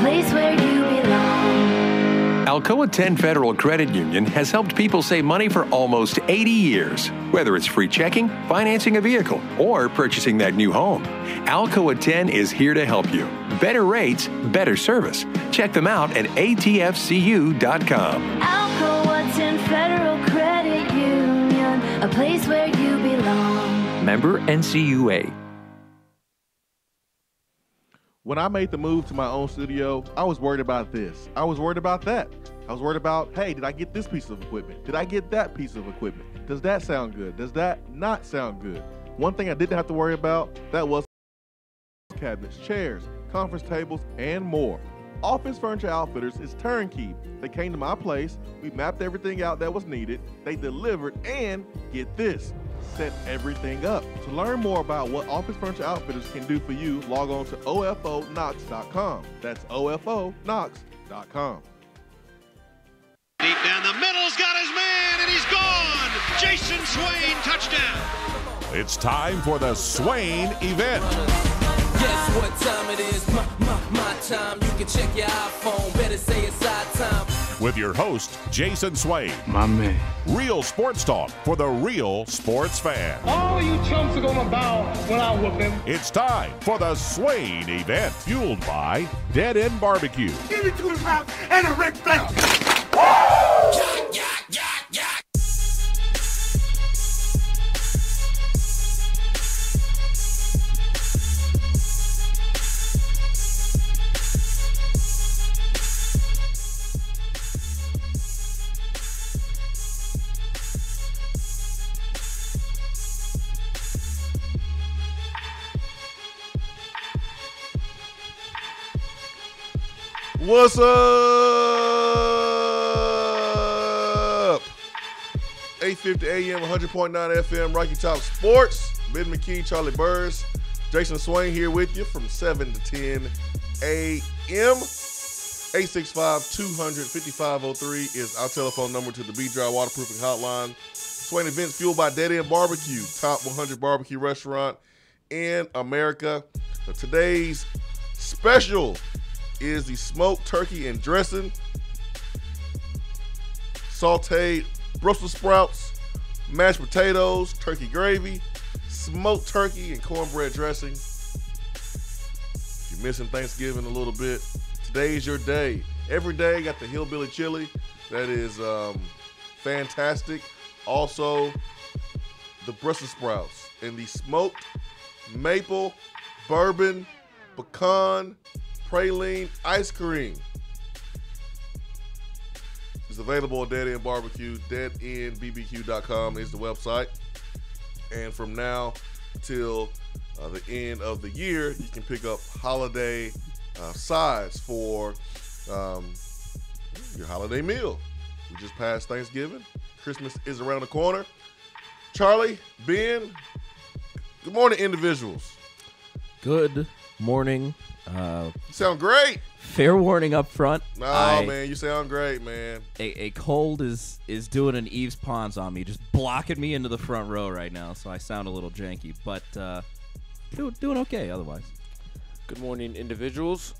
place where you belong. Alcoa 10 Federal Credit Union has helped people save money for almost 80 years. Whether it's free checking, financing a vehicle, or purchasing that new home, Alcoa 10 is here to help you. Better rates, better service. Check them out at atfcu.com. Alcoa 10 Federal Credit Union, a place where you belong. Member NCUA. When I made the move to my own studio, I was worried about this. I was worried about that. I was worried about, hey, did I get this piece of equipment? Did I get that piece of equipment? Does that sound good? Does that not sound good? One thing I didn't have to worry about, that was cabinets, chairs, conference tables, and more. Office Furniture Outfitters is turnkey. They came to my place, we mapped everything out that was needed, they delivered, and get this, set everything up. To learn more about what Office Furniture Outfitters can do for you, log on to ofonox.com. That's ofonox.com. Deep down the middle's got his man, and he's gone. Jason Swain, touchdown. It's time for the Swain Event. Guess what time it is? My time. You can check your iPhone. Better say it's our time. With your host, Jason Swain. My man. Real sports talk for the real sports fan. All you chumps are gonna bow when I whoop him. It's time for the Swain Event, fueled by Dead End BBQ. Give me 2 pounds and a Ric Flair. What's up? 8:50 a.m., 100.9 FM, Rocky Top Sports. Ben McKee, Charlie Burrs, Jason Swain here with you from 7 to 10 a.m. 865-200-5503 is our telephone number to the B-Dry Waterproofing Hotline. Swain Events fueled by Dead End BBQ, top 100 barbecue restaurant in America. So today's special is the smoked turkey and dressing, sauteed Brussels sprouts, mashed potatoes, turkey gravy, smoked turkey and cornbread dressing. If you're missing Thanksgiving a little bit, today's your day. Every day got the hillbilly chili that is fantastic. Also, the Brussels sprouts and the smoked maple, bourbon, pecan, praline ice cream is available at Dead End BBQ. DeadEndBBQ.com is the website. And from now till the end of the year, you can pick up holiday sides for your holiday meal. We just passed Thanksgiving. Christmas is around the corner. Charlie, Ben, good morning, individuals. Good morning. You sound great. Fair warning up front. No, man, you sound great, man. A cold is doing an Eves Pons on me, just blocking me into the front row right now, so I sound a little janky, but doing okay otherwise. Good morning, individuals.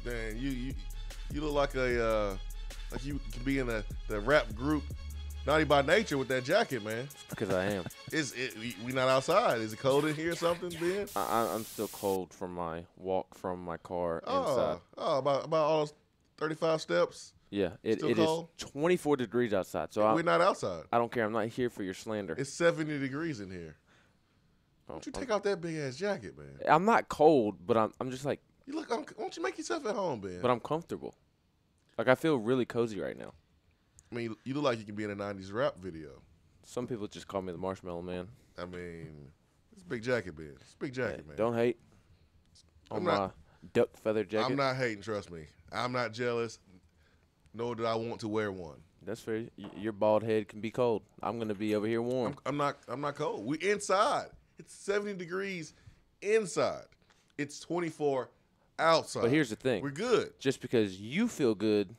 Man, you look like like you can be in the rap group Naughty by Nature with that jacket, man. Because I am. We not outside. Is it cold in here or something, Ben? I'm still cold from my walk from my car inside. Oh, about all those 35 steps? Yeah, it is 24 degrees outside. So we're not outside. I don't care. I'm not here for your slander. It's 70 degrees in here. Why don't you take off that big-ass jacket, man? I'm not cold, but I'm just like... Why don't you make yourself at home, Ben? But I'm comfortable. Like, I feel really cozy right now. I mean, you look like you can be in a 90s rap video. Some people just call me the Marshmallow Man. I mean, it's a big jacket, Ben. It's a big jacket, man. Don't hate on my duck feather jacket. I'm not hating, trust me. I'm not jealous, nor do I want to wear one. That's fair. Your bald head can be cold. I'm going to be over here warm. I'm not cold. We inside. It's 70 degrees inside. It's 24 outside. But here's the thing. We're good. Just because you feel good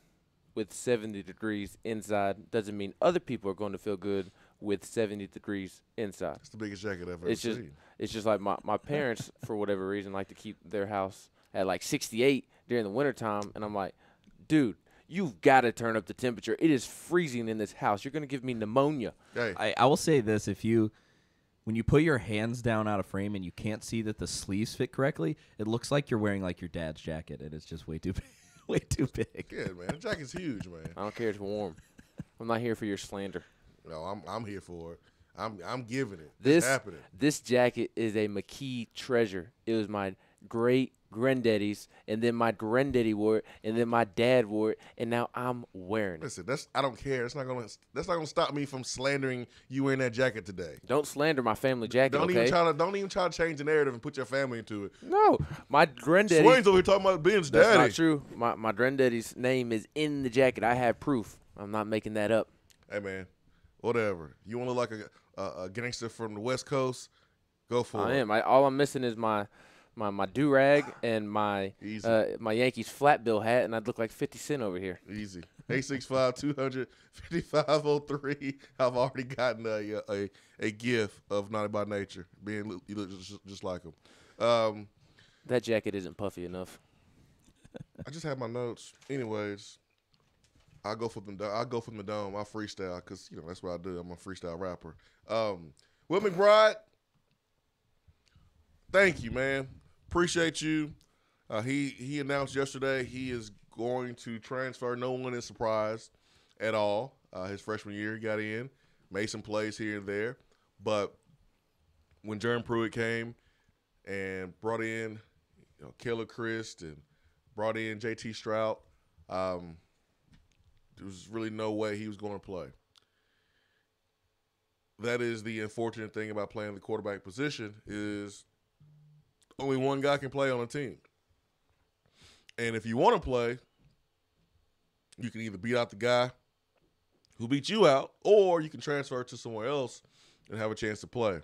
with 70 degrees inside doesn't mean other people are going to feel good with 70 degrees inside. It's the biggest jacket I've ever seen. It's just like my parents, for whatever reason, like to keep their house at like 68 during the wintertime, and I'm like, dude, you've got to turn up the temperature. It is freezing in this house. You're going to give me pneumonia. Hey. I will say this: when you put your hands down out of frame and you can't see that the sleeves fit correctly, it looks like you're wearing like your dad's jacket, and it's just way too big. Way too big. Yeah, man. The jacket's huge, man. I don't care if it's warm. I'm not here for your slander. No, I'm here for it. I'm giving it. It's happening. This jacket is a McKee treasure. It was my great granddaddy's, and then my granddaddy wore it, and then my dad wore it, and now I'm wearing it. Listen, I don't care. That's not gonna stop me from slandering you wearing that jacket today. Don't slander my family jacket. Don't okay? even try to change the narrative and put your family into it. No, my granddaddy. Swain's over here talking about Ben's daddy. That's not true. My granddaddy's name is in the jacket. I have proof. I'm not making that up. Hey man, whatever. You want to look like a gangster from the West Coast? Go for it. I am. All I'm missing is my do rag and my Yankees flat bill hat, and I'd look like 50 Cent over here. Easy. 865-200-5503. I've already gotten a gif of Naughty by Nature. You look just like him. That jacket isn't puffy enough. I just have my notes. Anyways, I'll go from the dome. I freestyle because that's what I do. I'm a freestyle rapper. Will McBride, thank you, man. Appreciate you. He announced yesterday he is going to transfer. No one is surprised at all. His freshman year, he got in, made some plays here and there. But when Jerm Pruitt came and brought in Keller Christ and brought in J.T. Stroud, there was really no way he was going to play. That is the unfortunate thing about playing the quarterback position is only one guy can play on a team. And if you want to play, you can either beat out the guy who beat you out, or you can transfer to somewhere else and have a chance to play.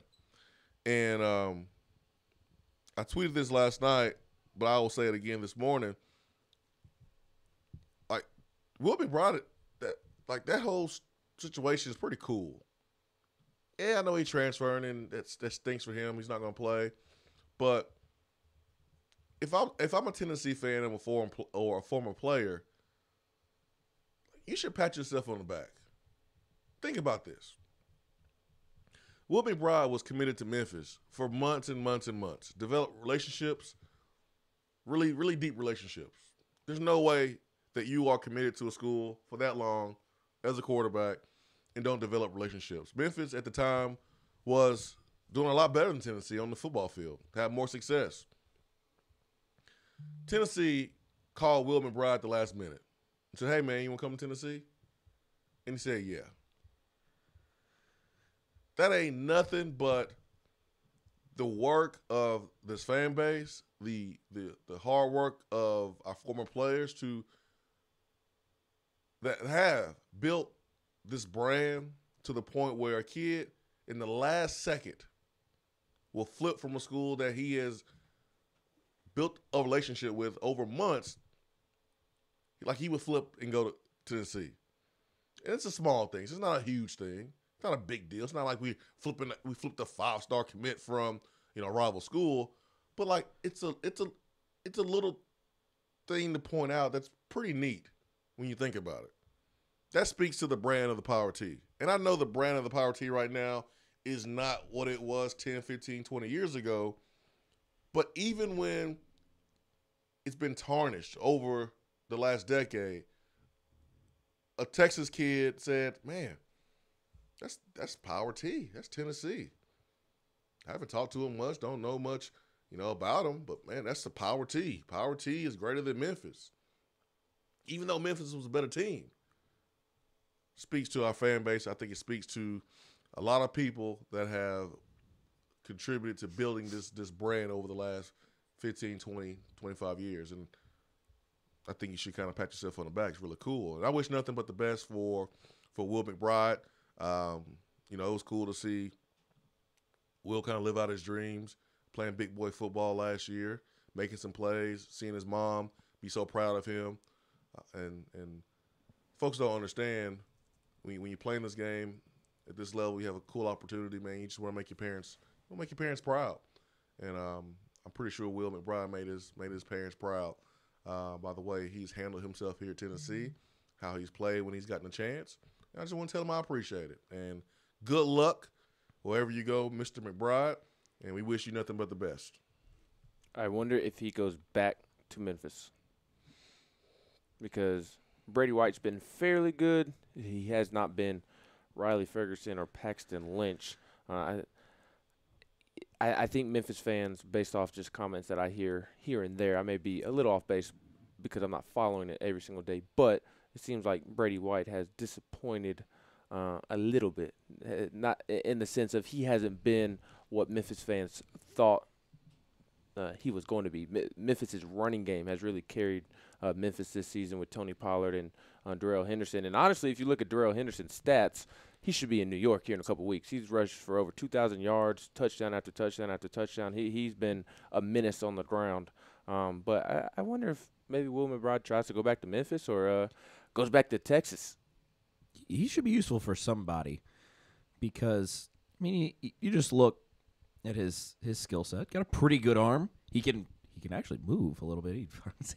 And I tweeted this last night, but I will say it again this morning. Like, Will McBride, that whole situation is pretty cool. Yeah, I know he's transferring, and that stinks for him. He's not going to play. But if I'm a Tennessee fan and a former player, you should pat yourself on the back. Think about this. Will McBride was committed to Memphis for months and months and months. Developed relationships, really, really deep relationships. There's no way that you are committed to a school for that long as a quarterback and don't develop relationships. Memphis at the time was doing a lot better than Tennessee on the football field, had more success. Tennessee called Will McBride at the last minute and said, hey, man, you want to come to Tennessee? And he said, yeah. That ain't nothing but the work of this fan base, the hard work of our former players that have built this brand to the point where a kid in the last second will flip from a school that he has built a relationship with over months, like he would flip and go to Tennessee. And it's a small thing. It's not a huge thing. It's not a big deal. It's not like we flipped a 5-star commit from a rival school, but like it's a little thing to point out that's pretty neat when you think about it. That speaks to the brand of the Power T. And I know the brand of the Power T right now is not what it was 10, 15, 20 years ago. But even when it's been tarnished over the last decade, a Texas kid said, man, that's Power T. That's Tennessee. I haven't talked to him much, don't know much, about him, but man, that's the Power T. Power T is greater than Memphis. Even though Memphis was a better team. Speaks to our fan base. I think it speaks to a lot of people that have contributed to building this brand over the last 15, 20, 25 years. And I think you should kind of pat yourself on the back. It's really cool. And I wish nothing but the best for Will McBride. It was cool to see Will kind of live out his dreams, playing big boy football last year, making some plays, seeing his mom be so proud of him. And folks don't understand when you're playing this game at this level, you have a cool opportunity, man. You just want to make your parents proud. And I'm pretty sure Will McBride made his parents proud by the way he's handled himself here at Tennessee, how he's played when he's gotten a chance. And I just want to tell him I appreciate it. And good luck wherever you go, Mr. McBride, and we wish you nothing but the best. I wonder if he goes back to Memphis because Brady White's been fairly good. He has not been Riley Ferguson or Paxton Lynch. I think Memphis fans, based off just comments that I hear here and there, I may be a little off base because I'm not following it every single day, but it seems like Brady White has disappointed a little bit, not in the sense of he hasn't been what Memphis fans thought he was going to be. Memphis's running game has really carried Memphis this season with Tony Pollard and Darrell Henderson. And honestly, if you look at Darrell Henderson's stats, he should be in New York here in a couple weeks. He's rushed for over 2,000 yards, touchdown after touchdown after touchdown. He's been a menace on the ground. But I wonder if maybe Will McBride tries to go back to Memphis or goes back to Texas. He should be useful for somebody because, I mean, you just look at his skill set. Got a pretty good arm. He can actually move a little bit.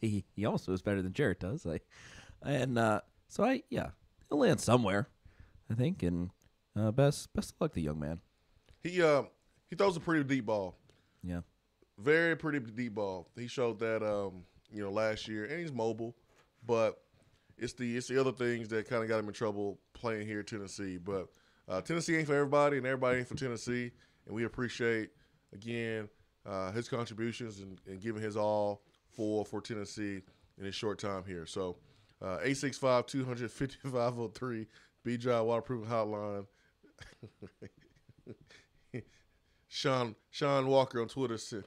He almost moves better than Jarrett does. He'll land somewhere, I think. And best of luck to the young man. He throws a pretty deep ball. Yeah, very pretty deep ball. He showed that last year, and he's mobile, but it's the other things that kind of got him in trouble playing here at Tennessee. But Tennessee ain't for everybody, and everybody ain't for Tennessee. And we appreciate, again, his contributions and giving his all for Tennessee in his short time here. So 865-200-5503, B-Drive Waterproofing Hotline. Sean Walker on Twitter said,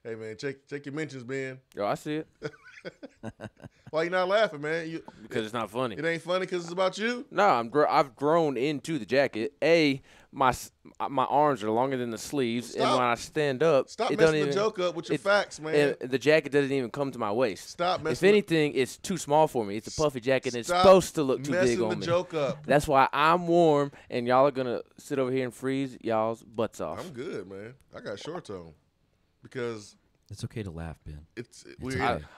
hey, man, check your mentions, man. Yo, I see it. Why you not laughing, man? Because it's not funny. It ain't funny because it's about you? No, I've grown into the jacket. My arms are longer than the sleeves, and when I stand up, stop messing the joke up with your facts, man. The jacket doesn't even come to my waist. Stop messing. If anything, it's too small for me. It's a puffy jacket, and it's supposed to look too big on me. Messing the joke up. That's why I'm warm, and y'all are gonna sit over here and freeze y'all's butts off. I'm good, man. I got shorts on because. It's okay to laugh, Ben.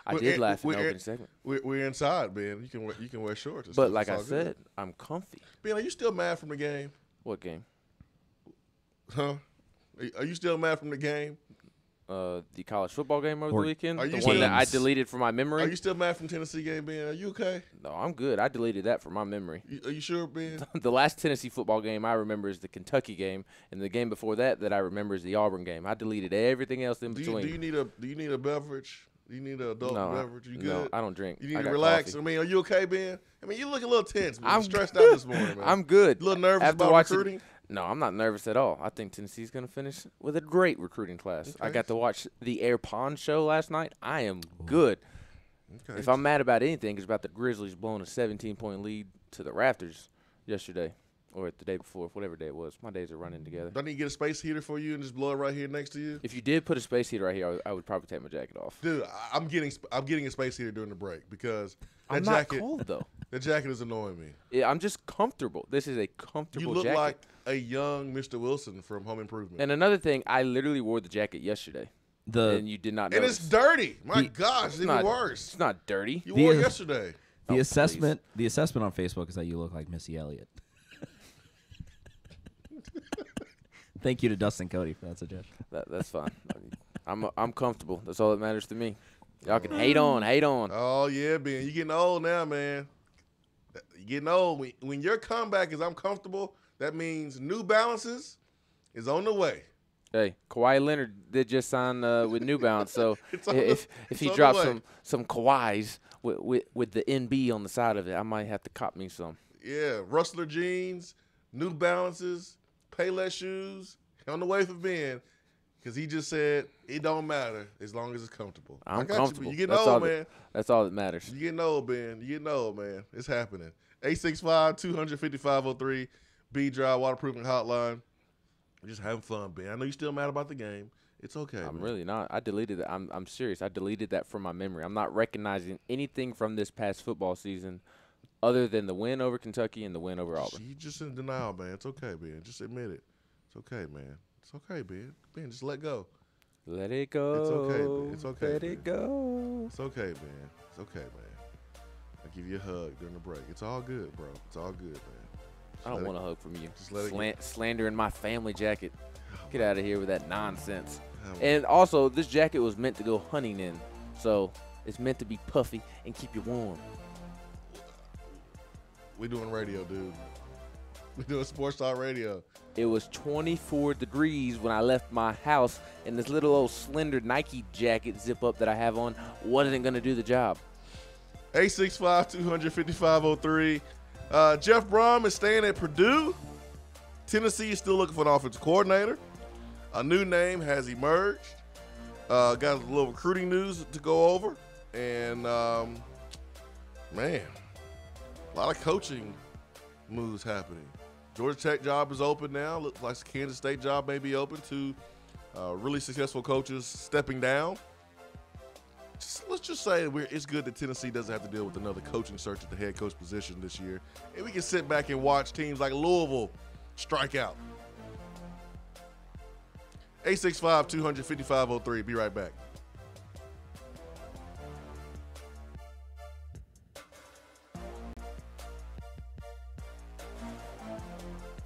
I did laugh in the opening segment. We're inside, Ben. You can wear shorts. But like I said, I'm comfy. Ben, are you still mad from the game? What game? Huh? Are you still mad from the game? The college football game over the weekend. The one that I deleted from my memory. Are you still mad from Tennessee game, Ben? Are you okay? No, I'm good. I deleted that from my memory. Are you sure, Ben? The last Tennessee football game I remember is the Kentucky game, and the game before that I remember is the Auburn game. I deleted everything else in between. Do you need a beverage? Do you need an adult beverage? You good? No, I don't drink. You need to relax. Coffee. I mean, are you okay, Ben? I mean, you look a little tense. I'm stressed out this morning, man. I'm good. A little nervous about recruiting? No, I'm not nervous at all. I think Tennessee's going to finish with a great recruiting class. Okay. I got to watch the Air Pond show last night. I am good. Okay. If I'm mad about anything, it's about the Grizzlies blowing a 17-point lead to the Raptors yesterday or the day before, whatever day it was. My days are running together. Do I need to get a space heater for you and just blow it right here next to you? If you did put a space heater right here, I would probably take my jacket off. Dude, I'm getting a space heater during the break because I'm not cold, though. The jacket is annoying me. Yeah, I'm just comfortable. This is a comfortable jacket. You look like a young Mr. Wilson from Home Improvement. And another thing, I literally wore the jacket yesterday. And you did not notice. And it's dirty. My gosh, it's even worse. It's not dirty. You wore it yesterday. The assessment on Facebook is that you look like Missy Elliott. Thank you to Dustin Cody for that suggestion. That's fine. I'm comfortable. That's all that matters to me. Y'all can hate on. Oh, yeah, Ben. You're getting old now, man. You're getting old. When your comeback is I'm comfortable, that means New Balances is on the way. Hey, Kawhi Leonard did just sign with New Balance, so if he drops some Kawhis with the NB on the side of it, I might have to cop me some. Yeah, Rustler jeans, New Balances, Payless shoes, on the way for Ben, because he just said it don't matter as long as it's comfortable. I'm comfortable. You getting old, man. That's all that matters. You getting old, Ben. You getting old, man. It's happening. 865-200-5503, B-Drive Waterproofing Hotline. We're just having fun, Ben. I know you're still mad about the game. It's okay. I'm really not. I deleted that. I'm serious. I deleted that from my memory. I'm not recognizing anything from this past football season other than the win over Kentucky and the win over Auburn. You just in denial, man. It's okay, Ben. Just admit it. It's okay, man. It's okay, Ben. Ben, just let go. Let it go. It's okay, man. It's okay. Let it go. It's okay, man. It's okay, man. I'll give you a hug during the break. It's all good, bro. It's all good, man. I don't want a hug from you. Just let it slandering my family jacket. Get out of here with that nonsense. And also, this jacket was meant to go hunting in, so it's meant to be puffy and keep you warm. We doing radio, dude. We doing Sports Talk Radio. It was 24 degrees when I left my house, and this little old slender Nike jacket zip-up that I have on wasn't going to do the job. 865-255-03. Jeff Brom is staying at Purdue. Tennessee is still looking for an offensive coordinator. A new name has emerged. Got a little recruiting news to go over. And, man, a lot of coaching moves happening. Georgia Tech job is open now. Looks like the Kansas State job may be open to really successful coaches stepping down. Let's just say it's good that Tennessee doesn't have to deal with another coaching search at the head coach position this year. And we can sit back and watch teams like Louisville strike out. 865-255-03. Be right back.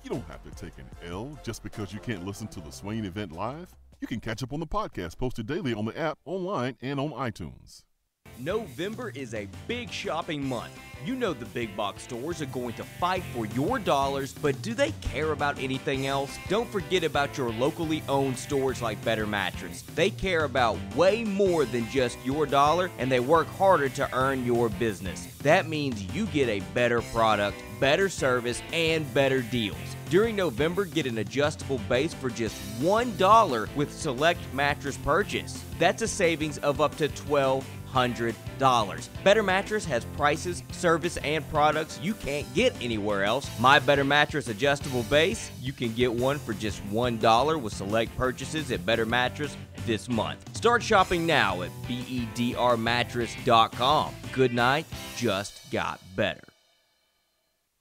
You don't have to take an L just because you can't listen to the Swain Event live. You can catch up on the podcast posted daily on the app, online, and on iTunes. November is a big shopping month. You know the big box stores are going to fight for your dollars, but do they care about anything else? Don't forget about your locally owned stores like Better Mattress. They care about way more than just your dollar, and they work harder to earn your business. That means you get a better product, better service, and better deals. During November, get an adjustable base for just $1 with select mattress purchase. That's a savings of up to $1,200. Better Mattress has prices, service, and products you can't get anywhere else. My Better Mattress adjustable base, you can get one for just $1 with select purchases at Better Mattress this month. Start shopping now at bedrmattress.com. Good night just got better.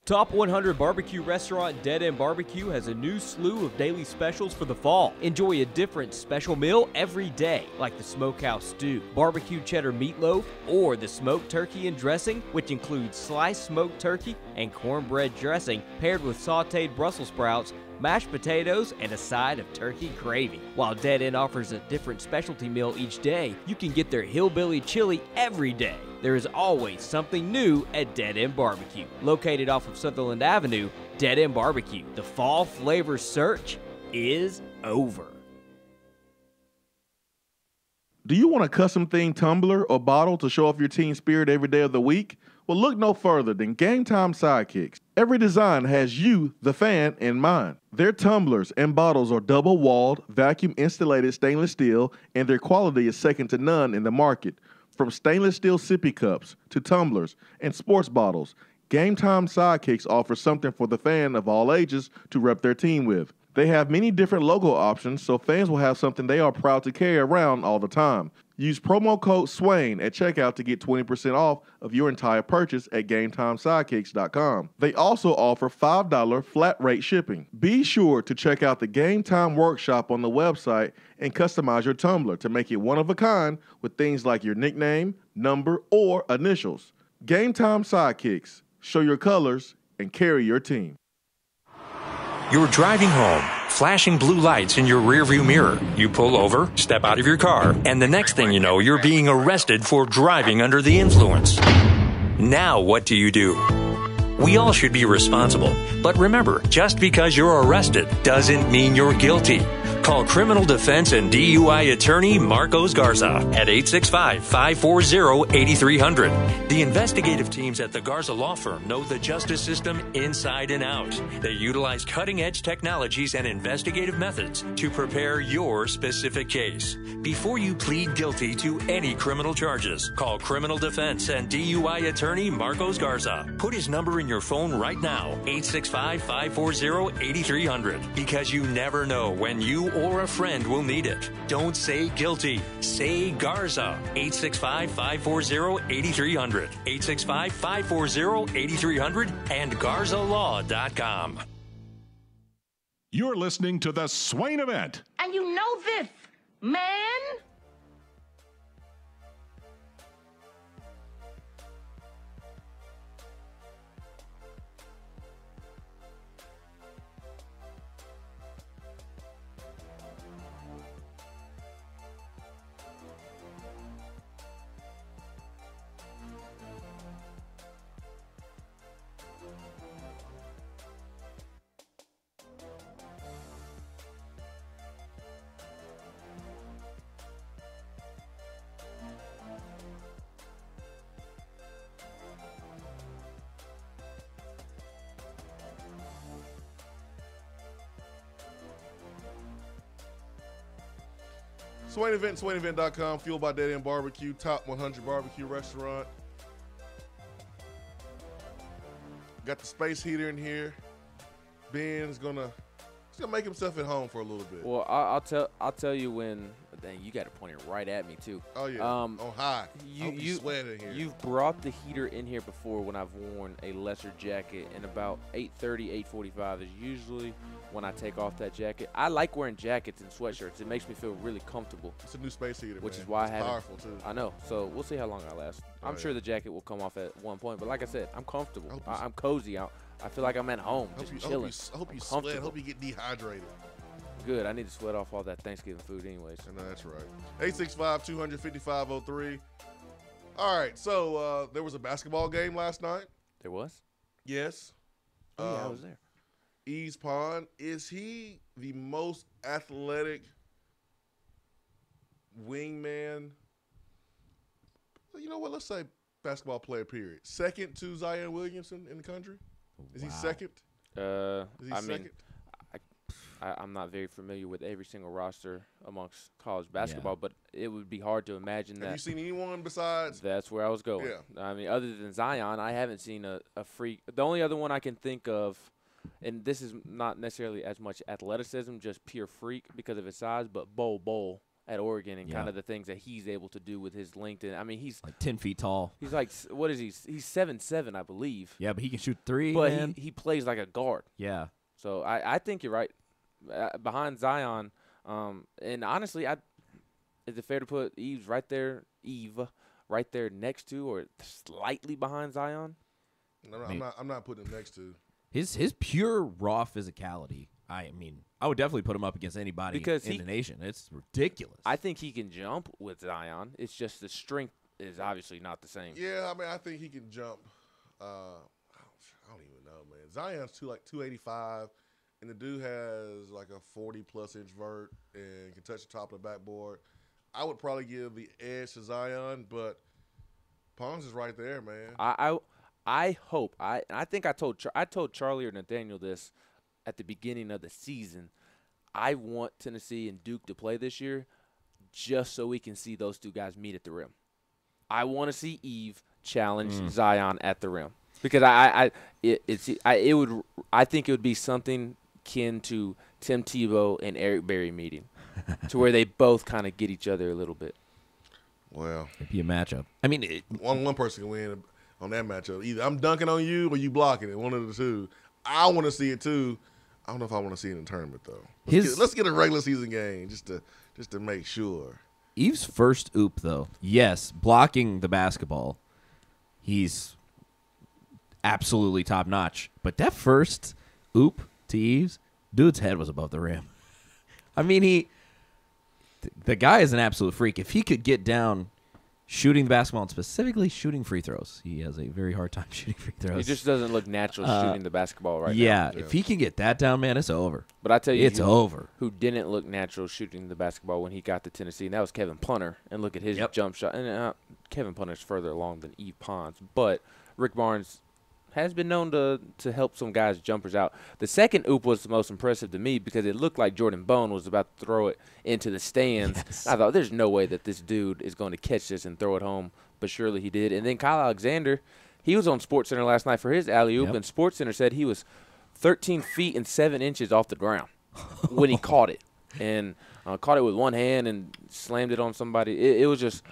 Top 100 barbecue restaurant Dead End BBQ has a new slew of daily specials for the fall. Enjoy a different special meal every day, like the smokehouse stew, barbecue cheddar meatloaf, or the smoked turkey and dressing, which includes sliced smoked turkey and cornbread dressing paired with sauteed Brussels sprouts, mashed potatoes, and a side of turkey gravy. While Dead End offers a different specialty meal each day, you can get their hillbilly chili every day. There is always something new at Dead End BBQ. Located off of Sutherland Avenue, Dead End BBQ. The fall flavor search is over. Do you want a custom-themed tumbler or bottle to show off your team spirit every day of the week? Well, look no further than Game Time Sidekicks. Every design has you, the fan, in mind. Their tumblers and bottles are double-walled, vacuum-insulated stainless steel, and their quality is second to none in the market. From stainless steel sippy cups to tumblers and sports bottles, Game Time Sidekicks offers something for the fan of all ages to rep their team with. They have many different logo options, so fans will have something they are proud to carry around all the time. Use promo code SWAIN at checkout to get 20% off of your entire purchase at GameTimeSidekicks.com. They also offer $5 flat rate shipping. Be sure to check out the Game Time Workshop on the website and customize your tumbler to make it one of a kind with things like your nickname, number, or initials. Game Time Sidekicks. Show your colors and carry your team. You're driving home, flashing blue lights in your rearview mirror. You pull over, step out of your car, and the next thing you know, you're being arrested for driving under the influence. Now what do? We all should be responsible. But remember, just because you're arrested doesn't mean you're guilty. Call criminal defense and DUI attorney Marcos Garza at 865-540-8300. The investigative teams at the Garza Law Firm know the justice system inside and out. They utilize cutting-edge technologies and investigative methods to prepare your specific case. Before you plead guilty to any criminal charges, call criminal defense and DUI attorney Marcos Garza. Put his number in your phone right now, 865-540-8300, because you never know when you or a friend will need it. Don't say guilty. Say Garza. 865-540-8300. 865-540-8300 and GarzaLaw.com. You're listening to the Swain Event. And you know this. man. Swain Event, SwainEvent.com, fueled by Dead End BBQ, top 100 barbecue restaurant. Got the space heater in here. Ben's gonna make himself at home for a little bit. Well, I'll tell you when. Dang, you got to point it right at me too. Oh yeah, on high. You sweat in here. You've brought the heater in here before when I've worn a lesser jacket, and about 8:30, 8:45 is usually when I take off that jacket. I like wearing jackets and sweatshirts. It makes me feel really comfortable. It's a new space heater, which man. is why it's I haven't. Powerful too. I know. So we'll see how long I last. I'm sure the jacket will come off at one point, but like I said, I'm comfortable. I'm cozy out. I feel like I'm at home, just chilling. I hope you sweat. I hope you get dehydrated. Good. I need to sweat off all that Thanksgiving food anyways. I know that's right. 865-200-5503. All right, so there was a basketball game last night. There was? Yes. Oh, yeah, I was there. Yves Pond, is he the most athletic wingman? You know what? Let's say basketball player, period. Second to Zion Williamson in the country? Is he second? I'm not very familiar with every single roster amongst college basketball, but it would be hard to imagine that. Have you seen anyone besides? That's where I was going. Yeah. I mean, other than Zion, I haven't seen a freak. The only other one I can think of, and this is not necessarily as much athleticism, just pure freak because of his size, but Bol at Oregon and kind of the things that he's able to do with his length. And I mean, he's like 10 feet tall. He's like, what is he? He's 7'7", I believe. Yeah, but he can shoot three. But he plays like a guard. Yeah. So I think you're right. Behind Zion, and honestly, is it fair to put Eve right there next to or slightly behind Zion? No, I'm not putting him next to. His pure raw physicality. I mean, I would definitely put him up against anybody in the nation. It's ridiculous. I think he can jump with Zion. It's just the strength is obviously not the same. Yeah, I mean, I think he can jump. I don't even know, man. Zion's 285. And the dude has like a 40-plus inch vert and can touch the top of the backboard. I would probably give the edge to Zion, but Pons is right there, man. I hope. I think I told Charlie or Nathaniel this at the beginning of the season. I want Tennessee and Duke to play this year just so we can see those two guys meet at the rim. I want to see Eve challenge Zion at the rim because I think it would be something kin to Tim Tebow and Eric Berry meeting to where they both kind of get each other a little bit. Well, it'd be a matchup. I mean, one person can win on that matchup. Either I'm dunking on you or you blocking it. One of the two. I want to see it too. I don't know if I want to see it in the tournament though. Let's get a regular season game just to make sure. Eve's first oop though, yes, blocking the basketball, he's absolutely top notch. But that first oop to Eves, dude's head was above the rim. I mean, the guy is an absolute freak. If he could get down shooting the basketball and specifically shooting free throws, he has a very hard time shooting free throws. He just doesn't look natural shooting the basketball right now. Yeah, if he can get that down, man, it's over. But I tell you, it's over. Who didn't look natural shooting the basketball when he got to Tennessee, and that was Kevin Punter. And look at his jump shot. And Kevin Punter's further along than Yves Pons. But Rick Barnes has been known to help some guys' jumpers out. The second oop was the most impressive to me because it looked like Jordan Bone was about to throw it into the stands. Yes. I thought, there's no way that this dude is going to catch this and throw it home, but surely he did. And then Kyle Alexander, he was on SportsCenter last night for his alley-oop, and SportsCenter said he was 13 feet and 7 inches off the ground when he caught it. And caught it with one hand and slammed it on somebody. It was just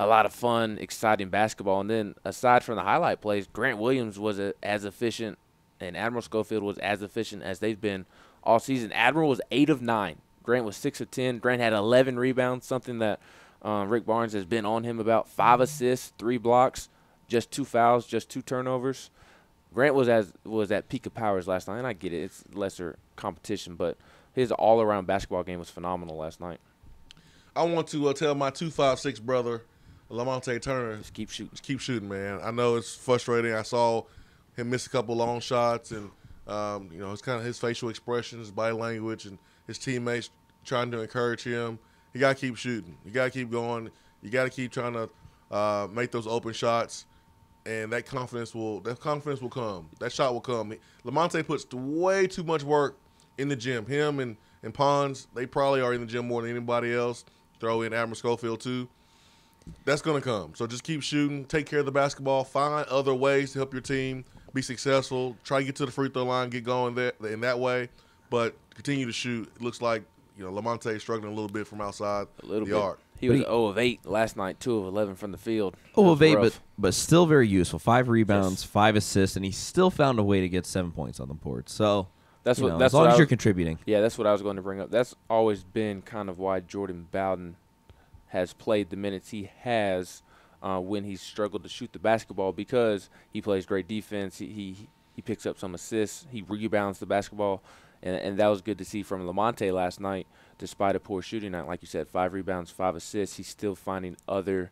a lot of fun, exciting basketball. And then aside from the highlight plays, Grant Williams was as efficient and Admiral Schofield was as efficient as they've been all season. Admiral was 8 of 9 Grant was 6 of 10. Grant had 11 rebounds, something that Rick Barnes has been on him about. 5 assists, 3 blocks, just 2 fouls, just 2 turnovers. Grant was at peak of powers last night, and I get it. It's lesser competition, but his all-around basketball game was phenomenal last night. I want to tell my 256 brother, Lamonte Turner, just keep shooting. Just keep shooting, man. I know it's frustrating. I saw him miss a couple long shots, and it's kind of his facial expression, his body language, and his teammates trying to encourage him. You got to keep shooting. You got to keep going. You got to keep trying to make those open shots, and that confidence will come. That shot will come. Lamonte puts way too much work in the gym. Him and Pons, they probably are in the gym more than anybody else. Throw in Admiral Schofield too. That's going to come. So just keep shooting. Take care of the basketball. Find other ways to help your team be successful. Try to get to the free throw line, get going there in that way. But continue to shoot. It looks like Lamonte is struggling a little bit from outside the arc. He was 0 of 8 last night, 2 of 11 from the field. 0 of 8, but still very useful. 5 rebounds, 5 assists, and he still found a way to get 7 points on the board. So that's as long as you're contributing. Yeah, that's what I was going to bring up. That's always been kind of why Jordan Bowden has played the minutes he has when he's struggled to shoot the basketball, because he plays great defense. He picks up some assists. He rebounds the basketball. And that was good to see from Lamonte last night, despite a poor shooting night. Like you said, 5 rebounds, 5 assists. He's still finding other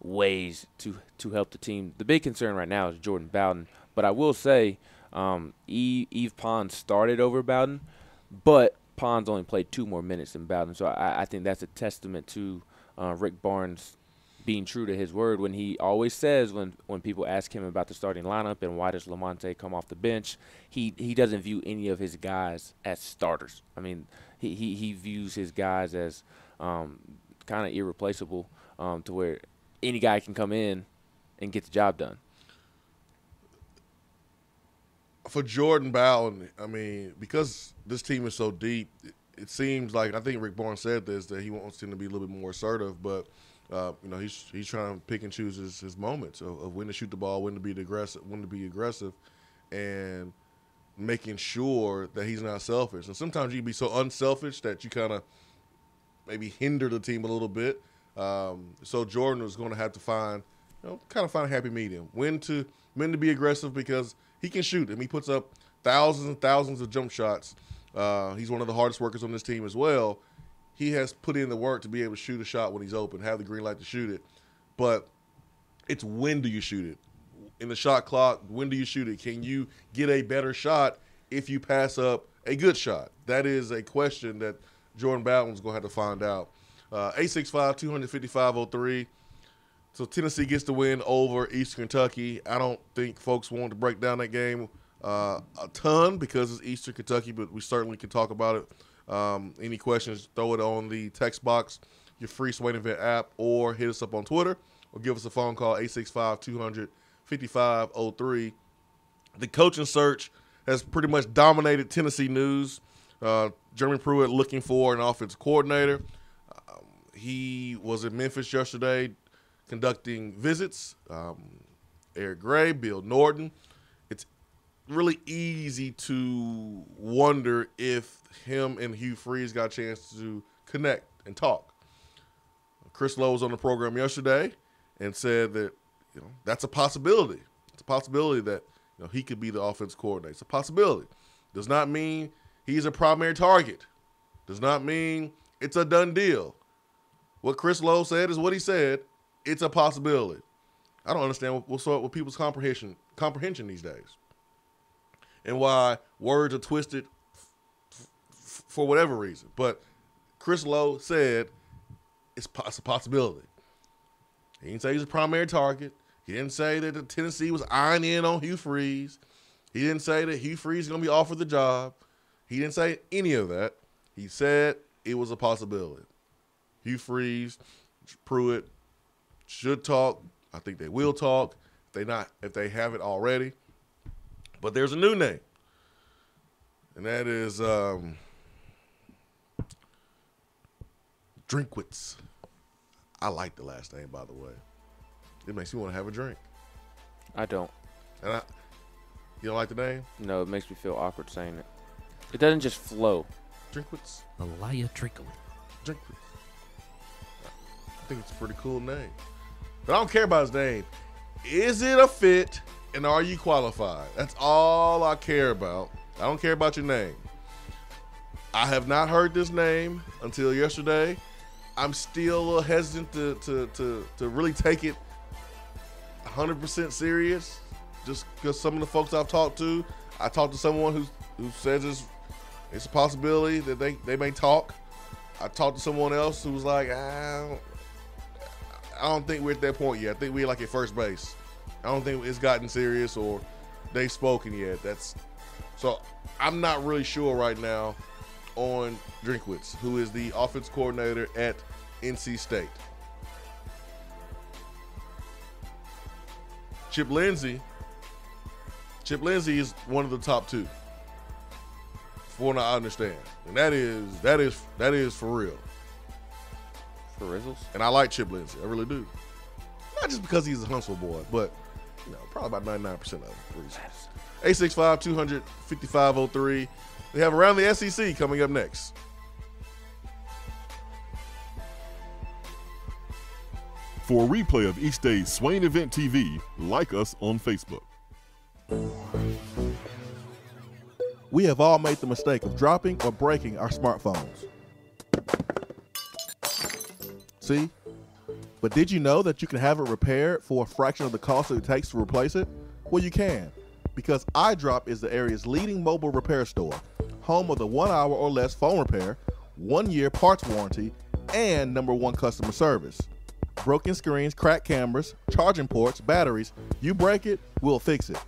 ways to help the team. The big concern right now is Jordan Bowden. But I will say Yves Pons started over Bowden, but Pons only played 2 more minutes than Bowden. So I think that's a testament to Rick Barnes being true to his word when he always says, when people ask him about the starting lineup and why does Lamonte come off the bench, he doesn't view any of his guys as starters. I mean, he views his guys as kind of irreplaceable, to where any guy can come in and get the job done. For Jordan Bowden, I mean, because this team is so deep, it seems like, I think Rick Barnes said this, that he wants him to be a little bit more assertive, but he's trying to pick and choose his moments of when to shoot the ball, when to be aggressive, and making sure that he's not selfish. And sometimes you can be so unselfish that you kind of maybe hinder the team a little bit. So Jordan was going to have to find a happy medium. When to be aggressive, because he can shoot. I mean, he puts up thousands and thousands of jump shots. He's one of the hardest workers on this team as well. He has put in the work to be able to shoot a shot when he's open, have the green light to shoot it. But it's when do you shoot it? In the shot clock, when do you shoot it? Can you get a better shot if you pass up a good shot? That is a question that Jordan Bowden's going to have to find out. 865, 255-03. So Tennessee gets the win over Eastern Kentucky. I don't think folks want to break down that game a ton because it's Eastern Kentucky, but we certainly can talk about it. Any questions, throw it on the text box, your free Swain Event app, or hit us up on Twitter, or give us a phone call, 865-200-5503. The coaching search has pretty much dominated Tennessee news. Jeremy Pruitt looking for an offensive coordinator. He was in Memphis yesterday conducting visits. Eric Gray, Bill Norton. It's really easy to wonder if him and Hugh Freeze got a chance to connect and talk. Chris Lowe was on the program yesterday and said that that's a possibility. It's a possibility that he could be the offensive coordinator. It's a possibility. Does not mean he's a primary target. Does not mean it's a done deal. What Chris Lowe said is what he said. It's a possibility. I don't understand what's up with people's comprehension these days, and why words are twisted for whatever reason. But Chris Lowe said it's a possibility. He didn't say he's a primary target. He didn't say that Tennessee was eyeing in on Hugh Freeze. He didn't say that Hugh Freeze is going to be offered the job. He didn't say any of that. He said it was a possibility. Hugh Freeze, Pruitt should talk. I think they will talk if they haven't already. But there's a new name, and that is Drinkwitz. I like the last name, by the way. It makes me want to have a drink. I don't. And you don't like the name? No, it makes me feel awkward saying it. It doesn't just flow. Drinkwitz. Elia Drinkwitz. Drinkwitz. I think it's a pretty cool name. But I don't care about his name. Is it a fit, and are you qualified? That's all I care about. I don't care about your name. I have not heard this name until yesterday. I'm still a little hesitant to really take it 100% serious, just because some of the folks I've talked to, I talked to someone who says it's a possibility that they may talk. I talked to someone else who was like, I don't think we're at that point yet. I think we're like at first base. I don't think it's gotten serious or they've spoken yet. So I'm not really sure right now on Drinkwitz, who is the offense coordinator at NC State. Chip Lindsey is one of the top two, from what I understand, and that is for real. For Rizzles? And I like Chip Lindsey, I really do. Not just because he's a Huntsville boy, but probably about 99% of the reasons. 865-200-5503. We have Around the SEC coming up next. For a replay of each day's Swain Event TV, like us on Facebook. We have all made the mistake of dropping or breaking our smartphones. See? But did you know that you can have it repaired for a fraction of the cost that it takes to replace it? Well, you can, because iDrop is the area's leading mobile repair store, home of the 1 hour or less phone repair, 1 year parts warranty, and #1 customer service. Broken screens, cracked cameras, charging ports, batteries, you break it, we'll fix it.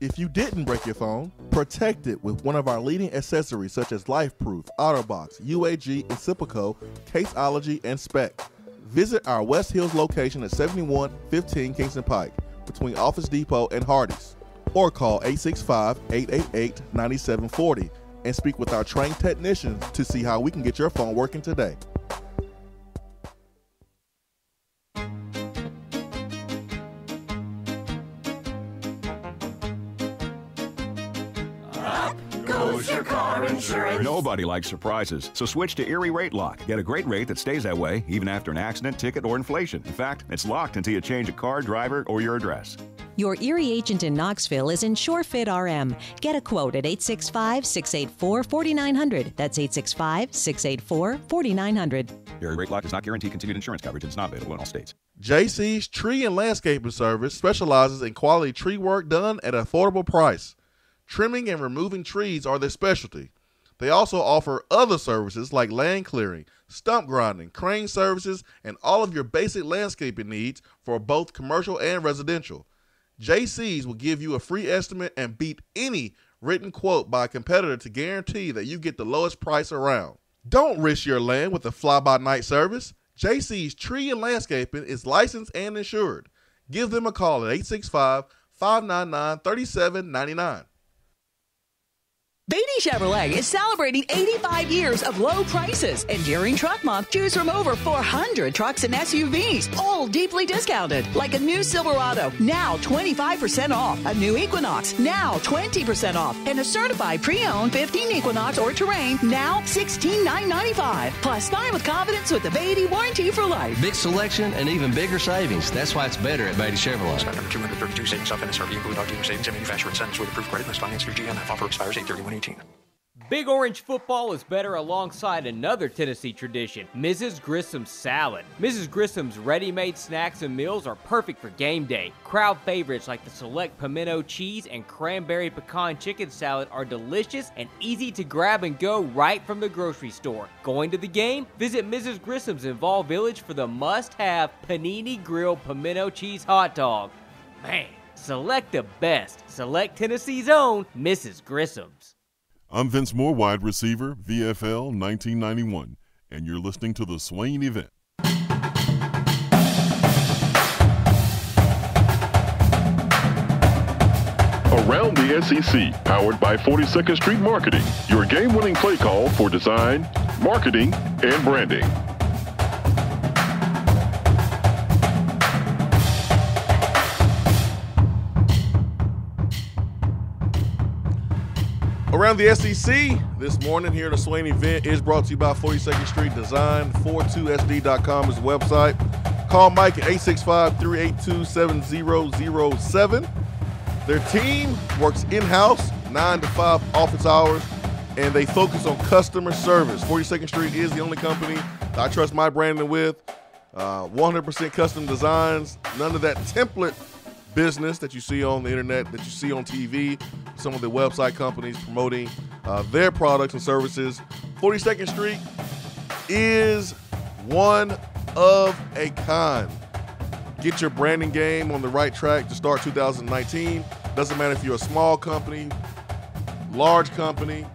If you didn't break your phone, protect it with one of our leading accessories such as LifeProof, OtterBox, UAG, Incipico, Caseology, and Spec. Visit our West Hills location at 7115 Kingston Pike between Office Depot and Hardee's, or call 865-888-9740 and speak with our trained technicians to see how we can get your phone working today. Your car insurance. Nobody likes surprises, so switch to Erie Rate Lock. Get a great rate that stays that way even after an accident, ticket, or inflation. In fact, it's locked until you change a car, driver, or your address. Your Erie agent in Knoxville is InsureFit RM. Get a quote at 865-684-4900. That's 865-684-4900. Erie Rate Lock does not guarantee continued insurance coverage and is not available in all states. JC's Tree and Landscaping Service specializes in quality tree work done at an affordable price. Trimming and removing trees are their specialty. They also offer other services like land clearing, stump grinding, crane services, and all of your basic landscaping needs for both commercial and residential. JC's will give you a free estimate and beat any written quote by a competitor to guarantee that you get the lowest price around. Don't risk your land with a fly-by-night service. JC's Tree and Landscaping is licensed and insured. Give them a call at 865-599-3799. Beatty Chevrolet is celebrating 85 years of low prices. And during Truck Month, choose from over 400 trucks and SUVs, all deeply discounted. Like a new Silverado, now 25% off. A new Equinox, now 20% off. And a certified pre-owned 15 Equinox or Terrain, now $16,995. Plus, buy with confidence with the Beatty warranty for life. Big selection and even bigger savings. That's why it's better at Beatty Chevrolet. Stock number 232, savings off MSRP, include document savings and manufacturer incentives with approved credit list finance through GMF. Offer expires 8/31/18. Big Orange football is better alongside another Tennessee tradition, Mrs. Grissom's salad. Mrs. Grissom's ready-made snacks and meals are perfect for game day. Crowd favorites like the select pimento cheese and cranberry pecan chicken salad are delicious and easy to grab and go right from the grocery store. Going to the game? Visit Mrs. Grissom's in Vol Village for the must-have panini grilled pimento cheese hot dog. Man, select the best. Select Tennessee's own Mrs. Grissom's. I'm Vince Moore, wide receiver, VFL 1991, and you're listening to the Swain Event. Around the SEC, powered by 42nd Street Marketing, your game-winning play call for design, marketing, and branding. Around the SEC this morning here at the Swain Event is brought to you by 42nd Street Design. 42sd.com is the website. Call Mike at 865-382-7007. Their team works in-house, 9 to 5 office hours, and they focus on customer service. 42nd Street is the only company that I trust my branding with. 100% custom designs, none of that template business that you see on the internet, that you see on TV, some of the website companies promoting their products and services. 42nd Street is one of a kind. Get your branding game on the right track to start 2019. Doesn't matter if you're a small company, large company,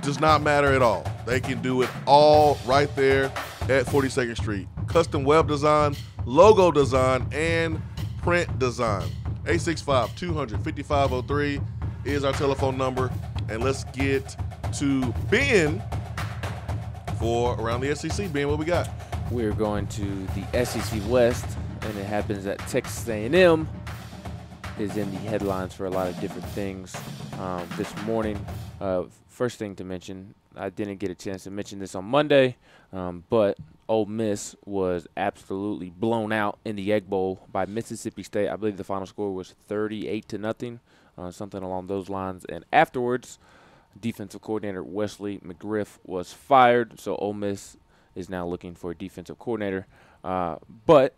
does not matter at all. They can do it all right there at 42nd Street. Custom web design, logo design, and print design. 865-200-5503 is our telephone number. And let's get to Ben for Around the SEC. Ben, what we got? We're going to the SEC West, and it happens that Texas A&M is in the headlines for a lot of different things this morning. First thing to mention, I didn't get a chance to mention this on Monday, but Ole Miss was absolutely blown out in the Egg Bowl by Mississippi State. I believe the final score was 38-0, something along those lines. And afterwards, defensive coordinator Wesley McGriff was fired, so Ole Miss is now looking for a defensive coordinator. But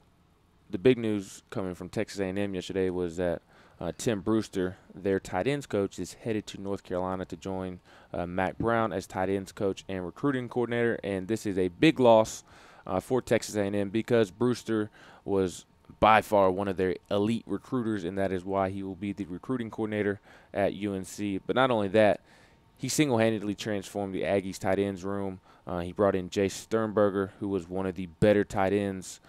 the big news coming from Texas A&M yesterday was that Tim Brewster, their tight ends coach, is headed to North Carolina to join Mack Brown as tight ends coach and recruiting coordinator. And this is a big loss for Texas A&M because Brewster was by far one of their elite recruiters, and that is why he will be the recruiting coordinator at UNC. But not only that, he single-handedly transformed the Aggies tight ends room. He brought in Jay Sternberger, who was one of the better tight ends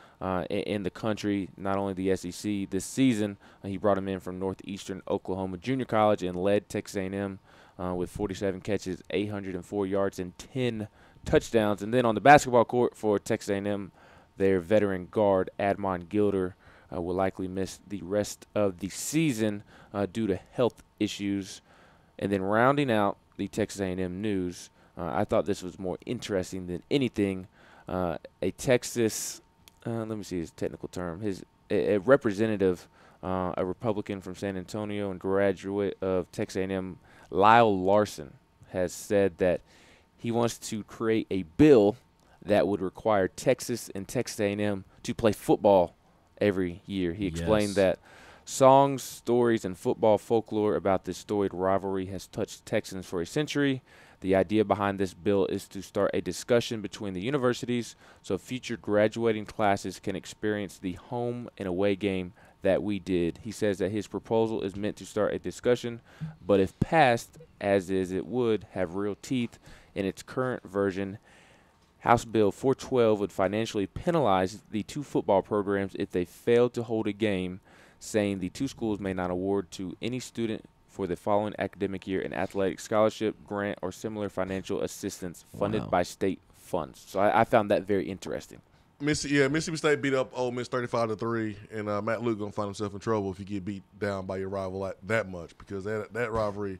in the country, not only the SEC this season. He brought him in from Northeastern Oklahoma Junior College and led Texas A&M with 47 catches, 804 yards, and 10 touchdowns. And then on the basketball court for Texas A&M, their veteran guard, Admon Gilder, will likely miss the rest of the season due to health issues. And then rounding out the Texas A&M news, I thought this was more interesting than anything. A Texas, let me see his technical term, a representative, a Republican from San Antonio and graduate of Texas A&M, Lyle Larson, has said that he wants to create a bill that would require Texas and Texas A&M to play football every year. He explained that songs, stories, and football folklore about this storied rivalry has touched Texans for a century. The idea behind this bill is to start a discussion between the universities so future graduating classes can experience the home and away game that we did. He says that his proposal is meant to start a discussion, but if passed, as is, it would have real teeth. In its current version, House Bill 412 would financially penalize the two football programs if they failed to hold a game, saying the two schools may not award to any student for the following academic year an athletic scholarship, grant, or similar financial assistance funded by state funds. So I found that very interesting. Mississippi State beat up Ole Miss 35-3, and Matt Luke gonna find himself in trouble if you get beat down by your rival that much, because that rivalry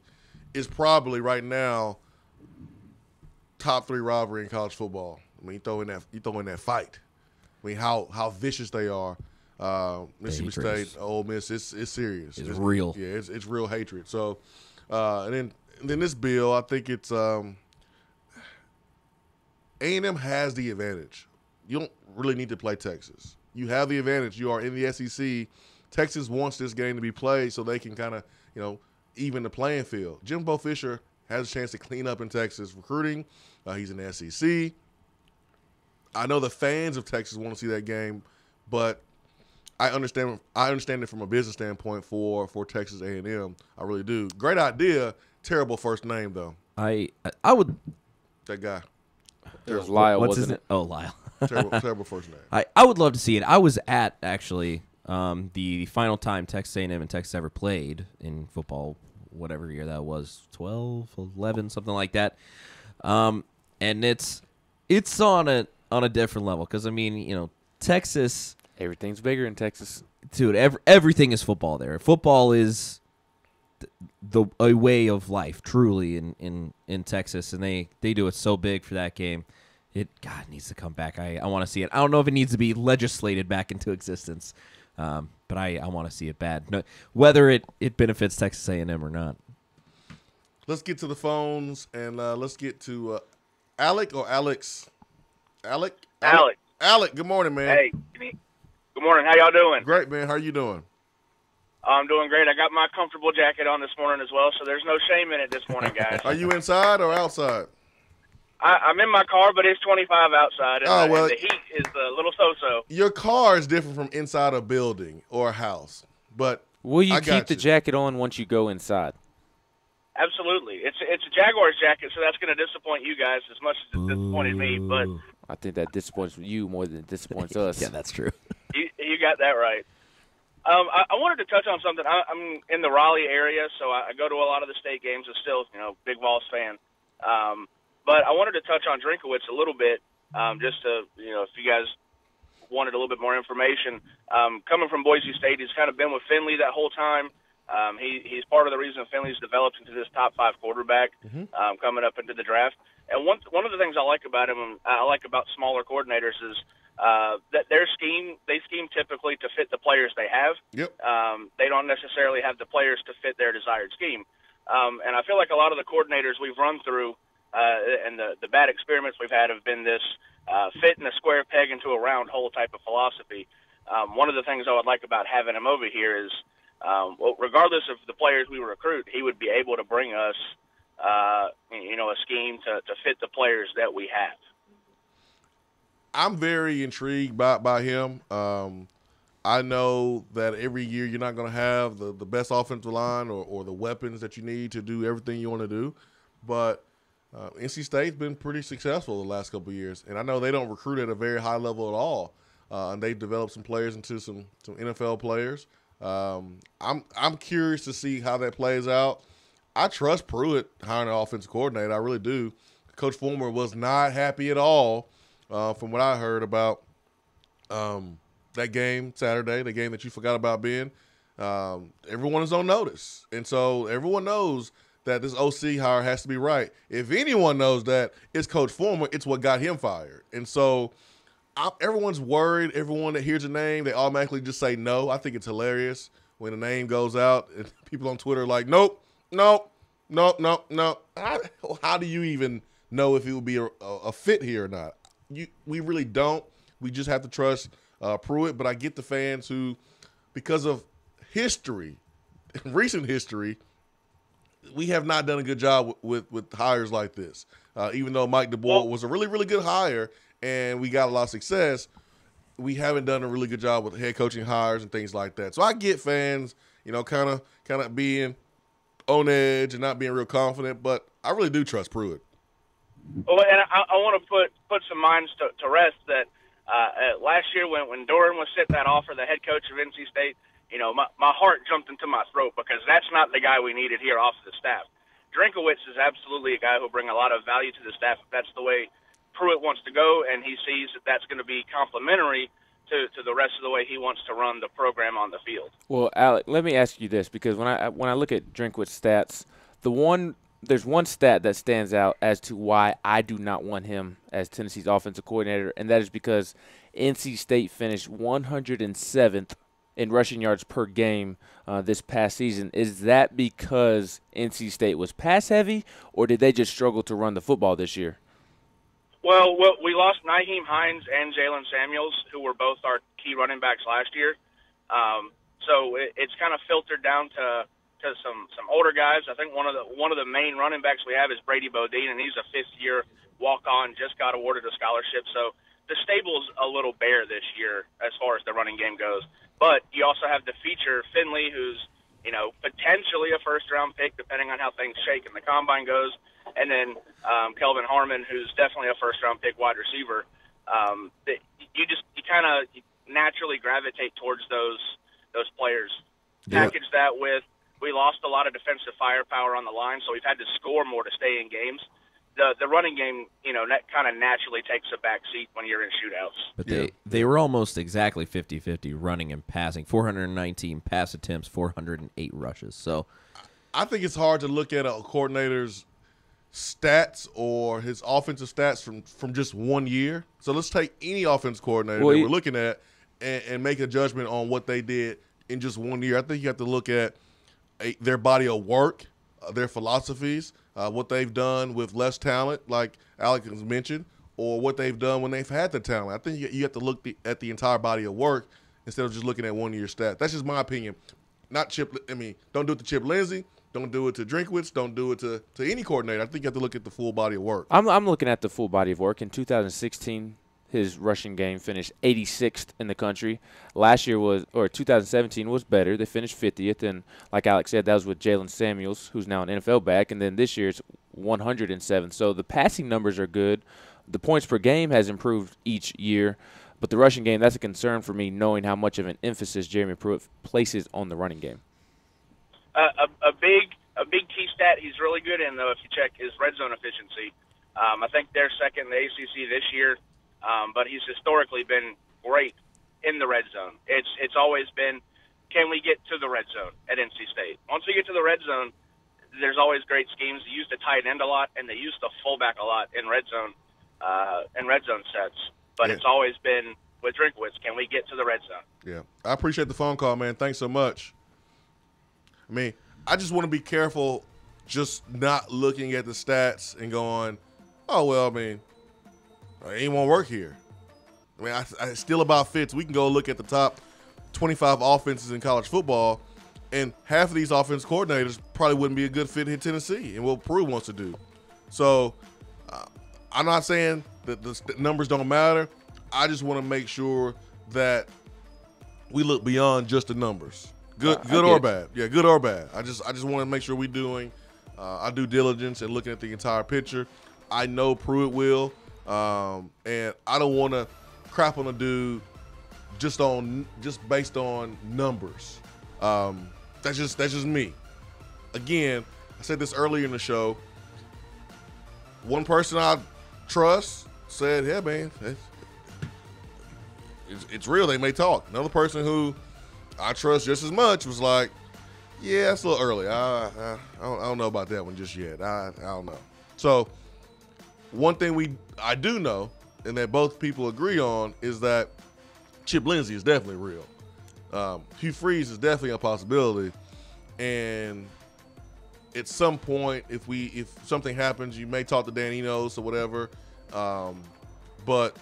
is probably right now top 3 rivalry in college football. I mean, you throw in that fight. I mean, how vicious they are. Mississippi State, Ole Miss, it's serious. It's real. Yeah, it's real hatred. So, and then this bill, I think it's A&M has the advantage. You don't really need to play Texas. You have the advantage. You are in the SEC. Texas wants this game to be played so they can kind of, even the playing field. Jimbo Fisher has a chance to clean up in Texas recruiting. He's in the SEC. I know the fans of Texas want to see that game, but I understand it from a business standpoint for Texas A&M. I really do. Great idea. Terrible first name though. I would. That guy. It was Lyle, wasn't it? Oh, Lyle. terrible first name. I would love to see it. I was at actually the final time Texas A&M and Texas ever played in football, whatever year that was, 12, 11, something like that. And it's on a different level because Texas. Everything's bigger in Texas. Dude, everything is football there. Football is a way of life truly in Texas, and they do it so big for that game. It needs to come back. I want to see it. I don't know if it needs to be legislated back into existence, but I want to see it bad. No, whether it benefits Texas A&M or not. Let's get to the phones, and let's get to Alec or Alex. Alec. Alec. Good morning, man. Hey. Good morning. How y'all doing? Great, man. How you doing? I'm doing great. I got my comfortable jacket on this morning as well, so there's no shame in it this morning, guys. Are you inside or outside? I'm in my car, but it's 25 outside, and, and the heat is a little so-so. Your car is different from inside a building or a house, but will you keep the jacket on once you go inside? Absolutely. It's a Jaguars jacket, so that's going to disappoint you guys as much as it disappointed me. But I think that disappoints you more than it disappoints us. Yeah, that's true. You got that right. I wanted to touch on something. I'm in the Raleigh area, so I go to a lot of the state games. I'm still, big Vols fan. But I wanted to touch on Drinkowitz a little bit, just to, if you guys wanted a little bit more information. Coming from Boise State, he's kind of been with Finley that whole time. He's part of the reason Finley's developed into this top 5 quarterback coming up into the draft. And one of the things I like about him, I like about smaller coordinators is that they scheme typically to fit the players they have. Yep. They don't necessarily have the players to fit their desired scheme. And I feel like a lot of the coordinators we've run through and the bad experiments we've had have been this fitting a square peg into a round hole type of philosophy. One of the things I would like about having him over here is, regardless of the players we recruit, he would be able to bring us, a scheme to fit the players that we have. I'm very intrigued by him. I know that every year you're not going to have the best offensive line or the weapons that you need to do everything you want to do, but NC State's been pretty successful the last couple of years, and I know they don't recruit at a very high level at all, and they've developed some players into some NFL players. I'm curious to see how that plays out. I trust Pruitt hiring an offensive coordinator. I really do. Coach Fulmer was not happy at all from what I heard about that game Saturday, the game that you forgot about, Ben. Everyone is on notice, and so everyone knows that this OC hire has to be right. If anyone knows that, it's Coach Fulmer. It's what got him fired. And so everyone's worried. Everyone that hears a name, they automatically just say no. I think it's hilarious when a name goes out and people on Twitter are like, nope. How do you even know if it would be a fit here or not? We really don't. We just have to trust Pruitt. But I get the fans who, because of history, recent history, we have not done a good job with hires like this. Even though Mike DeBoer was a really, really good hire and we got a lot of success, we haven't done a really good job with head coaching hires and things like that. So I get fans, kind of being on edge and not being real confident, but I really do trust Pruitt. Well, and I want to put some minds to rest that last year when Doran was sitting that offer, the head coach of NC State, my heart jumped into my throat because that's not the guy we needed here off of the staff. Drinkowitz is absolutely a guy who'll bring a lot of value to the staff if that's the way Pruitt wants to go, and he sees that that's going to be complementary to the rest of the way he wants to run the program on the field. Well, Alec, let me ask you this, because when I look at Drinkowitz stats, there's one stat that stands out as to why I do not want him as Tennessee's offensive coordinator, and that is because NC State finished 107th in rushing yards per game this past season. Is that because NC State was pass-heavy, or did they just struggle to run the football this year? Well, we lost Nyheim Hines and Jalen Samuels, who were both our key running backs last year. So it's kind of filtered down to some older guys. I think one of the main running backs we have is Brady Bodine, and he's a fifth-year walk-on, just got awarded a scholarship. So the stable's a little bare this year as far as the running game goes. But you also have to feature Finley, who's potentially a first-round pick, depending on how things shake and the combine goes. And then Kelvin Harmon, who's definitely a first-round pick wide receiver. You kind of naturally gravitate towards those players. Package that with, we lost a lot of defensive firepower on the line, so we've had to score more to stay in games. The running game, kind of naturally takes a back seat when you're in shootouts. But they were almost exactly 50-50 running and passing. 419 pass attempts, 408 rushes. So I think it's hard to look at a coordinator's stats or his offensive stats from just 1 year. So let's take any offense coordinator that we're looking at and make a judgment on what they did in just 1 year. I think you have to look at their body of work, their philosophies, what they've done with less talent, like Alex has mentioned, or what they've done when they've had the talent. I think you have to look at the entire body of work instead of just looking at 1 year stats. That's just my opinion. Not Chip. I mean, don't do it to Chip Lindsey. Don't do it to Drinkwitz. Don't do it to any coordinator. I think you have to look at the full body of work. I'm looking at the full body of work. In 2016, his rushing game finished 86th in the country. Last year 2017 was better. They finished 50th, and like Alex said, that was with Jalen Samuels, who's now an NFL back, and then this year it's 107th. So the passing numbers are good. The points per game has improved each year, but the rushing game, that's a concern for me, knowing how much of an emphasis Jeremy Pruitt places on the running game. A big key stat he's really good in, though, if you check, is red zone efficiency. I think they're second in the ACC this year, but he's historically been great in the red zone. It's always been, can we get to the red zone at NC State? Once we get to the red zone, there's always great schemes. They use the tight end a lot, and they use the fullback a lot in red zone sets. But it's always been with Drinkwitz, can we get to the red zone? Yeah, I appreciate the phone call, man. Thanks so much. I mean, I just want to be careful just not looking at the stats and going, oh, well, I mean, it ain't won't work here. I mean, I still about fits. We can go look at the top 25 offenses in college football, and half of these offense coordinators probably wouldn't be a good fit in Tennessee and what Pruitt wants to do. So I'm not saying that the numbers don't matter. I just want to make sure that we look beyond just the numbers. Good or bad. Yeah, good or bad. I just want to make sure we're doing our due diligence and looking at the entire picture. I know Pruitt will, and I don't want to crap on a dude just based on numbers. That's just me. Again, I said this earlier in the show. One person I trust said, "Yeah, man, it's real. They may talk." Another person who I trust just as much was like, yeah, it's a little early. I don't know about that one just yet. I don't know. So one thing I do know, and that both people agree on, is that Chip Lindsey is definitely real. Hugh Freeze is definitely a possibility. And at some point, if something happens, you may talk to Dan Enos or whatever. But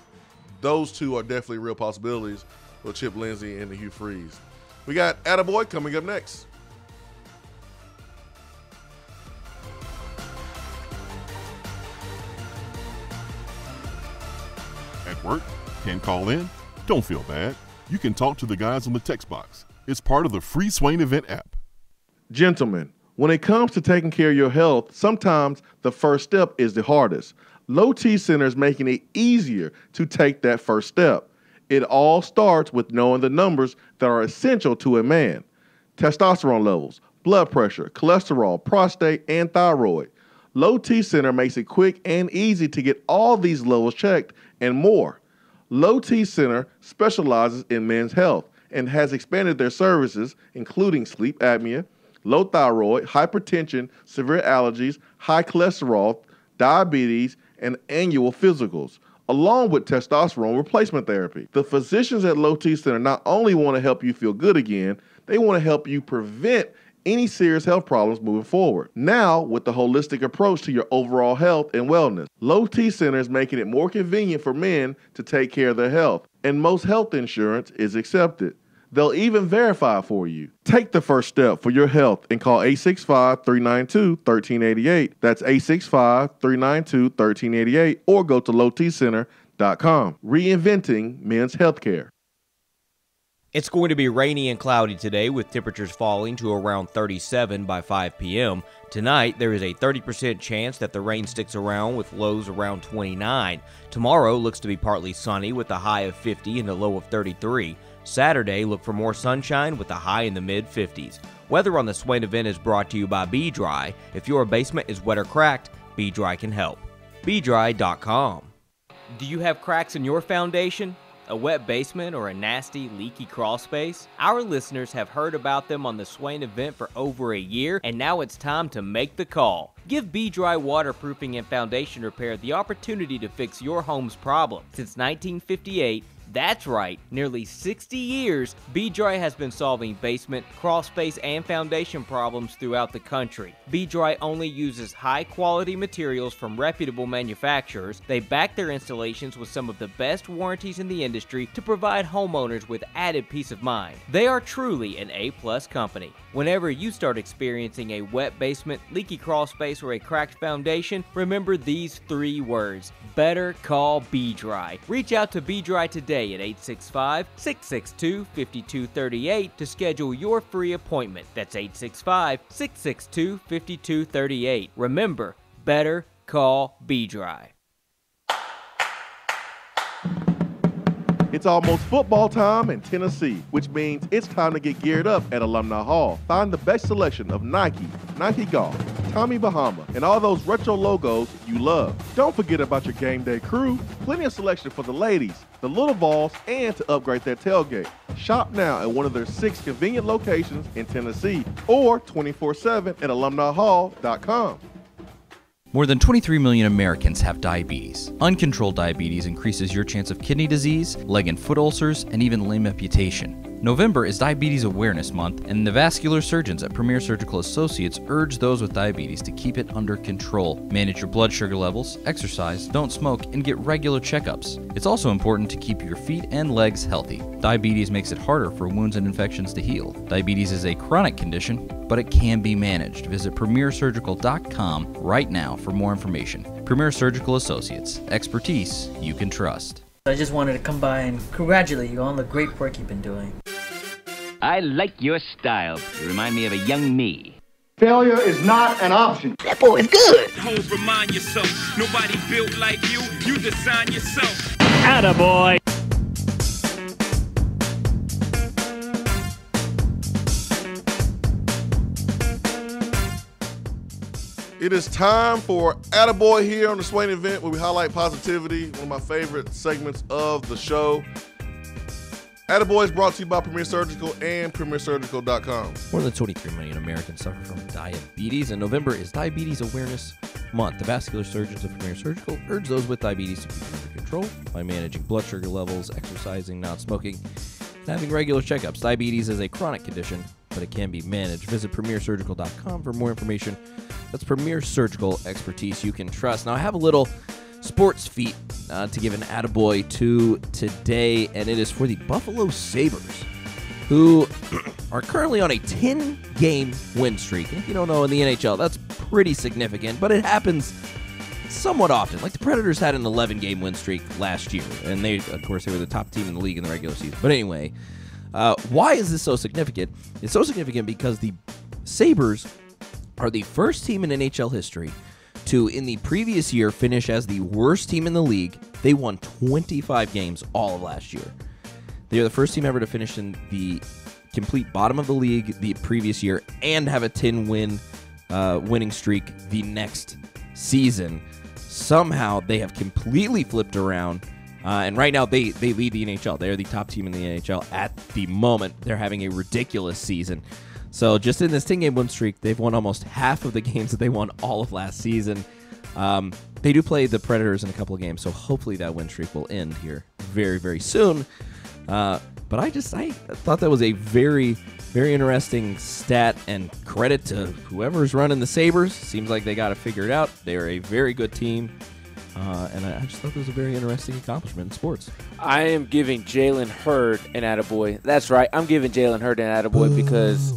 those two are definitely real possibilities with Chip Lindsey and the Hugh Freeze. We got Attaboy coming up next. At work? Can't call in? Don't feel bad. You can talk to the guys on the text box. It's part of the free Swain Event app. Gentlemen, when it comes to taking care of your health, sometimes the first step is the hardest. Low T Center is making it easier to take that first step. It all starts with knowing the numbers that are essential to a man. Testosterone levels, blood pressure, cholesterol, prostate, and thyroid. Low T Center makes it quick and easy to get all these levels checked and more. Low T Center specializes in men's health and has expanded their services, including sleep apnea, low thyroid, hypertension, severe allergies, high cholesterol, diabetes, and annual physicals, along with testosterone replacement therapy. The physicians at Low T Center not only want to help you feel good again, they want to help you prevent any serious health problems moving forward. Now, with the holistic approach to your overall health and wellness, Low T Center is making it more convenient for men to take care of their health, and most health insurance is accepted. They'll even verify for you. Take the first step for your health and call 865-392-1388. That's 865-392-1388, or go to lowtcenter.com. Reinventing men's healthcare. It's going to be rainy and cloudy today, with temperatures falling to around 37 by 5 p.m. Tonight, there is a 30% chance that the rain sticks around, with lows around 29. Tomorrow looks to be partly sunny with a high of 50 and a low of 33. Saturday, look for more sunshine with a high in the mid-50s. Weather on the Swain Event is brought to you by Be Dry. If your basement is wet or cracked, Be Dry can help. BeDry.com. Do you have cracks in your foundation? A wet basement or a nasty, leaky crawl space? Our listeners have heard about them on the Swain Event for over a year, and now it's time to make the call. Give B-Dry Waterproofing and Foundation Repair the opportunity to fix your home's problem. Since 1958, that's right, nearly 60 years, B-Dry has been solving basement, crawl space, and foundation problems throughout the country. B-Dry only uses high-quality materials from reputable manufacturers. They back their installations with some of the best warranties in the industry to provide homeowners with added peace of mind. They are truly an A-plus company. Whenever you start experiencing a wet basement, leaky crawl space, or a cracked foundation, remember these 3 words: better call B-Dry. Reach out to B-Dry today at 865-662-5238 to schedule your free appointment. That's 865-662-5238. Remember, better call B-Dry. It's almost football time in Tennessee, which means it's time to get geared up at Alumni Hall. Find the best selection of Nike, Nike Golf, Tommy Bahama, and all those retro logos you love. Don't forget about your game day crew. Plenty of selection for the ladies, the little balls, and to upgrade their tailgate. Shop now at one of their 6 convenient locations in Tennessee or 24/7 at alumnihall.com. More than 23 million Americans have diabetes. Uncontrolled diabetes increases your chance of kidney disease, leg and foot ulcers, and even limb amputation. November is Diabetes Awareness Month, and the vascular surgeons at Premier Surgical Associates urge those with diabetes to keep it under control. Manage your blood sugar levels, exercise, don't smoke, and get regular checkups. It's also important to keep your feet and legs healthy. Diabetes makes it harder for wounds and infections to heal. Diabetes is a chronic condition, but it can be managed. Visit premiersurgical.com right now for more information. Premier Surgical Associates, expertise you can trust. I just wanted to come by and congratulate you on the great work you've been doing. I like your style. You remind me of a young me. Failure is not an option. That boy is good. Hope, remind yourself, nobody built like you. You design yourself. Attaboy. It is time for Attaboy here on the Swain Event, where we highlight positivity, one of my favorite segments of the show. Attaboy is brought to you by Premier Surgical and premiersurgical.com. More than 23 million Americans suffer from diabetes, and November is Diabetes Awareness Month. The vascular surgeons of Premier Surgical urge those with diabetes to keep it under control by managing blood sugar levels, exercising, not smoking, and having regular checkups. Diabetes is a chronic condition, but it can be managed. Visit premiersurgical.com for more information. That's Premier Surgical, expertise you can trust. Now, I have a little sports feat to give an attaboy to today, and it is for the Buffalo Sabres, who are currently on a 10-game win streak. And if you don't know, in the NHL, that's pretty significant, but it happens somewhat often. Like the Predators had an 11-game win streak last year, and they, of course, they were the top team in the league in the regular season. But anyway, why is this so significant? It's so significant because the Sabres are the first team in NHL history to, in the previous year, finish as the worst team in the league. They won 25 games all of last year. They are the first team ever to finish in the complete bottom of the league the previous year and have a 10-win winning streak the next season. Somehow, they have completely flipped around, and right now they lead the NHL. They are the top team in the NHL at the moment. They're having a ridiculous season. So just in this 10-game win streak, they've won almost half of the games that they won all of last season. They do play the Predators in a couple of games, so hopefully that win streak will end here very, very soon. But I thought that was a very, very interesting stat, and credit to whoever's running the Sabres. Seems like they got it figured out. They are a very good team. And I just thought it was a very interesting accomplishment in sports. I am giving Jalen Hurd an attaboy. That's right. I'm giving Jalen Hurd an attaboy because,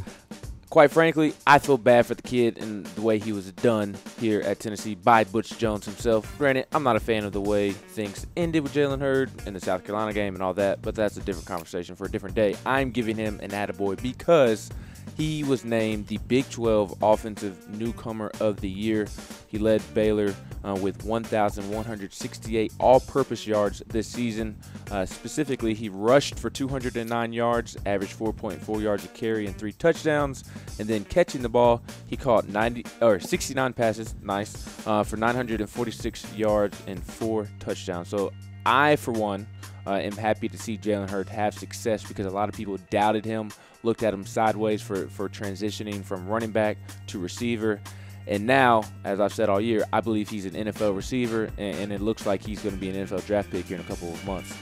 quite frankly, I feel bad for the kid and the way he was done here at Tennessee by Butch Jones himself. Granted, I'm not a fan of the way things ended with Jalen Hurd in the South Carolina game and all that, but that's a different conversation for a different day. I'm giving him an attaboy because he was named the Big 12 Offensive Newcomer of the Year. He led Baylor with 1,168 all-purpose yards this season. Specifically, he rushed for 209 yards, averaged 4.4 yards a carry and 3 touchdowns. And then catching the ball, he caught 69 passes, nice, for 946 yards and 4 touchdowns. So I for one, am happy to see Jalen Hurts have success because a lot of people doubted him, looked at him sideways for transitioning from running back to receiver. And now, as I've said all year, I believe he's an NFL receiver, and it looks like he's going to be an NFL draft pick here in a couple of months.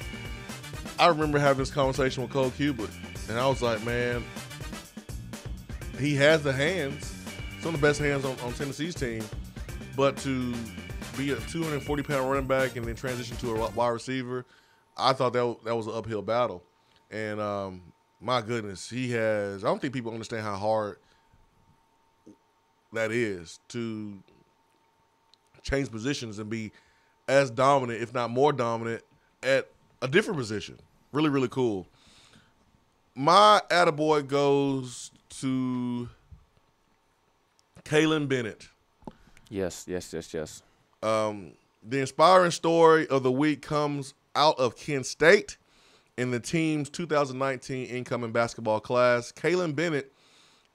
I remember having this conversation with Cole Cubitt, and I was like, man, he has the hands, some of the best hands on Tennessee's team, but to be a 240-pound running back and then transition to a wide receiver, I thought that was an uphill battle. And my goodness, he has – I don't think people understand how hard that is to change positions and be as dominant, if not more dominant, at a different position. Really, really cool. My attaboy goes to Kalen Bennett. Yes. The inspiring story of the week comes out of Kent State in the team's 2019 incoming basketball class. Kalen Bennett,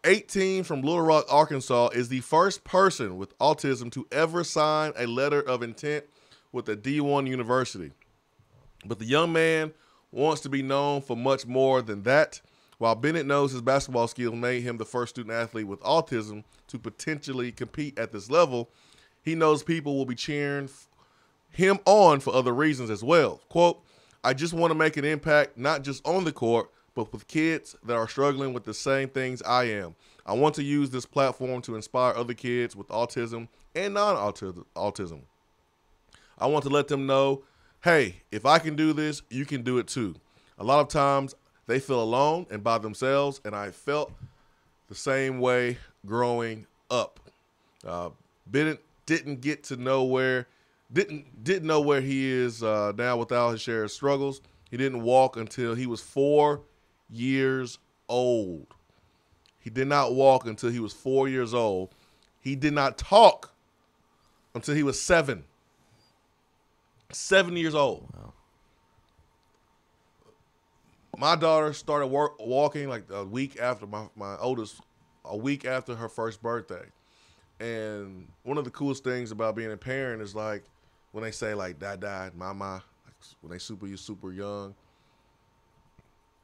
18 from Little Rock, Arkansas, is the first person with autism to ever sign a letter of intent with a D1 university. But the young man wants to be known for much more than that. While Bennett knows his basketball skills made him the first student athlete with autism to potentially compete at this level, he knows people will be cheering him on for other reasons as well. Quote, I just want to make an impact not just on the court, but with kids that are struggling with the same things I am. I want to use this platform to inspire other kids with autism and non-autism. I want to let them know, hey, if I can do this, you can do it too. A lot of times they feel alone and by themselves, and I felt the same way growing up. Bennett didn't know where he is now without his share of struggles. He didn't walk until he was 4 years old. He did not walk until he was 4 years old. He did not talk until he was 7. 7 years old. Wow. My daughter started walking like a week after my oldest, a week after her first birthday. And one of the coolest things about being a parent is like when they say like "dad, mama," like when they super young.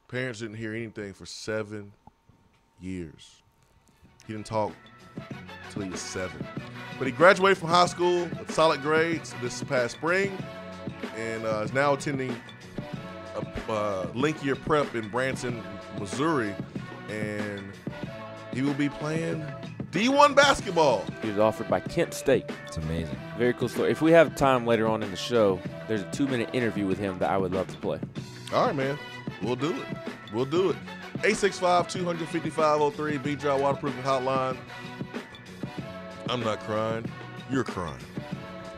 Parents didn't hear anything for 7 years. He didn't talk until he was 7. But he graduated from high school with solid grades this past spring, and is now attending a Link-Year Prep in Branson, Missouri, and he will be playing D1 basketball. He was offered by Kent State. It's amazing. Very cool story. If we have time later on in the show, there's a 2-minute interview with him that I would love to play. All right, man. We'll do it. 865-250-5503, B-Dry Waterproofing Hotline. I'm not crying. You're crying.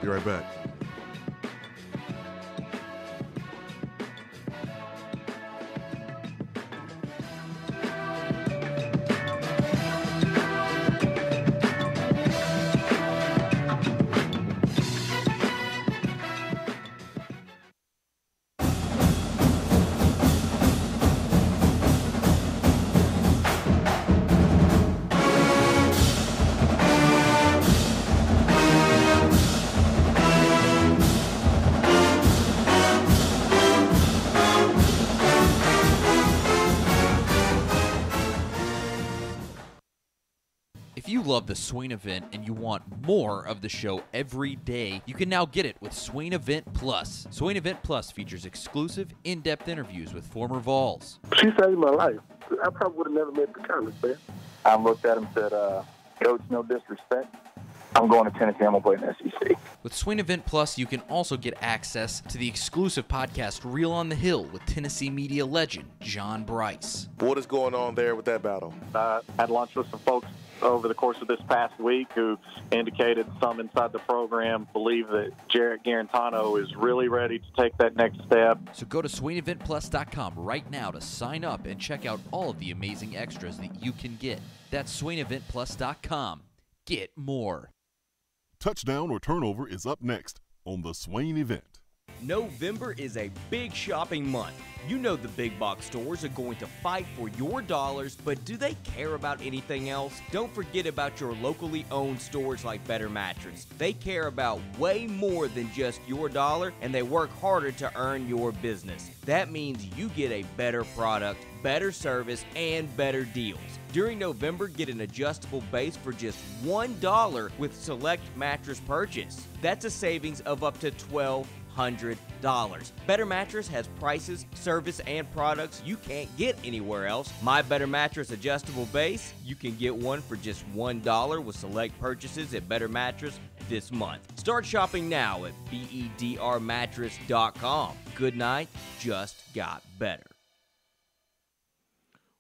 Be right back. If you love the Swain Event and you want more of the show every day, you can now get it with Swain Event Plus. Swain Event Plus features exclusive, in-depth interviews with former Vols. She saved my life. I probably would have never made the college, man. I looked at him and said, Coach, no disrespect. I'm going to Tennessee. I'm going to play in the SEC. With Swain Event Plus, you can also get access to the exclusive podcast Reel on the Hill with Tennessee media legend John Bryce. What is going on there with that battle? I had lunch with some folks over the course of this past week who indicated some inside the program believe that Jarrett Garantano is really ready to take that next step. So go to SwainEventPlus.com right now to sign up and check out all of the amazing extras that you can get. That's SwainEventPlus.com. Get more. Touchdown or turnover is up next on the Swain Event. November is a big shopping month. You know the big box stores are going to fight for your dollars, but do they care about anything else? Don't forget about your locally owned stores like Better Mattress. They care about way more than just your dollar, and they work harder to earn your business. That means you get a better product, better service, and better deals. During November, get an adjustable base for just $1 with select mattress purchase. That's a savings of up to $1,200. Better Mattress has prices, service, and products you can't get anywhere else. My Better Mattress adjustable base, you can get one for just $1 with select purchases at Better Mattress this month. Start shopping now at bedrmattress.com. Good night just got better.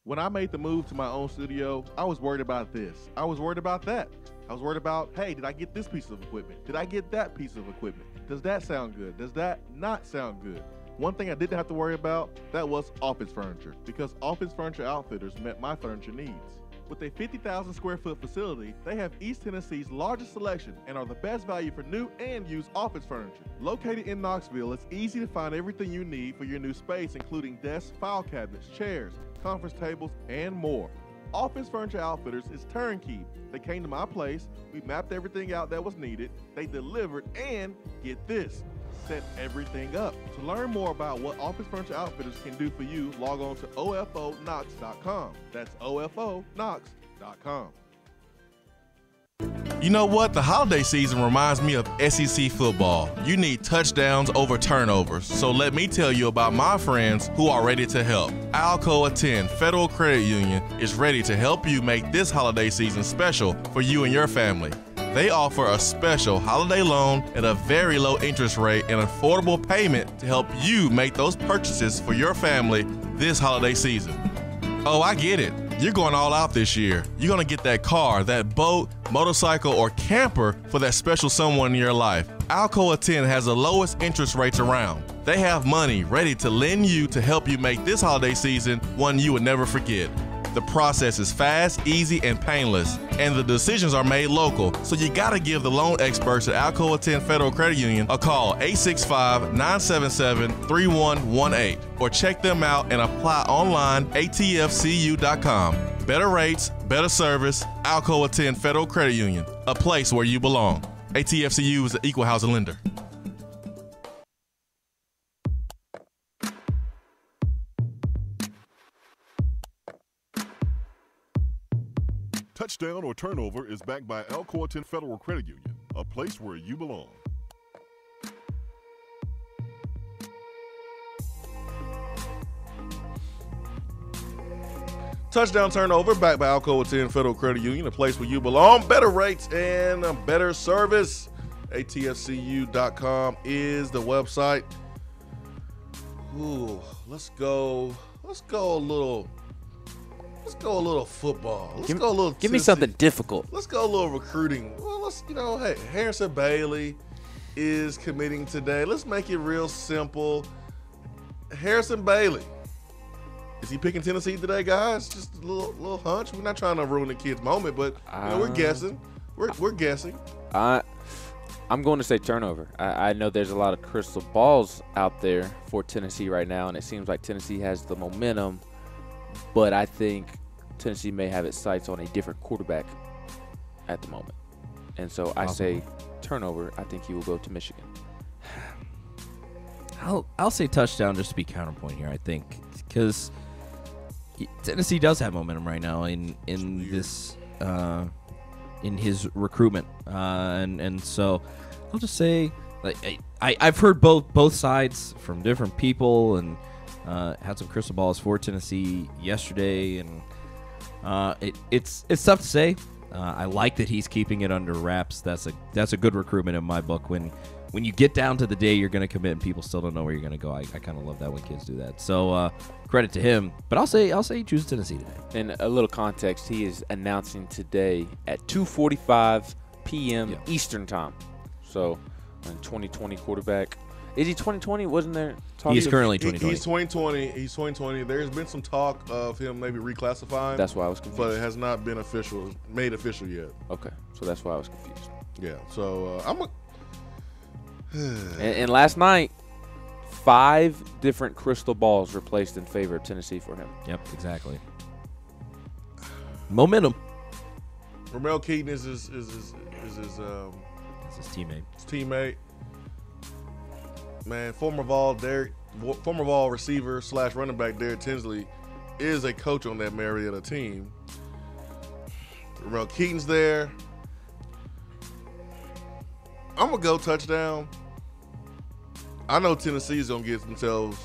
When I made the move to my own studio, I was worried about this. I was worried about that. I was worried about, hey, did I get this piece of equipment? Did I get that piece of equipment? Does that sound good? Does that not sound good? One thing I didn't have to worry about, that was office furniture, because Office Furniture Outfitters met my furniture needs. With a 50,000 square foot facility, they have East Tennessee's largest selection and are the best value for new and used office furniture. Located in Knoxville, it's easy to find everything you need for your new space, including desks, file cabinets, chairs, conference tables, and more. Office Furniture Outfitters is turnkey. They came to my place, we mapped everything out that was needed, they delivered, and get this, set everything up. To learn more about what Office Furniture Outfitters can do for you, log on to ofonox.com. That's ofonox.com. You know what? The holiday season reminds me of SEC football. You need touchdowns over turnovers. So let me tell you about my friends who are ready to help. Alcoa 10 Federal Credit Union is ready to help you make this holiday season special for you and your family. They offer a special holiday loan at a very low interest rate and affordable payment to help you make those purchases for your family this holiday season. Oh, I get it. You're going all out this year. You're going to get that car, that boat, motorcycle, or camper for that special someone in your life. Alcoa 10 has the lowest interest rates around. They have money ready to lend you to help you make this holiday season one you would never forget. The process is fast, easy, and painless, and the decisions are made local. So you gotta give the loan experts at Alcoa 10 Federal Credit Union a call, 865-977-3118, or check them out and apply online, atfcu.com. Better rates, better service, Alcoa 10 Federal Credit Union, a place where you belong. ATFCU is an equal housing lender. Touchdown or Turnover is backed by Alcoa 10 Federal Credit Union, a place where you belong. Touchdown Turnover backed by Alcoa 10 Federal Credit Union, a place where you belong. Better rates and a better service. ATFCU.com is the website. Ooh, let's go a little football. Let's go a little. Give me something difficult. Let's go a little recruiting. Well, hey, Harrison Bailey is committing today. Let's make it real simple. Harrison Bailey, is he picking Tennessee today, guys? Just a little hunch. We're not trying to ruin the kid's moment, but we're guessing. We're guessing. I'm going to say turnover. I know there's a lot of crystal balls out there for Tennessee right now, and it seems like Tennessee has the momentum. But I think Tennessee may have its sights on a different quarterback at the moment. And so I say turnover. I think he will go to Michigan. I'll say touchdown just to be counterpoint here, I think. Because Tennessee does have momentum right now in this in his recruitment. And so I'll just say I've heard both sides from different people and had some crystal balls for Tennessee yesterday, and it's tough to say. I like that he's keeping it under wraps. That's a good recruitment in my book. When you get down to the day you're going to commit and people still don't know where you're going to go, I kind of love that when kids do that. So credit to him. But I'll say he chooses Tennessee today. In a little context, he is announcing today at 2:45 p.m. Eastern time. So, a 2020 quarterback. Is he 2020? Wasn't there talk? He's currently 2020. He's 2020. There's been some talk of him maybe reclassifying. That's why I was confused. But it has not been made official yet. Okay, so that's why I was confused. Yeah. So and last night, 5 different crystal balls were placed in favor of Tennessee for him. Yep, exactly. Momentum. Ramel Keaton is his teammate. His teammate. Man, former ball receiver / running back Derek Tinsley is a coach on that Marietta team. Ramel Keaton's there. I'm gonna go touchdown. I know Tennessee's gonna get themselves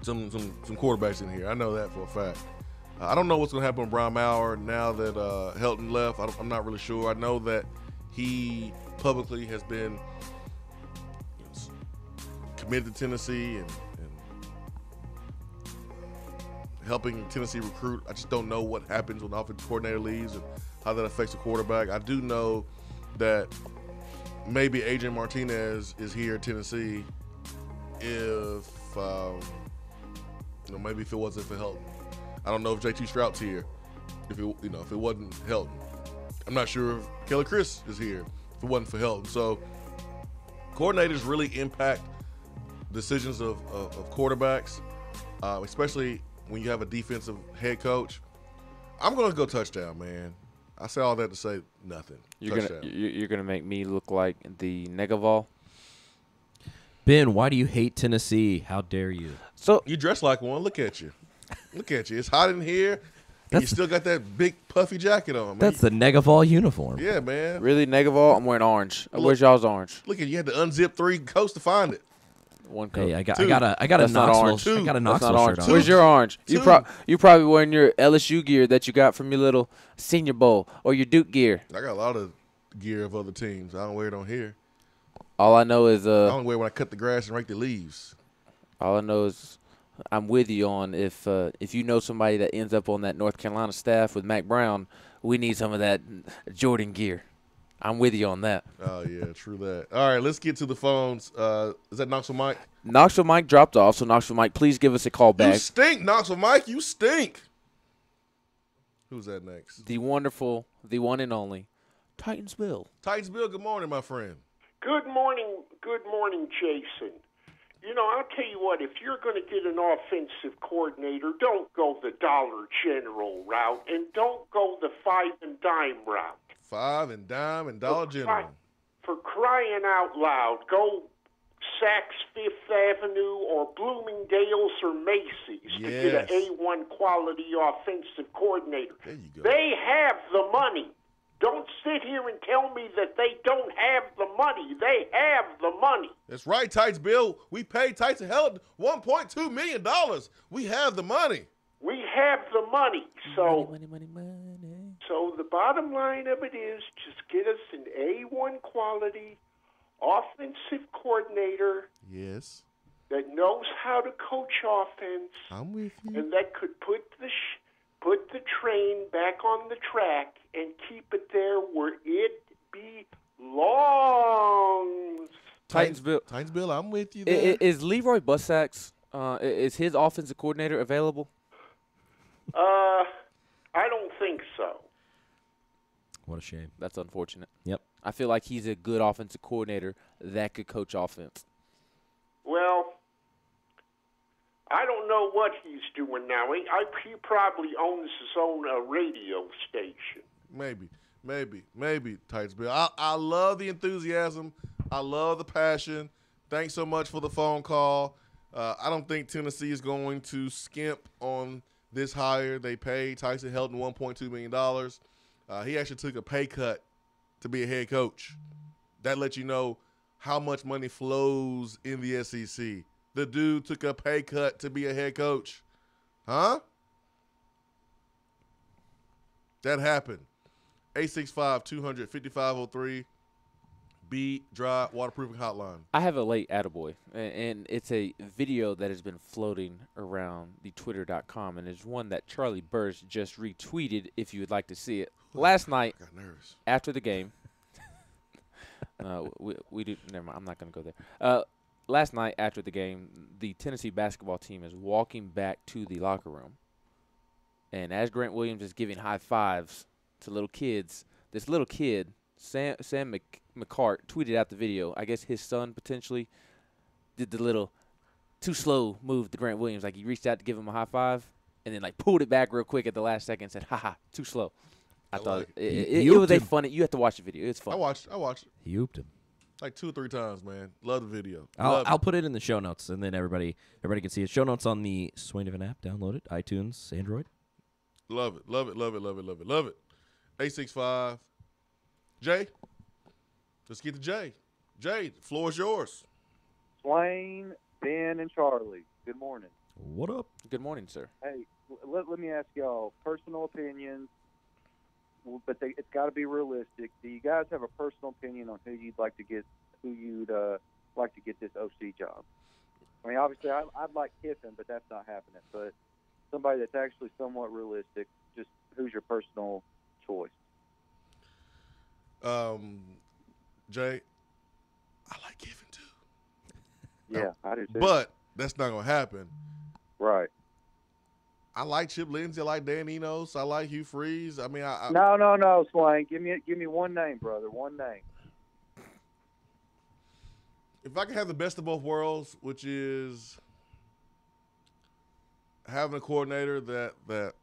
some quarterbacks in here. I know that for a fact. I don't know what's gonna happen with Brian Maurer now that Helton left. I'm not really sure. I know that he publicly has been committed to Tennessee and helping Tennessee recruit. I just don't know what happens when the offensive coordinator leaves and how that affects the quarterback. I do know that maybe Adrian Martinez is here at Tennessee if maybe if it wasn't for Helton. I don't know if JT Strout's here if it wasn't Helton. I'm not sure if Kelly Chris is here if it wasn't for Helton. So coordinators really impact decisions of quarterbacks, especially when you have a defensive head coach. I'm going to go touchdown, man. I say all that to say nothing. You're gonna make me look like the Negaval. Ben, why do you hate Tennessee? How dare you? So you dress like one. Look at you. Look at you. It's hot in here. And you still got that big puffy jacket on, man. That's the Negaval uniform. Yeah, man. Really, Negaval? I'm wearing orange. Where's y'all's orange? Look at you. Had to unzip 3 coats to find it. One coat. Hey, I got a Knoxville shirt on. Where's your orange? You probably wearing your LSU gear that you got from your little Senior Bowl or your Duke gear. I got a lot of gear of other teams. I don't wear it on here. All I know is I only wear it when I cut the grass and rake the leaves. All I know is I'm with you on if you know somebody that ends up on that North Carolina staff with Mac Brown, we need some of that Jordan gear. I'm with you on that. Oh, yeah, true that. All right, let's get to the phones. Is that Knoxville Mike? Knoxville Mike dropped off, so Knoxville Mike, please give us a call back. You stink, Knoxville Mike. You stink. Who's that next? The wonderful, the one and only, Titans Bill. Titans Bill, good morning, my friend. Good morning, Jason. You know, I'll tell you what, if you're going to get an offensive coordinator, don't go the Dollar General route and don't go the 5 and dime route. 5 and dime and Dollar General. For crying out loud, go Saks Fifth Avenue or Bloomingdale's or Macy's to get an A1 quality offensive coordinator. There you go. They have the money. Don't sit here and tell me that they don't have the money. They have the money. That's right, Titans Bill. We paid Tyson Held $1.2 million. We have the money. We have the money. So, money. So the bottom line of it is just get us an A1 quality offensive coordinator. Yes. That knows how to coach offense. I'm with you. And that could put the train back on the track and keep it there where it belongs. Titans Bill, I'm with you there. Is Leroy Bussax, is his offensive coordinator available? I don't think so. What a shame. That's unfortunate. Yep. I feel like he's a good offensive coordinator that could coach offense. Well, I don't know what he's doing now. He probably owns his own radio station. Maybe, Titans Bill. I love the enthusiasm. I love the passion. Thanks so much for the phone call. I don't think Tennessee is going to skimp on this hire. They paid Tyson Helton $1.2 million. He actually took a pay cut to be a head coach. That lets you know how much money flows in the SEC. The dude took a pay cut to be a head coach. Huh? That happened. 865-200-5503. B Dry Waterproofing Hotline. I have a late attaboy, and it's a video that has been floating around the Twitter.com, and it's one that Charlie Burst just retweeted if you would like to see it. Last night, got nervous. After the game, we do. Never mind. I'm not going to go there. Last night after the game, the Tennessee basketball team is walking back to the locker room, and as Grant Williams is giving high fives to little kids, this little kid, Sam McCart, tweeted out the video. I guess his son potentially did the little too slow move to Grant Williams. Like, he reached out to give him a high five and then, like, pulled it back real quick at the last second and said, ha, too slow. I thought it was a funny. You have to watch the video. It's fun. I watched it. He ooped him like 2 or 3 times, man. Love the video. I'll put it in the show notes, and then everybody can see it. Show notes on the Swain Event app. Download it. iTunes, Android. Love it. 865. Jay, let's get to Jay. Jay, the floor is yours. Swain, Ben, and Charlie. Good morning. What up? Good morning, sir. Hey, let me ask y'all personal opinions, but it's got to be realistic. Do you guys have a personal opinion on who you'd like to get this OC job? I mean, obviously, I'd like Kiffin, but that's not happening. But somebody that's actually somewhat realistic, just who's your personal choice? Jay, I like Kiffin too. Yeah, I do too. But that's not gonna happen. Right. I like Chip Lindsey. I like Dan Enos. I like Hugh Freeze. I mean, No, Swain. Give me one name, brother. One name. If I could have the best of both worlds, which is having a coordinator that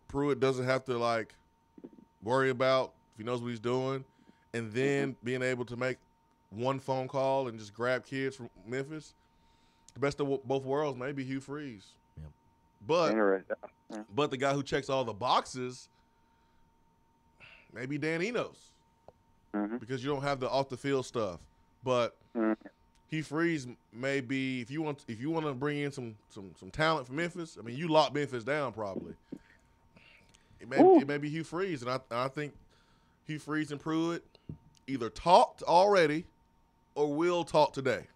Pruitt doesn't have to like worry about if he knows what he's doing, and then being able to make one phone call and just grab kids from Memphis. The best of both worlds, maybe Hugh Freeze. Yep. But the guy who checks all the boxes, maybe Dan Enos, because you don't have the off the field stuff. But Hugh Freeze may be if you want to bring in some talent from Memphis. I mean, you lock Memphis down probably. It may be Hugh Freeze, and I think Hugh Freeze and Pruitt either talked already or will talk today.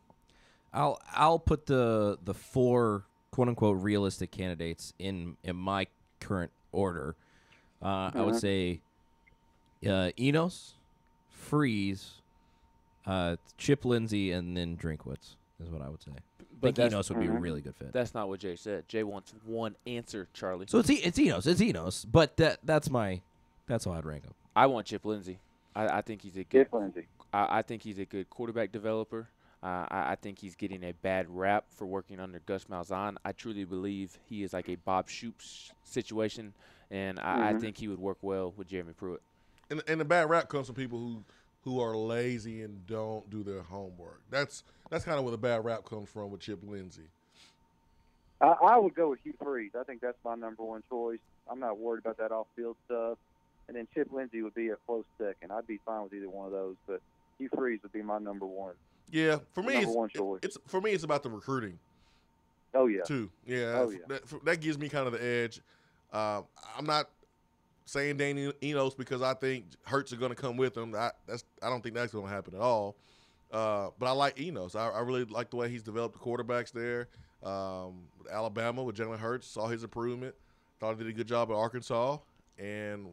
I'll put the 4 quote unquote realistic candidates in my current order. I would say Enos, Freeze, Chip Lindsey, and then Drinkwitz is what I would say. But Enos would be a really good fit. That's not what Jay said. Jay wants one answer, Charlie. So it's Enos, but that's how I'd rank him. I want Chip Lindsey. I think he's a good Chip Lindsey. I think he's a good quarterback developer. I think he's getting a bad rap for working under Gus Malzahn. I truly believe he is like a Bob Shoop situation, and I think he would work well with Jeremy Pruitt. And the bad rap comes from people who are lazy and don't do their homework. That's kind of where the bad rap comes from with Chip Lindsey. I would go with Hugh Freeze. I think that's my number one choice. I'm not worried about that off-field stuff. And then Chip Lindsey would be a close second. I'd be fine with either one of those, but Hugh Freeze would be my number one. Yeah, for me, it's about the recruiting. Oh yeah. Too. Yeah. Oh yeah. That gives me kind of the edge. I'm not saying Dan Enos because I think Hurts are going to come with him. I don't think that's going to happen at all. But I like Enos. I really like the way he's developed the quarterbacks there. With Alabama with Jalen Hurts, saw his improvement. Thought he did a good job at Arkansas, and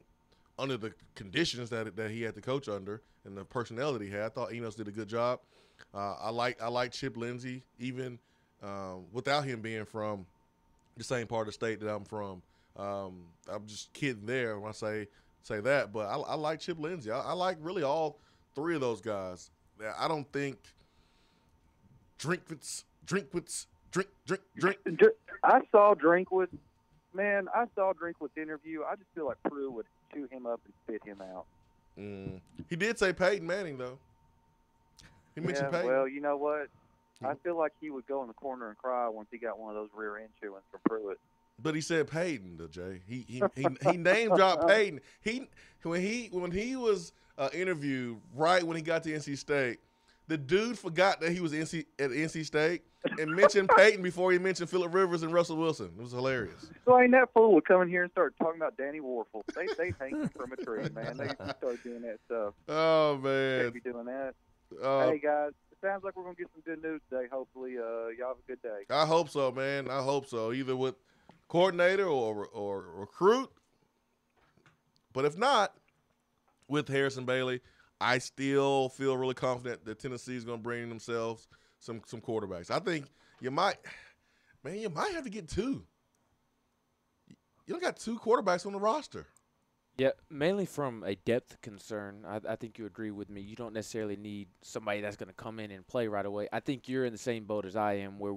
under the conditions that he had to coach under and the personnel that he had, I thought Enos did a good job. I like Chip Lindsey even without him being from the same part of the state that I'm from. I'm just kidding there when I say that, but I like Chip Lindsey. I like really all 3 of those guys. I don't think Drinkwitz. I saw Drinkwitz. Man, I saw Drinkwitz interview. I just feel like Pruitt would chew him up and spit him out. He did say Peyton Manning, though. He mentioned Peyton. Well, you know what? I feel like he would go in the corner and cry once he got one of those rear end chewings from Pruitt. But he said Peyton, though, Jay. He name dropped Peyton. When he was interviewed right when he got to NC State, the dude forgot that he was at NC State and mentioned Peyton before he mentioned Phillip Rivers and Russell Wilson. It was hilarious. So ain't that fool would come in here and start talking about Danny Warfel. They hang him from a tree, man. They start doing that stuff. Oh man, they be doing that. Hey guys, it sounds like we're gonna get some good news today. Hopefully, y'all have a good day. I hope so, man. I hope so. Either with coordinator or recruit. But if not, with Harrison Bailey, I still feel really confident that Tennessee is going to bring themselves some quarterbacks. I think you might have to get 2. You don't got 2 quarterbacks on the roster. Yeah, mainly from a depth concern. I think you agree with me. You don't necessarily need somebody that's going to come in and play right away. I think you're in the same boat as I am, where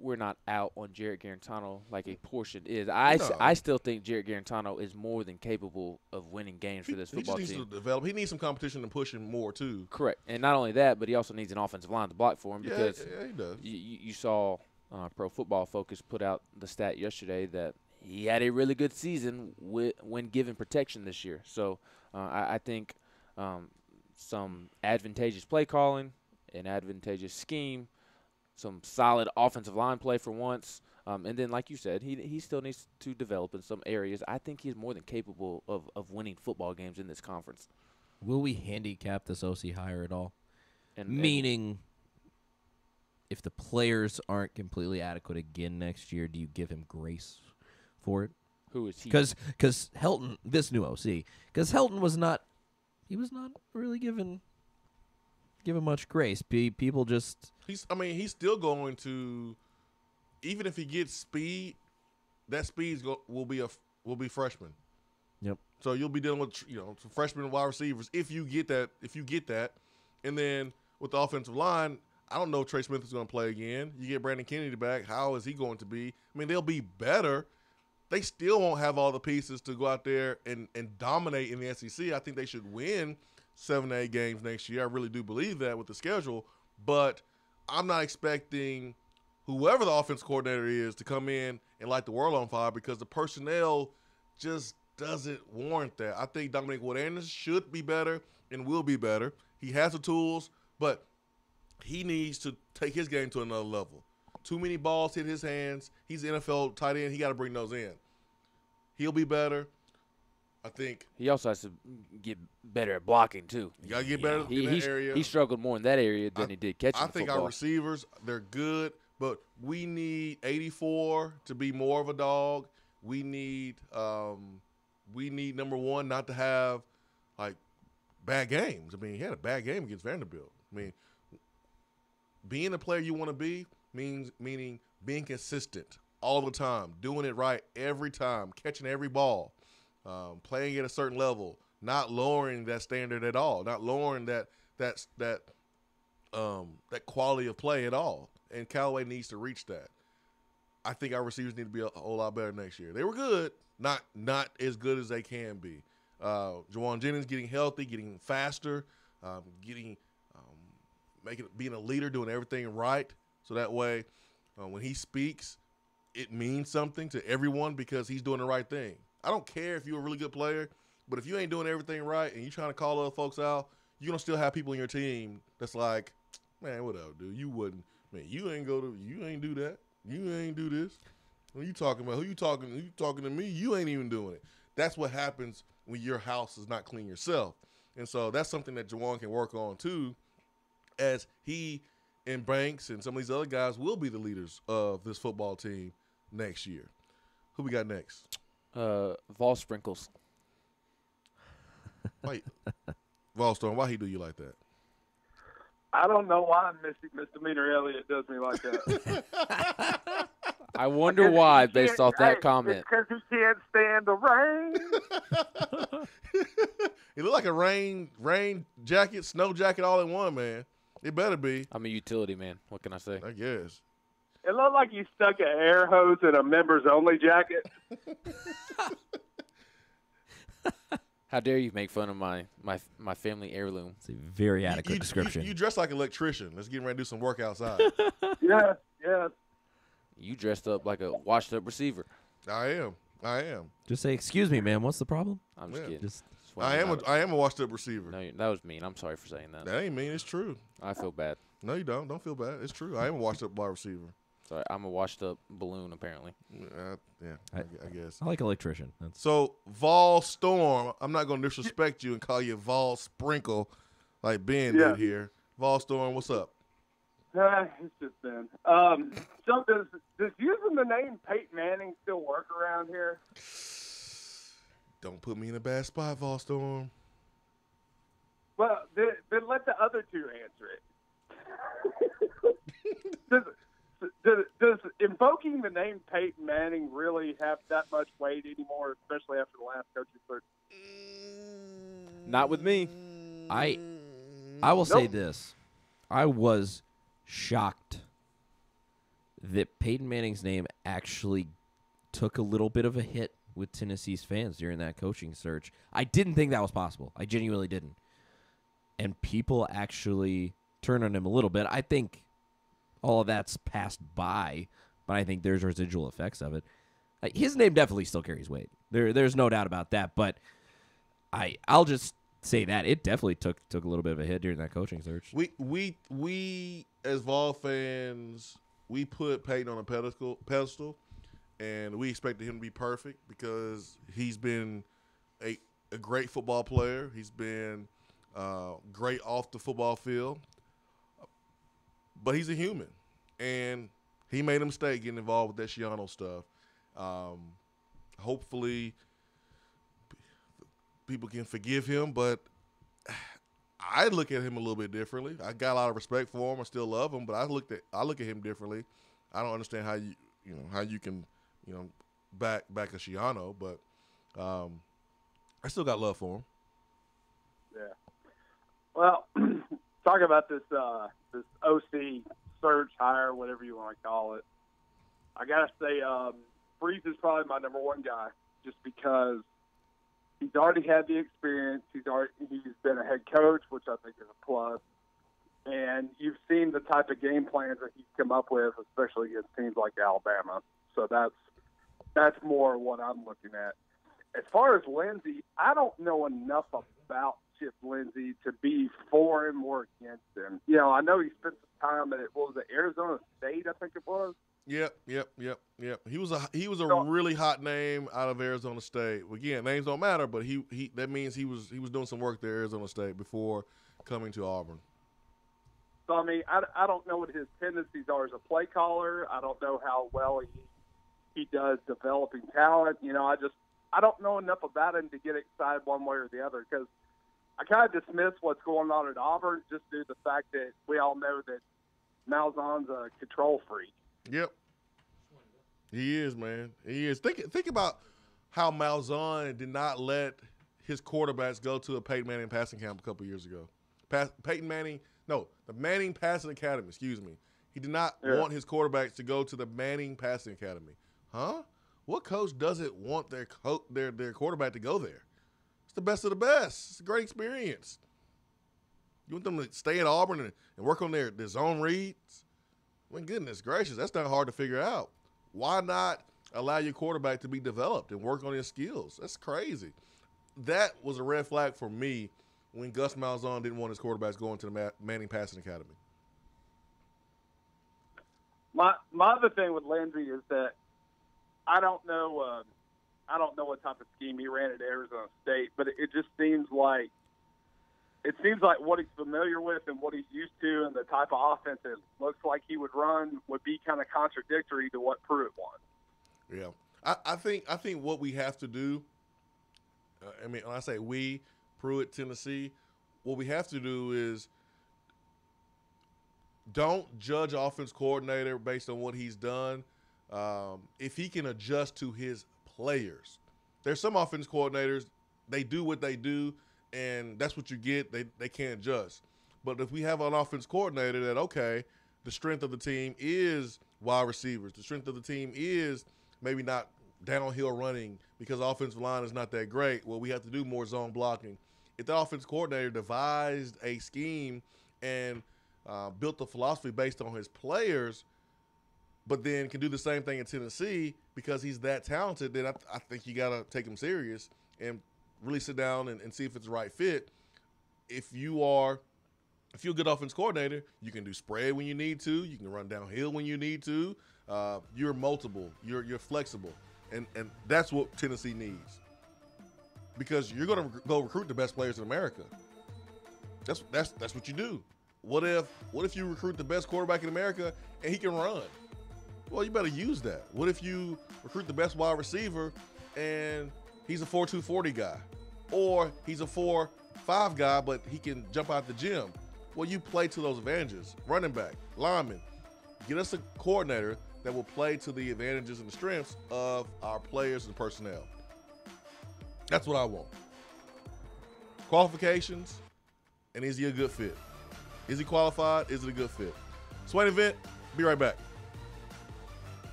we're not out on Jarrett Garantano like a portion is. I still think Jarrett Garantano is more than capable of winning games for this football team. He just needs to develop. He needs some competition to push him more too. Correct, and not only that, but he also needs an offensive line to block for him because he does. You saw Pro Football Focus put out the stat yesterday that he had a really good season when given protection this year. So I think some advantageous play calling, an advantageous scheme, some solid offensive line play for once, and then like you said, he still needs to develop in some areas. I think he's more than capable of winning football games in this conference. Will we handicap this OC hire at all? Meaning, if the players aren't completely adequate again next year, do you give him grace for it? Who is he? Because Helton, this new OC, because Helton was not really given much grace. People just He's still going to, even if he gets speed, that speed will be freshman. Yep. So you'll be dealing with some freshman wide receivers if you get that, and then with the offensive line, I don't know if Trey Smith is going to play again. You get Brandon Kennedy back. How is he going to be? I mean, they'll be better. They still won't have all the pieces to go out there and dominate in the SEC. I think they should win 7 to 8 games next year. I really do believe that with the schedule. But I'm not expecting whoever the offense coordinator is to come in and light the world on fire because the personnel just doesn't warrant that. I think Dominic Wood-Anderson should be better and will be better. He has the tools, but he needs to take his game to another level. Too many balls hit his hands. He's an NFL tight end. He got to bring those in. He'll be better. I think he also has to get better at blocking too. You got to get better in that area. He struggled more in that area than he did catching. I think football. Our receivers, they're good, but we need 84 to be more of a dog. We need number one not to have like bad games. I mean, he had a bad game against Vanderbilt. I mean, being the player you want to be meaning being consistent all the time, doing it right every time, catching every ball, playing at a certain level, not lowering that standard at all, not lowering that quality of play at all. And Callaway needs to reach that. I think our receivers need to be a whole lot better next year. They were good, not as good as they can be. Jawan Jennings getting healthy, getting faster, being a leader, doing everything right. So that way, when he speaks, it means something to everyone because he's doing the right thing. I don't care if you're a really good player, but if you ain't doing everything right and you're trying to call other folks out, you're going to still have people in your team that's like, man, whatever, dude. You wouldn't. Man, you ain't do that. You ain't do this. What are you talking about? Who you talking to me? You ain't even doing it. That's what happens when your house is not clean yourself. And so that's something that Jawan can work on too, as he and Banks and some of these other guys will be the leaders of this football team next year. Who we got next? Vol Sprinkles. Wait, Volstorm, why he do you like that? I don't know why Misdemeanor Elliott does me like that. I wonder why, based off that comment. It's because he can't stand the rain. He look like a rain jacket, snow jacket, all in one, man. It better be. I'm a utility man. What can I say? I guess. It looked like you stuck an air hose in a members-only jacket. How dare you make fun of my family heirloom? It's a very adequate description. You dress like an electrician. Let's get ready to do some work outside. Yeah. You dressed up like a washed-up receiver. I am. Just say, "Excuse me, man. What's the problem?" I'm just kidding. I am a washed-up receiver. No, that was mean. I'm sorry for saying that. That ain't mean. It's true. I feel bad. No, you don't. Don't feel bad. It's true. I am a washed-up wide receiver. Sorry, I'm a washed-up balloon, apparently. I guess. I like electrician. So, Vol Storm, I'm not going to disrespect you and call you Vol Sprinkle like Ben did here. Vol Storm, what's up? It's just Ben. So does using the name Peyton Manning still work around here? Don't put me in a bad spot, Vol Storm. Well, then let the other two answer it. does invoking the name Peyton Manning really have that much weight anymore, especially after the last coaching search? Not with me. I will say this. I was shocked that Peyton Manning's name actually took a little bit of a hit with Tennessee's fans during that coaching search. I didn't think that was possible. I genuinely didn't. And people actually turned on him a little bit. I think all of that's passed by, but I think there's residual effects of it. His name definitely still carries weight. There's no doubt about that, but I'll just say that it definitely took a little bit of a hit during that coaching search. We as Vol fans, we put Peyton on a pedestal, and we expected him to be perfect because he's been a great football player. He's been great off the football field, but he's a human, and he made a mistake getting involved with that Schiano stuff. Hopefully people can forgive him, but I look at him a little bit differently. I got a lot of respect for him. I still love him, but I look at him differently. I don't understand how you can back a Schiano, but I still got love for him. Yeah. Well, talking about this OC search hire, whatever you want to call it, I gotta say, Freeze is probably my number one guy, just because he's already had the experience. He's been a head coach, which I think is a plus. And you've seen the type of game plans that he's come up with, especially against teams like Alabama. So that's more what I'm looking at. As far as Lindsey, I don't know enough about Chip Lindsey to be for him or against him. I know he spent some time at Arizona State, I think it was. Yep. He was a really hot name out of Arizona State. Again, names don't matter, but that means he was doing some work there at Arizona State before coming to Auburn. So I mean, I don't know what his tendencies are as a play caller. I don't know how well he does developing talent. I don't know enough about him to get excited one way or the other, because I kind of dismiss what's going on at Auburn just due to the fact that we all know that Malzahn's a control freak. Yep. He is, man. He is. Think about how Malzahn did not let his quarterbacks go to a Peyton Manning passing camp a couple years ago. The Manning Passing Academy, excuse me. He did not want his quarterbacks to go to the Manning Passing Academy. Huh? What coach doesn't want their quarterback to go there? It's the best of the best. It's a great experience. You want them to stay at Auburn and work on their zone reads? Well, goodness gracious, that's not hard to figure out. Why not allow your quarterback to be developed and work on his skills? That's crazy. That was a red flag for me when Gus Malzahn didn't want his quarterbacks going to the Manning Passing Academy. My other thing with Lindsey is that I don't know what type of scheme he ran at Arizona State, but it just seems like what he's familiar with and what he's used to and the type of offense it looks like he would run would be kind of contradictory to what Pruitt wants. Yeah. I think what we have to do, when I say we, Pruitt, Tennessee, what we have to do is don't judge offense coordinator based on what he's done. If he can adjust to his players. There's some offense coordinators, they do what they do, and that's what you get. They can't adjust. But if we have an offense coordinator that, okay, the strength of the team is wide receivers. The strength of the team is maybe not downhill running because the offensive line is not that great. Well, we have to do more zone blocking. If the offense coordinator devised a scheme and built a philosophy based on his players, but then can do the same thing in Tennessee because he's that talented, then I think you got to take him serious and really sit down and see if it's the right fit. If you're a good offense coordinator, you can do spread when you need to. You can run downhill when you need to. You're multiple. You're flexible. And that's what Tennessee needs. Because you're going to go recruit the best players in America. That's what you do. What if you recruit the best quarterback in America and he can run? Well, you better use that. What if you recruit the best wide receiver and he's a 4.2 40 guy? Or he's a 4.5 guy, but he can jump out the gym? Well, you play to those advantages. Running back, lineman. Get us a coordinator that will play to the advantages and the strengths of our players and personnel. That's what I want. Qualifications, and is he a good fit? Is he qualified? Is it a good fit? Swain Event, be right back.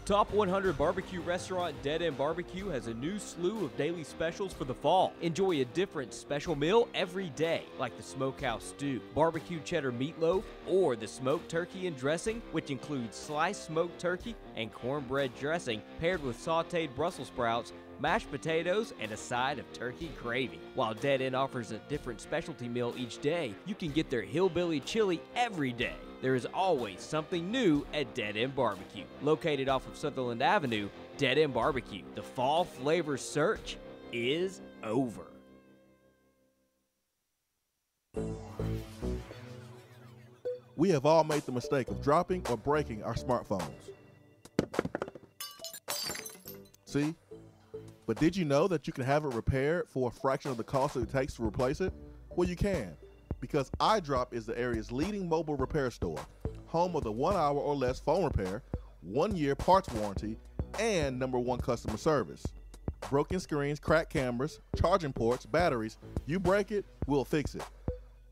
Top 100 barbecue restaurant Dead End BBQ has a new slew of daily specials for the fall. Enjoy a different special meal every day, like the smokehouse stew, barbecue cheddar meatloaf, or the smoked turkey and dressing, which includes sliced smoked turkey and cornbread dressing paired with sautéed Brussels sprouts, mashed potatoes, and a side of turkey gravy. While Dead End offers a different specialty meal each day, you can get their hillbilly chili every day. There is always something new at Dead End BBQ. Located off of Sutherland Avenue, Dead End BBQ. The fall flavor search is over. We have all made the mistake of dropping or breaking our smartphones. See? But did you know that you can have it repaired for a fraction of the cost that it takes to replace it? Well, you can, because iDrop is the area's leading mobile repair store, home of the 1 hour or less phone repair, 1 year parts warranty, and #1 customer service. Broken screens, cracked cameras, charging ports, batteries, you break it, we'll fix it.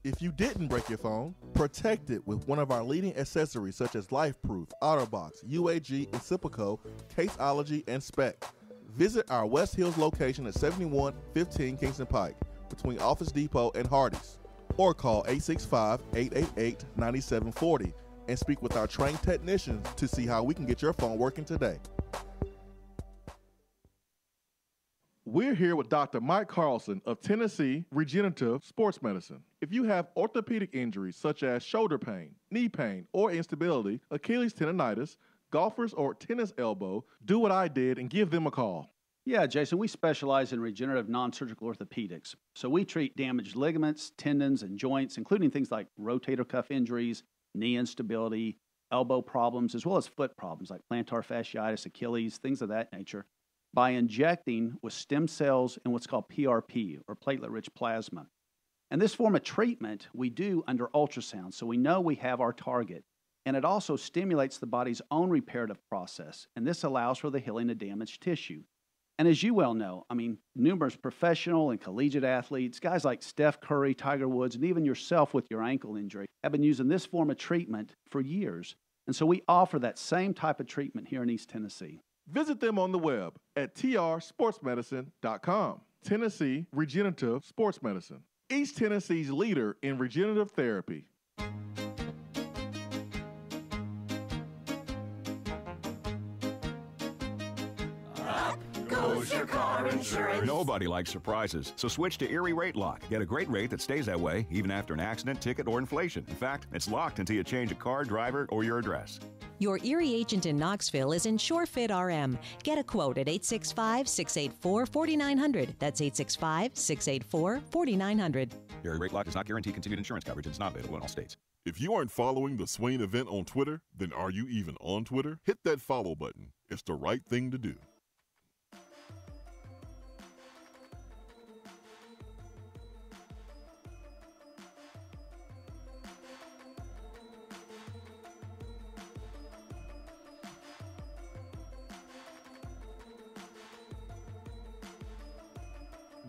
If you didn't break your phone, protect it with one of our leading accessories such as LifeProof, OtterBox, UAG, Incipico, Caseology, and Spec. Visit our West Hills location at 7115 Kingston Pike between Office Depot and Hardee's, or call 865-888-9740 and speak with our trained technicians to see how we can get your phone working today. We're here with Dr. Mike Carlson of Tennessee Regenerative Sports Medicine. If you have orthopedic injuries such as shoulder pain, knee pain, or instability, Achilles tendonitis, golfers, or tennis elbow, do what I did and give them a call. Yeah, Jason, we specialize in regenerative non-surgical orthopedics. So we treat damaged ligaments, tendons, and joints, including things like rotator cuff injuries, knee instability, elbow problems, as well as foot problems like plantar fasciitis, Achilles, things of that nature, by injecting with stem cells and what's called PRP, or platelet-rich plasma. And this form of treatment we do under ultrasound, so we know we have our target. And it also stimulates the body's own reparative process, and this allows for the healing of damaged tissue. And as you well know, numerous professional and collegiate athletes, guys like Steph Curry, Tiger Woods, and even yourself with your ankle injury, have been using this form of treatment for years. And so we offer that same type of treatment here in East Tennessee. Visit them on the web at trsportsmedicine.com. Tennessee Regenerative Sports Medicine, East Tennessee's leader in regenerative therapy. Goes your car insurance. Nobody likes surprises, so switch to Erie Rate Lock. Get a great rate that stays that way even after an accident, ticket, or inflation. In fact, it's locked until you change a car, driver, or your address. Your Erie agent in Knoxville is InsureFit RM. Get a quote at 865-684-4900. That's 865-684-4900. Erie Rate Lock does not guarantee continued insurance coverage and is not available in all states. If you aren't following the Swain Event on Twitter, then are you even on Twitter? Hit that follow button. It's the right thing to do.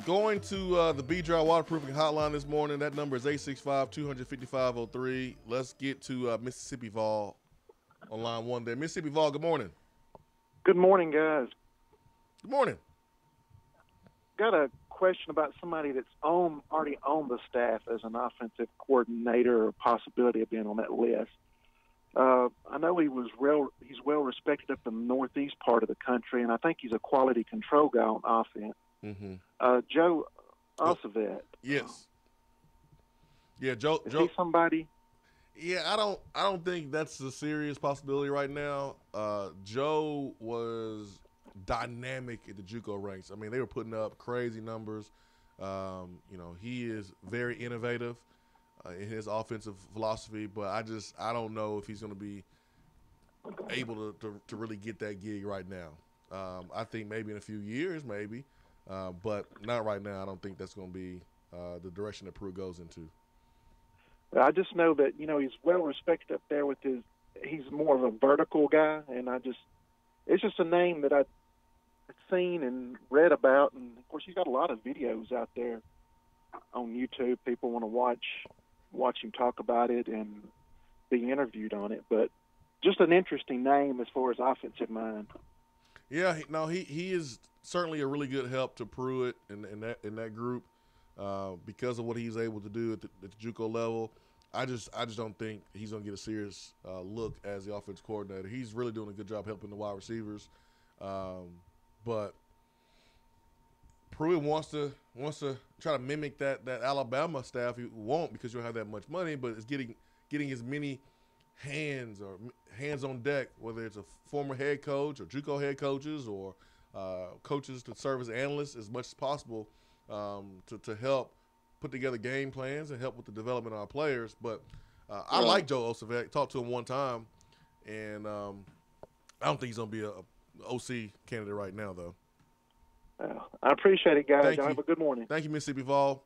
Going to the B-Dry Waterproofing Hotline this morning. That number is 865-255-03. Let's get to Mississippi Vol on line one there. Mississippi Vol, good morning. Good morning, guys. Good morning. Got a question about somebody that's already on the staff as an offensive coordinator or possibility of being on that list. I know he's well respected up in the northeast part of the country, and I think he's a quality control guy on offense. Mm-hmm. Joe Ossovet. Yes. Yeah, Joe. Is he somebody? Yeah, I don't think that's a serious possibility right now. Joe was dynamic at the JUCO ranks. I mean, they were putting up crazy numbers. He is very innovative in his offensive philosophy, but I don't know if he's going to be able to really get that gig right now. I think maybe in a few years, maybe. But not right now. I don't think that's going to be the direction that Pruitt goes into. I just know that, he's well respected up there with he's more of a vertical guy, and it's just a name that I've seen and read about, and of course he's got a lot of videos out there on YouTube. People want to watch him talk about it and be interviewed on it, but just an interesting name as far as offensive mind. Yeah, he is certainly a really good help to Pruitt in that group because of what he's able to do at the JUCO level. I just don't think he's gonna get a serious look as the offensive coordinator. He's really doing a good job helping the wide receivers, but Pruitt wants to try to mimic that Alabama staff. He won't, because you don't have that much money, but it's getting as many hands on deck, whether it's a former head coach or JUCO head coaches or coaches to serve as analysts as much as possible to help put together game plans and help with the development of our players. But I like Joe Osavec. Talked to him one time, and I don't think he's going to be a OC candidate right now, though. I appreciate it, guys. Thank Y'all you. have a good morning. Thank you, Mississippi Vol.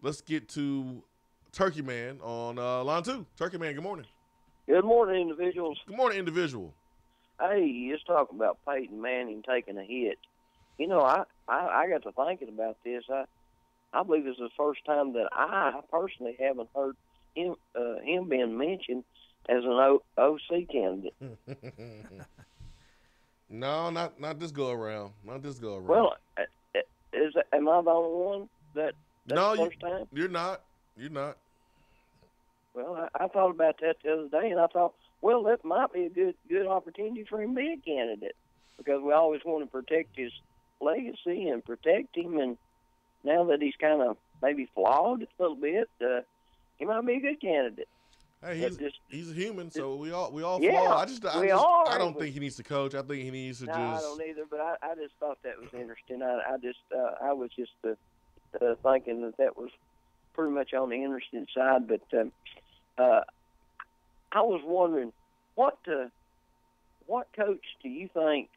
Let's get to Turkey Man on line 2. Turkey Man, good morning. Good morning, individuals. Good morning, individual. Hey, you just talking about Peyton Manning taking a hit. I got to thinking about this. I believe this is the first time that I personally haven't heard him being mentioned as an OC candidate. No, not this go around. Not this go around. Well, am I the only one that's no, the first time? You're not. You're not. Well, I thought about that the other day, and I thought, well, that might be a good opportunity for him to be a candidate, because we always want to protect his legacy and protect him. And now that he's kind of maybe flawed a little bit, he might be a good candidate. Hey, he's a human, so we all yeah, fall. I don't think he needs to coach. I think he needs to I don't either, but I just thought that was interesting. I was just thinking that was pretty much on the interesting side. But I was wondering, what coach do you think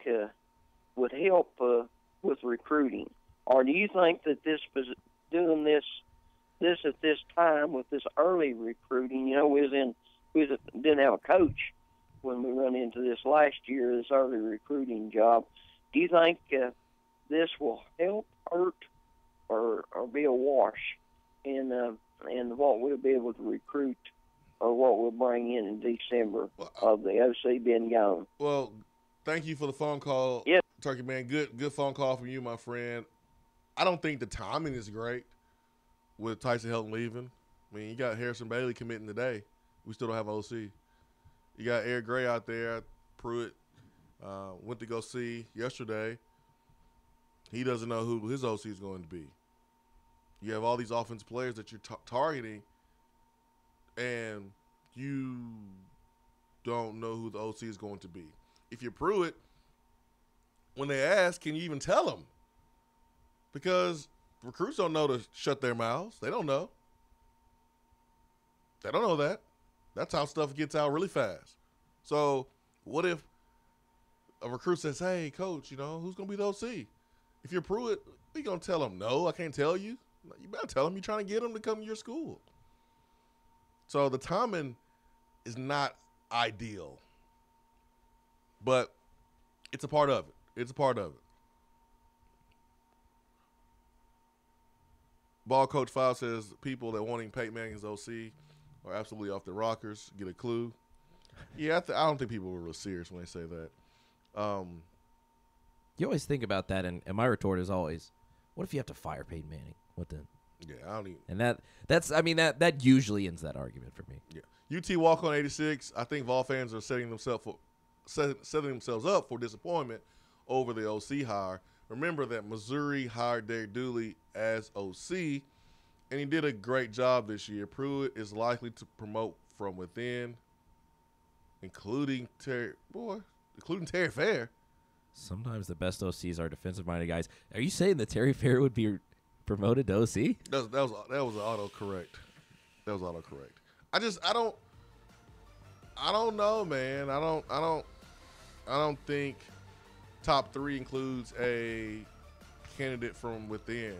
would help with recruiting, or do you think that doing this at this time with this early recruiting, we didn't have a coach when we run into this last year, this early recruiting job. Do you think this will help, hurt, or be a wash in what we'll be able to recruit or what we'll bring in December of the OC being gone? Well, thank you for the phone call, yep. Turkey Man. Good phone call from you, my friend. I don't think the timing is great with Tyson Helton leaving. I mean, you got Harrison Bailey committing today. We still don't have OC. You got Eric Gray out there. Pruitt went to go see yesterday. He doesn't know who his OC is going to be. You have all these offensive players that you're targeting, and you don't know who the OC is going to be. If you're Pruitt, when they ask, can you even tell them? Because recruits don't know to shut their mouths. They don't know. They don't know that. That's how stuff gets out really fast. So what if a recruit says, hey, coach, who's going to be the OC? If you're Pruitt, you going to tell them, no, I can't tell you? You better tell them you're trying to get them to come to your school. So the timing is not ideal. But it's a part of it. It's a part of it. Ball Coach 5 says people that wanting Peyton Manning's OC are absolutely off the rockers. Get a clue. Yeah, I don't think people were real serious when they say that. You always think about that, and my retort is always, what if you have to fire Peyton Manning? What then? Yeah, I don't even. And that usually ends that argument for me. Yeah. UT walk on 86. I think Vol fans are setting themselves up for disappointment over the OC hire. Remember that Missouri hired Derek Dooley as OC, and he did a great job this year. Pruitt is likely to promote from within, including Terry Fair. Sometimes the best OCs are defensive-minded guys. Are you saying that Terry Fair would be promoted to OC? That was autocorrect. That was autocorrect. I don't know, man. I don't think top 3 includes a candidate from within.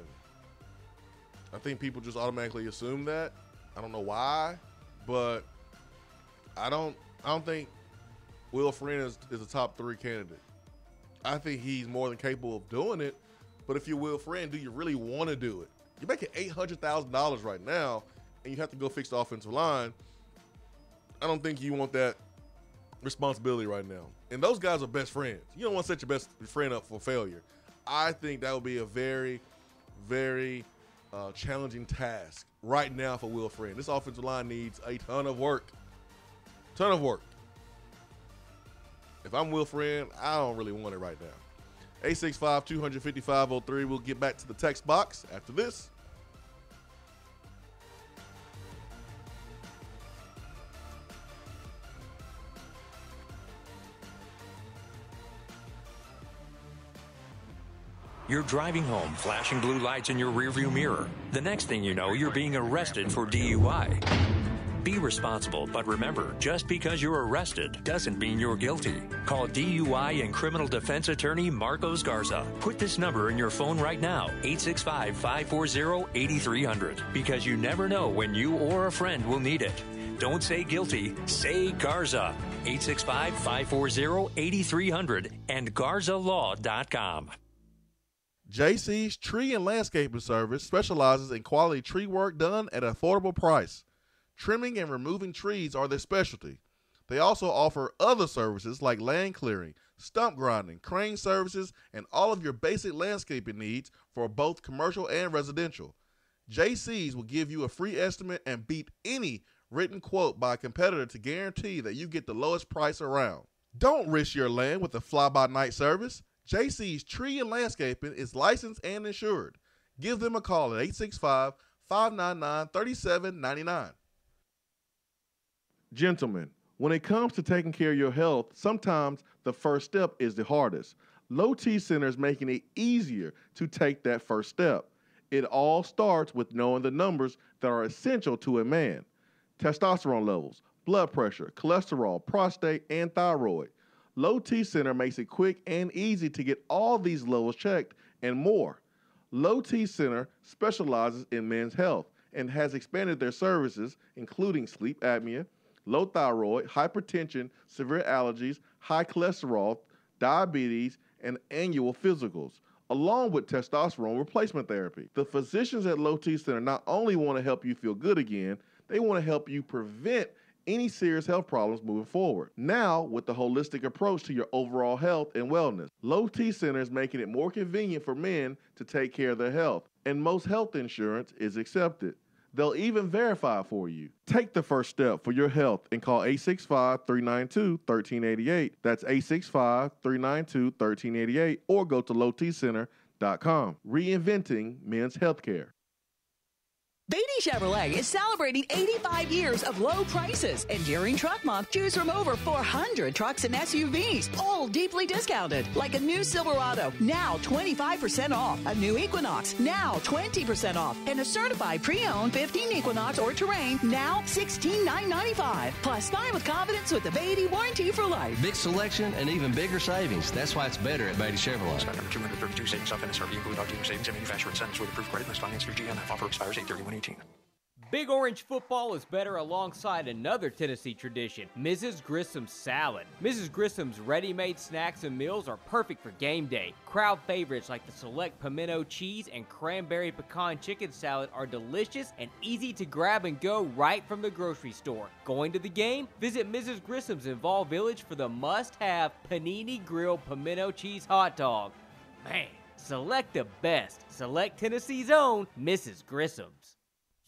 I think people just automatically assume that. I don't know why, but I don't think Will Friend is a top 3 candidate. I think he's more than capable of doing it, but if you're Will Friend, do you really want to do it? You're making $800,000 right now, and you have to go fix the offensive line. I don't think you want that responsibility right now. And those guys are best friends. You don't want to set your best friend up for failure. I think that would be a very, very challenging task right now for Will Friend. This offensive line needs a ton of work. Ton of work. If I'm Will Friend, I don't really want it right now. 865-255-03. We'll get back to the text box after this. You're driving home, flashing blue lights in your rearview mirror. The next thing you know, you're being arrested for DUI. Be responsible, but remember, just because you're arrested doesn't mean you're guilty. Call DUI and criminal defense attorney Marcos Garza. Put this number in your phone right now, 865-540-8300, because you never know when you or a friend will need it. Don't say guilty, say Garza. 865-540-8300 and GarzaLaw.com. JC's Tree and Landscaping Service specializes in quality tree work done at an affordable price. Trimming and removing trees are their specialty. They also offer other services like land clearing, stump grinding, crane services, and all of your basic landscaping needs for both commercial and residential. JC's will give you a free estimate and beat any written quote by a competitor to guarantee that you get the lowest price around. Don't risk your land with a fly-by-night service. JC's Tree and Landscaping is licensed and insured. Give them a call at 865-599-3799. Gentlemen, when it comes to taking care of your health, sometimes the first step is the hardest. Low T Center is making it easier to take that first step. It all starts with knowing the numbers that are essential to a man. Testosterone levels, blood pressure, cholesterol, prostate, and thyroid. Low T Center makes it quick and easy to get all these levels checked and more. Low T Center specializes in men's health and has expanded their services, including sleep apnea, low thyroid, hypertension, severe allergies, high cholesterol, diabetes, and annual physicals, along with testosterone replacement therapy. The physicians at Low T Center not only want to help you feel good again, they want to help you prevent any serious health problems moving forward. Now, with the holistic approach to your overall health and wellness, Low T Center is making it more convenient for men to take care of their health, and most health insurance is accepted. They'll even verify for you. Take the first step for your health and call 865-392-1388. That's 865-392-1388, or go to lowtcenter.com. Reinventing men's healthcare. Beatty Chevrolet is celebrating 85 years of low prices. And during Truck Month, choose from over 400 trucks and SUVs, all deeply discounted. Like a new Silverado, now 25% off. A new Equinox, now 20% off. And a certified pre-owned 15 Equinox or Terrain, now $16,995. Plus, buy with confidence with the Beatty warranty for life. Big selection and even bigger savings. That's why it's better at Beatty Chevrolet. Stock number 232, savings off MSRP, include all dealer savings and manufacturer incentives with approved credit. Must finance through GM. Offer expires 8/31/18. Big Orange football is better alongside another Tennessee tradition, Mrs. Grissom's salad. Mrs. Grissom's ready-made snacks and meals are perfect for game day. Crowd favorites like the select pimento cheese and cranberry pecan chicken salad are delicious and easy to grab and go right from the grocery store. Going to the game? Visit Mrs. Grissom's in Vol Village for the must-have panini grilled pimento cheese hot dog. Man, select the best. Select Tennessee's own Mrs. Grissom's.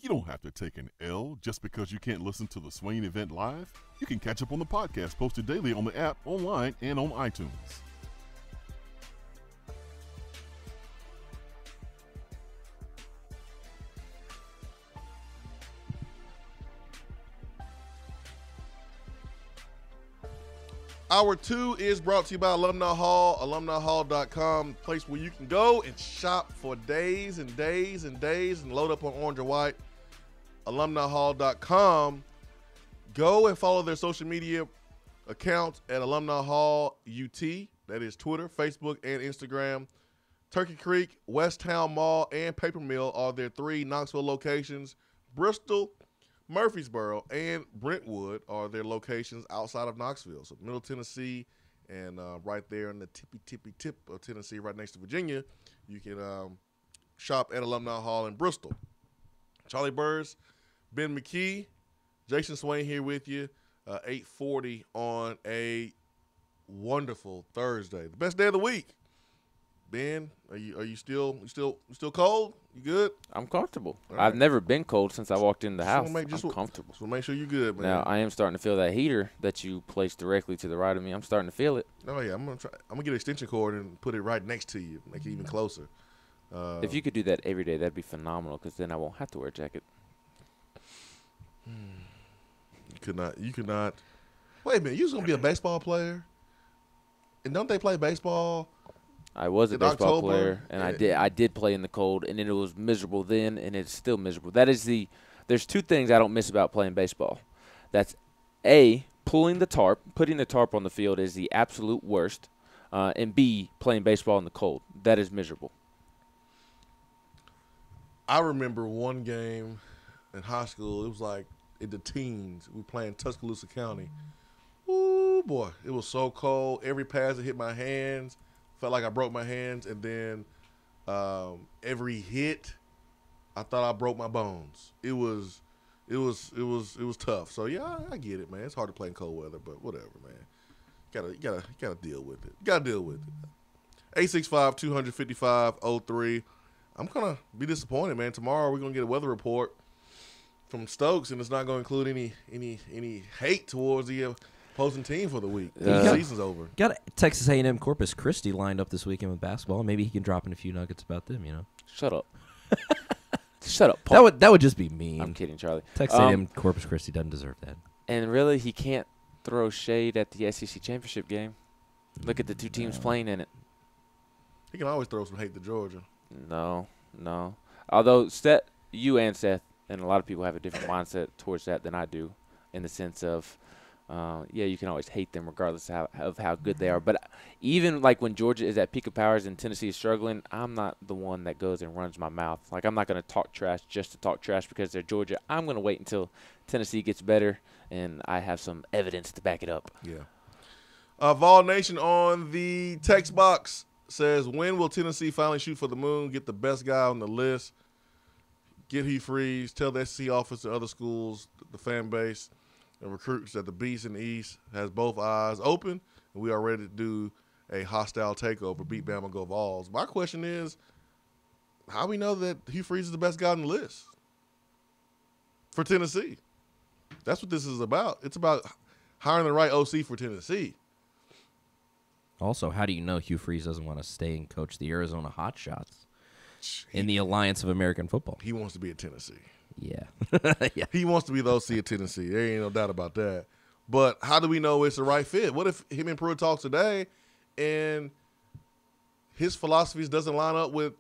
You don't have to take an L just because you can't listen to the Swain Event live. You can catch up on the podcast posted daily on the app, online, and on iTunes. Hour 2 is brought to you by Alumni Hall, alumnihall.com, place where you can go and shop for days and days and days and load up on orange or white. alumnihall.com. Go and follow their social media accounts at Alumni Hall UT. That is Twitter, Facebook, and Instagram. Turkey Creek, West Town Mall, and Paper Mill are their 3 Knoxville locations. Bristol, Murfreesboro and Brentwood are their locations outside of Knoxville. So Middle Tennessee and right there in the tippy tip of Tennessee, right next to Virginia, you can shop at Alumni Hall in Bristol. Charlie Burrs, Ben McKee, Jason Swain here with you, 8:40 on a wonderful Thursday, the best day of the week. Ben, are you still cold? You good? I'm comfortable. All I've right. never been cold since I walked in the house. I'm comfortable. So make sure you're good, man. Now, I am starting to feel that heater that you placed directly to the right of me. I'm starting to feel it. Oh yeah, I'm gonna get an extension cord and put it right next to you, make it even closer. If you could do that every day, that'd be phenomenal, because then I won't have to wear a jacket. You could not. Wait a minute, you was gonna be a baseball player, and don't they play baseball? I was a in baseball October? player, and I did play in the cold, and it was miserable then, and it's still miserable. There's two things I don't miss about playing baseball. That's A, putting the tarp on the field is the absolute worst, and B, playing baseball in the cold. That is miserable. I remember one game in high school. It was like in the teens. We were playing Tuscaloosa County. Ooh, boy, it was so cold. Every pass that hit my hands felt like I broke my hands, and then every hit, I thought I broke my bones. It was tough. So yeah, I get it, man. It's hard to play in cold weather, but whatever, man. You gotta deal with it. 865-255-03. I'm gonna be disappointed, man. Tomorrow we're gonna get a weather report from Stokes, and it's not gonna include any hate towards the opposing team for the week. The season's over. Got Texas A&M Corpus Christi lined up this weekend with basketball. Maybe he can drop in a few nuggets about them. Shut up. Shut up, Paul. That would just be mean. I'm kidding, Charlie. Texas A&M Corpus Christi doesn't deserve that. And really, he can't throw shade at the SEC championship game. Look at the two teams playing in it. He can always throw some hate to Georgia. No. Although you and Seth and a lot of people have a different mindset towards that than I do, in the sense of, you can always hate them regardless of how good they are. But even like when Georgia is at peak of powers and Tennessee is struggling, I'm not the one that goes and runs my mouth. Like, I'm not going to talk trash just to talk trash because they're Georgia. I'm going to wait until Tennessee gets better and I have some evidence to back it up. Yeah. Vol Nation on the text box says, when will Tennessee finally shoot for the moon, get the best guy on the list, get Hugh Freeze, tell the SEC office and other schools, the fan base, and recruits that the Beast in the East has both eyes open, and we are ready to do a hostile takeover, beat Bama, go Vols. My question is, how we know that Hugh Freeze is the best guy on the list for Tennessee? That's what this is about. It's about hiring the right OC for Tennessee. Also, how do you know Hugh Freeze doesn't want to stay and coach the Arizona Hotshots in the Alliance of American Football? He wants to be at Tennessee. Yeah. Yeah. He wants to be the OC at Tennessee. There ain't no doubt about that. But how do we know it's the right fit? What if him and Pruitt talk today and his philosophies doesn't line up with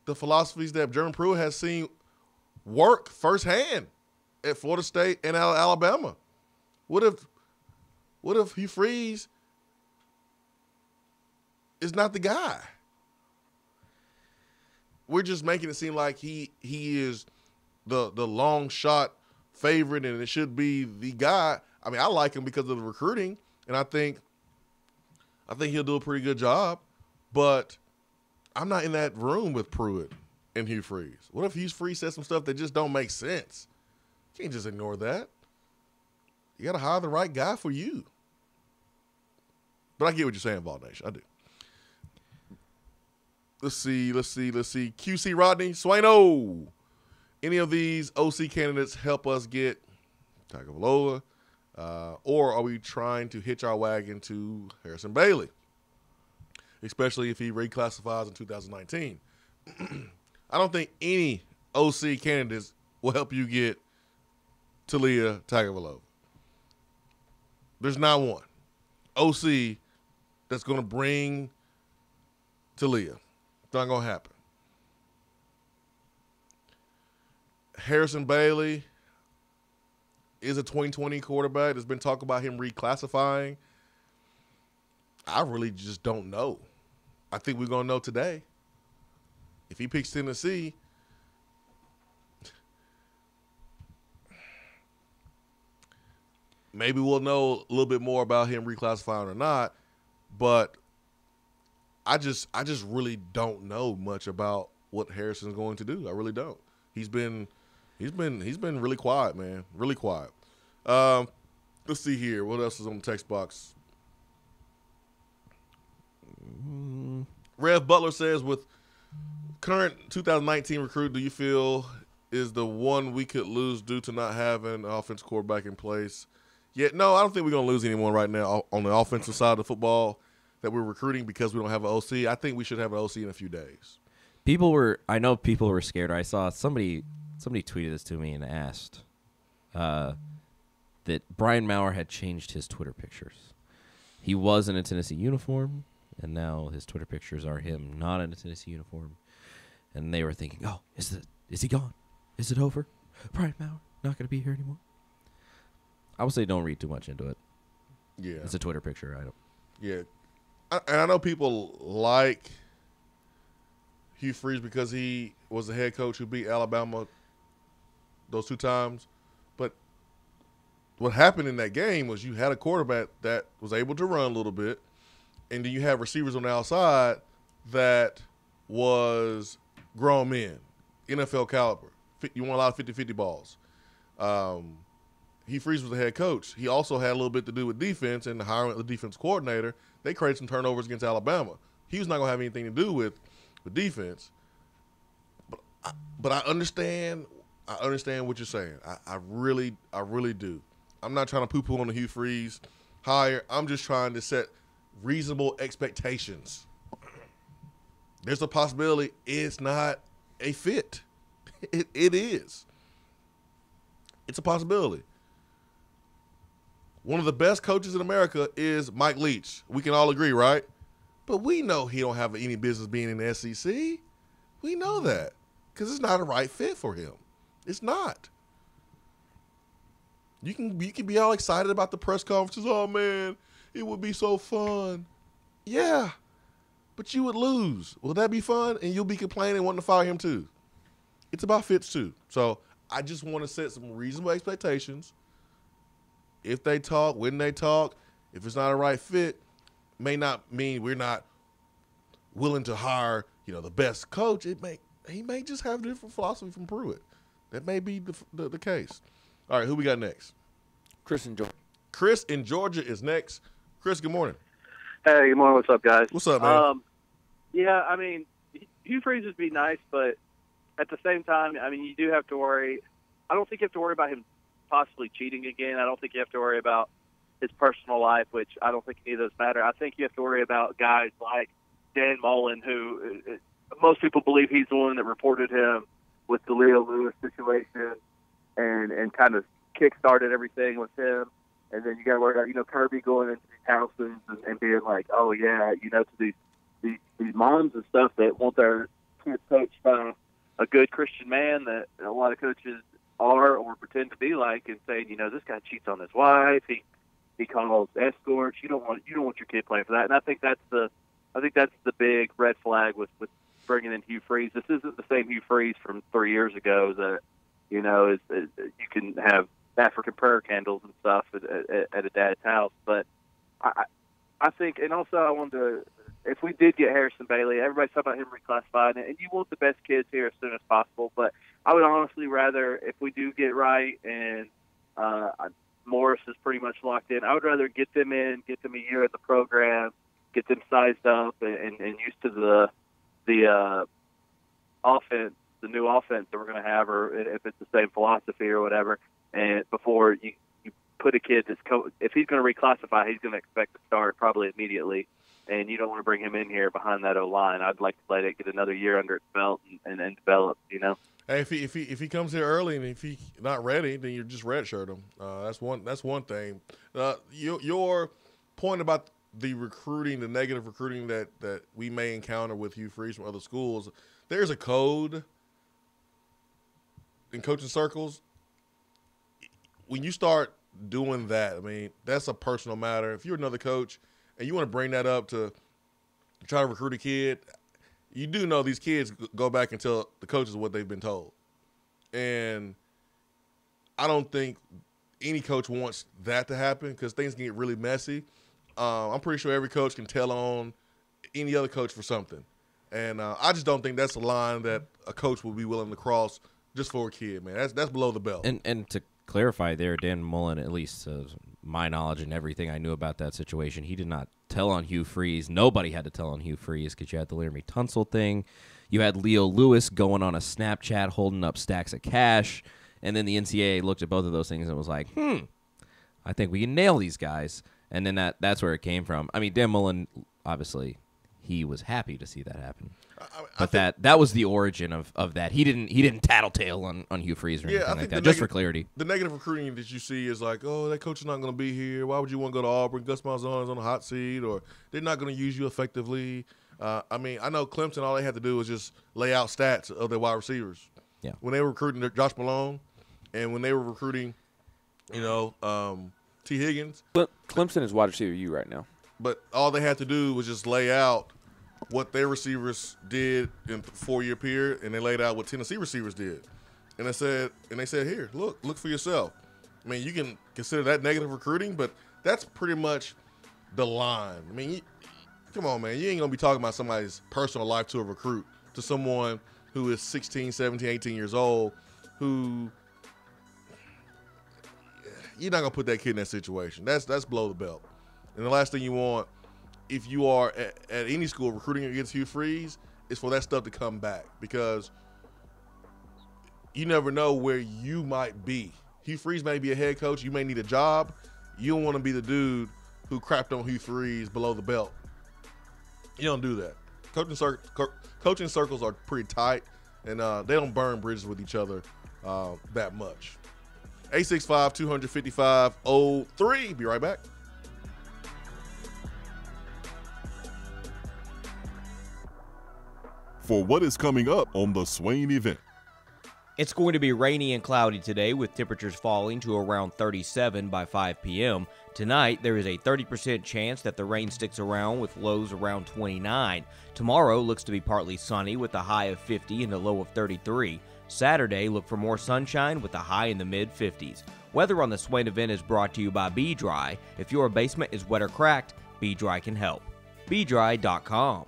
the philosophies that Jeremy Pruitt has seen work firsthand at Florida State and Alabama? What if Hugh Freeze is not the guy? We're just making it seem like he is the long shot favorite and it should be the guy. I mean, I like him because of the recruiting, and I think he'll do a pretty good job, but I'm not in that room with Pruitt and Hugh Freeze. What if Hugh Freeze says some stuff that just don't make sense? You can't just ignore that. You got to hire the right guy for you. But I get what you're saying, Vol Nation. I do. Let's see. QC Rodney, Swaino. Any of these OC candidates help us get Tagovailoa, or are we trying to hitch our wagon to Harrison Bailey, especially if he reclassifies in 2019? I don't think any OC candidates will help you get Talia Tagovailoa. There's not one OC that's going to bring Talia. It's not going to happen. Harrison Bailey is a 2020 quarterback. There's been talk about him reclassifying. I really just don't know. I think we're going to know today. If he picks Tennessee, maybe we'll know a little bit more about him reclassifying or not. But I just really don't know much about what Harrison's going to do. I really don't. He's been really quiet, man. Really quiet. Let's see here. What else is on the text box? Rev Butler says, with current 2019 recruit, do you feel is the one we could lose due to not having an offensive quarterback in place? No, I don't think we're going to lose anyone right now on the offensive side of the football that we're recruiting because we don't have an OC. I think we should have an OC in a few days. I know people were scared. I saw somebody tweeted this to me and asked that Brian Maurer had changed his Twitter pictures. He was in a Tennessee uniform, and now his Twitter pictures are him not in a Tennessee uniform. And they were thinking, oh, is he gone? Is it over? Brian Maurer not going to be here anymore? I would say don't read too much into it. Yeah. It's a Twitter picture. Yeah. And I know people like Hugh Freeze because he was the head coach who beat Alabama those 2 times. But what happened in that game was you had a quarterback that was able to run a little bit, and then you have receivers on the outside that was grown men, NFL caliber. You want a lot of 50-50 balls. Hugh Freeze was the head coach. He also had a little bit to do with defense and the hiring of the defense coordinator. They created some turnovers against Alabama. He was not going to have anything to do with defense. But I understand what you're saying. I really do. I'm not trying to poo-poo on the Hugh Freeze hire. I'm just trying to set reasonable expectations. There's a possibility it's not a fit. It is. It's a possibility. One of the best coaches in America is Mike Leach. We can all agree, right? But we know he don't have any business being in the SEC. We know that because it's not a right fit for him. It's not. You can be all excited about the press conferences. Oh, man, it would be so fun. Yeah, but you would lose. Will that be fun? And you'll be complaining and wanting to fire him too. It's about fits too. So I just want to set some reasonable expectations. If they talk, when they talk, if it's not a right fit, may not mean we're not willing to hire, the best coach. He may just have a different philosophy from Pruitt. That may be the case. All right, who we got next? Chris in Georgia. Chris in Georgia is next. Chris, good morning. Hey, good morning. What's up, guys? What's up, man? Yeah, I mean, Hugh Freeze would be nice, but at the same time, I mean, you do have to worry. I don't think you have to worry about him possibly cheating again. I don't think you have to worry about his personal life, which I don't think any of those matter. I think you have to worry about guys like Dan Mullen, who most people believe he's the one that reported him with the Leo Lewis situation and kind of kick-started everything with him. And then you got to worry about, Kirby going into these houses and being like, oh, yeah, to these moms and stuff that want their kids coached by a good Christian man that a lot of coaches are or pretend to be like, and saying, this guy cheats on his wife. He calls escorts. You don't want your kid playing for that. And I think that's the big red flag with bringing in Hugh Freeze. This isn't the same Hugh Freeze from 3 years ago that is you can have African prayer candles and stuff at a dad's house. But I think, and also I wanted to, if we did get Harrison Bailey, everybody's talking about him reclassifying it, and you want the best kids here as soon as possible. But I would honestly rather, if we do get right and Morris is pretty much locked in, I would rather get them a year at the program, get them sized up and used to the offense, the new offense that we're going to have, or if it's the same philosophy or whatever. And before you put a kid if he's going to reclassify, he's going to expect to start probably immediately. And you don't want to bring him in here behind that O-line. I'd like to let it get another year under its belt and develop, Hey, if he comes here early and if he's not ready, then you just redshirt him. That's one thing. Your point about the recruiting, the negative recruiting that we may encounter with Hugh Freeze from other schools, there's a code in coaching circles. When you start doing that, I mean, that's a personal matter. If you're another coach and you want to bring that up to try to recruit a kid, you do know these kids go back and tell the coaches what they've been told. And I don't think any coach wants that to happen because things can get really messy. I'm pretty sure every coach can tell on any other coach for something. And I just don't think that's a line that a coach will be willing to cross just for a kid, man. That's below the belt. And to clarify there, Dan Mullen, at least my knowledge and everything I knew about that situation, he did not tell on Hugh Freeze. Nobody had to tell on Hugh Freeze because you had the Laramie Tunsil thing. You had Leo Lewis going on a Snapchat holding up stacks of cash. And then the NCAA looked at both of those things and was like, I think we can nail these guys. And then that's where it came from. I mean, Dan Mullen, obviously, he was happy to see that happen. But that was the origin of that. He didn't tattletale on Hugh Freeze or anything like that, just for clarity. The negative recruiting that you see is like, oh, that coach is not going to be here. Why would you want to go to Auburn? Gus Malzahn is on the hot seat, or they're not going to use you effectively. I mean, I know Clemson, all they had to do was just lay out stats of their wide receivers. Yeah. When they were recruiting Josh Malone and when they were recruiting, T. Higgins. Clemson is wide receiver U right now. But all they had to do was just lay out what their receivers did in the 4-year period, and they laid out what Tennessee receivers did. And they said, here, look for yourself. I mean, you can consider that negative recruiting, but that's pretty much the line. I mean, come on, man. You ain't going to be talking about somebody's personal life to a recruit, to someone who is 16, 17, 18 years old, who you're not going to put that kid in that situation. That's below the belt. And the last thing you want, if you are at any school recruiting against Hugh Freeze, is for that stuff to come back, because you never know where you might be. Hugh Freeze may be a head coach. You may need a job. You don't want to be the dude who crapped on Hugh Freeze below the belt. You don't do that. Coaching circles are pretty tight, and they don't burn bridges with each other that much. 865-255-03. Be right back. For what is coming up on the Swain Event. It's going to be rainy and cloudy today, with temperatures falling to around 37 by 5 p.m. Tonight, there is a 30% chance that the rain sticks around, with lows around 29. Tomorrow looks to be partly sunny with a high of 50 and a low of 33. Saturday, look for more sunshine with a high in the mid-50s. Weather on the Swain Event is brought to you by Be Dry. If your basement is wet or cracked, Be Dry can help. BeDry.com.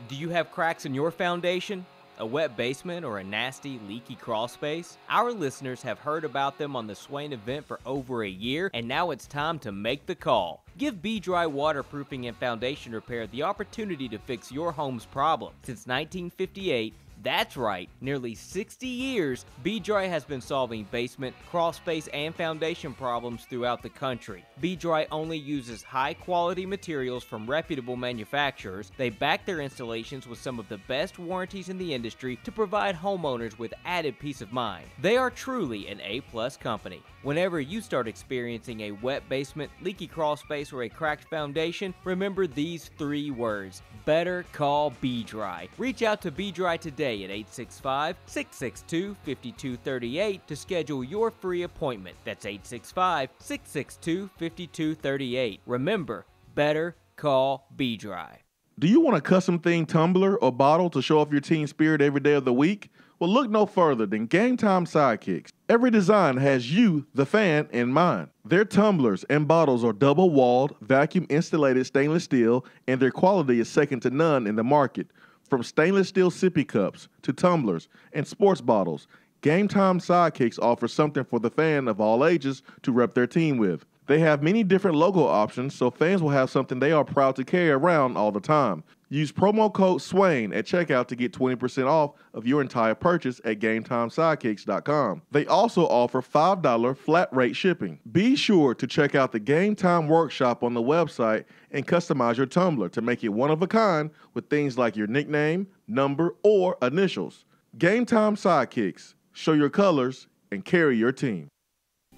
Do you have cracks in your foundation? A wet basement or a nasty, leaky crawl space? Our listeners have heard about them on the Swain Event for over a year, and now it's time to make the call. Give B-Dry Waterproofing and Foundation Repair the opportunity to fix your home's problem. Since 1958, that's right, nearly 60 years, B-Dry has been solving basement, crawl space, and foundation problems throughout the country. B-Dry only uses high-quality materials from reputable manufacturers. They back their installations with some of the best warranties in the industry to provide homeowners with added peace of mind. They are truly an A-plus company. Whenever you start experiencing a wet basement, leaky crawl space, or a cracked foundation, remember these 3 words: better call B-Dry. Reach out to B-Dry today at 865-662-5238 to schedule your free appointment. That's 865-662-5238. Remember, better call B-Dry. Do you want a custom themed tumbler or bottle to show off your team spirit every day of the week? Well, look no further than Game Time Sidekicks. Every design has you, the fan, in mind. Their tumblers and bottles are double-walled, vacuum-insulated stainless steel, and their quality is second to none in the market. From stainless steel sippy cups to tumblers and sports bottles, Game Time Sidekicks offers something for the fan of all ages to rep their team with. They have many different logo options, so fans will have something they are proud to carry around all the time. Use promo code SWAIN at checkout to get 20% off of your entire purchase at GameTimeSidekicks.com. They also offer $5 flat rate shipping. Be sure to check out the Game Time Workshop on the website and customize your tumbler to make it one of a kind with things like your nickname, number, or initials. Game Time Sidekicks. Show your colors and carry your team.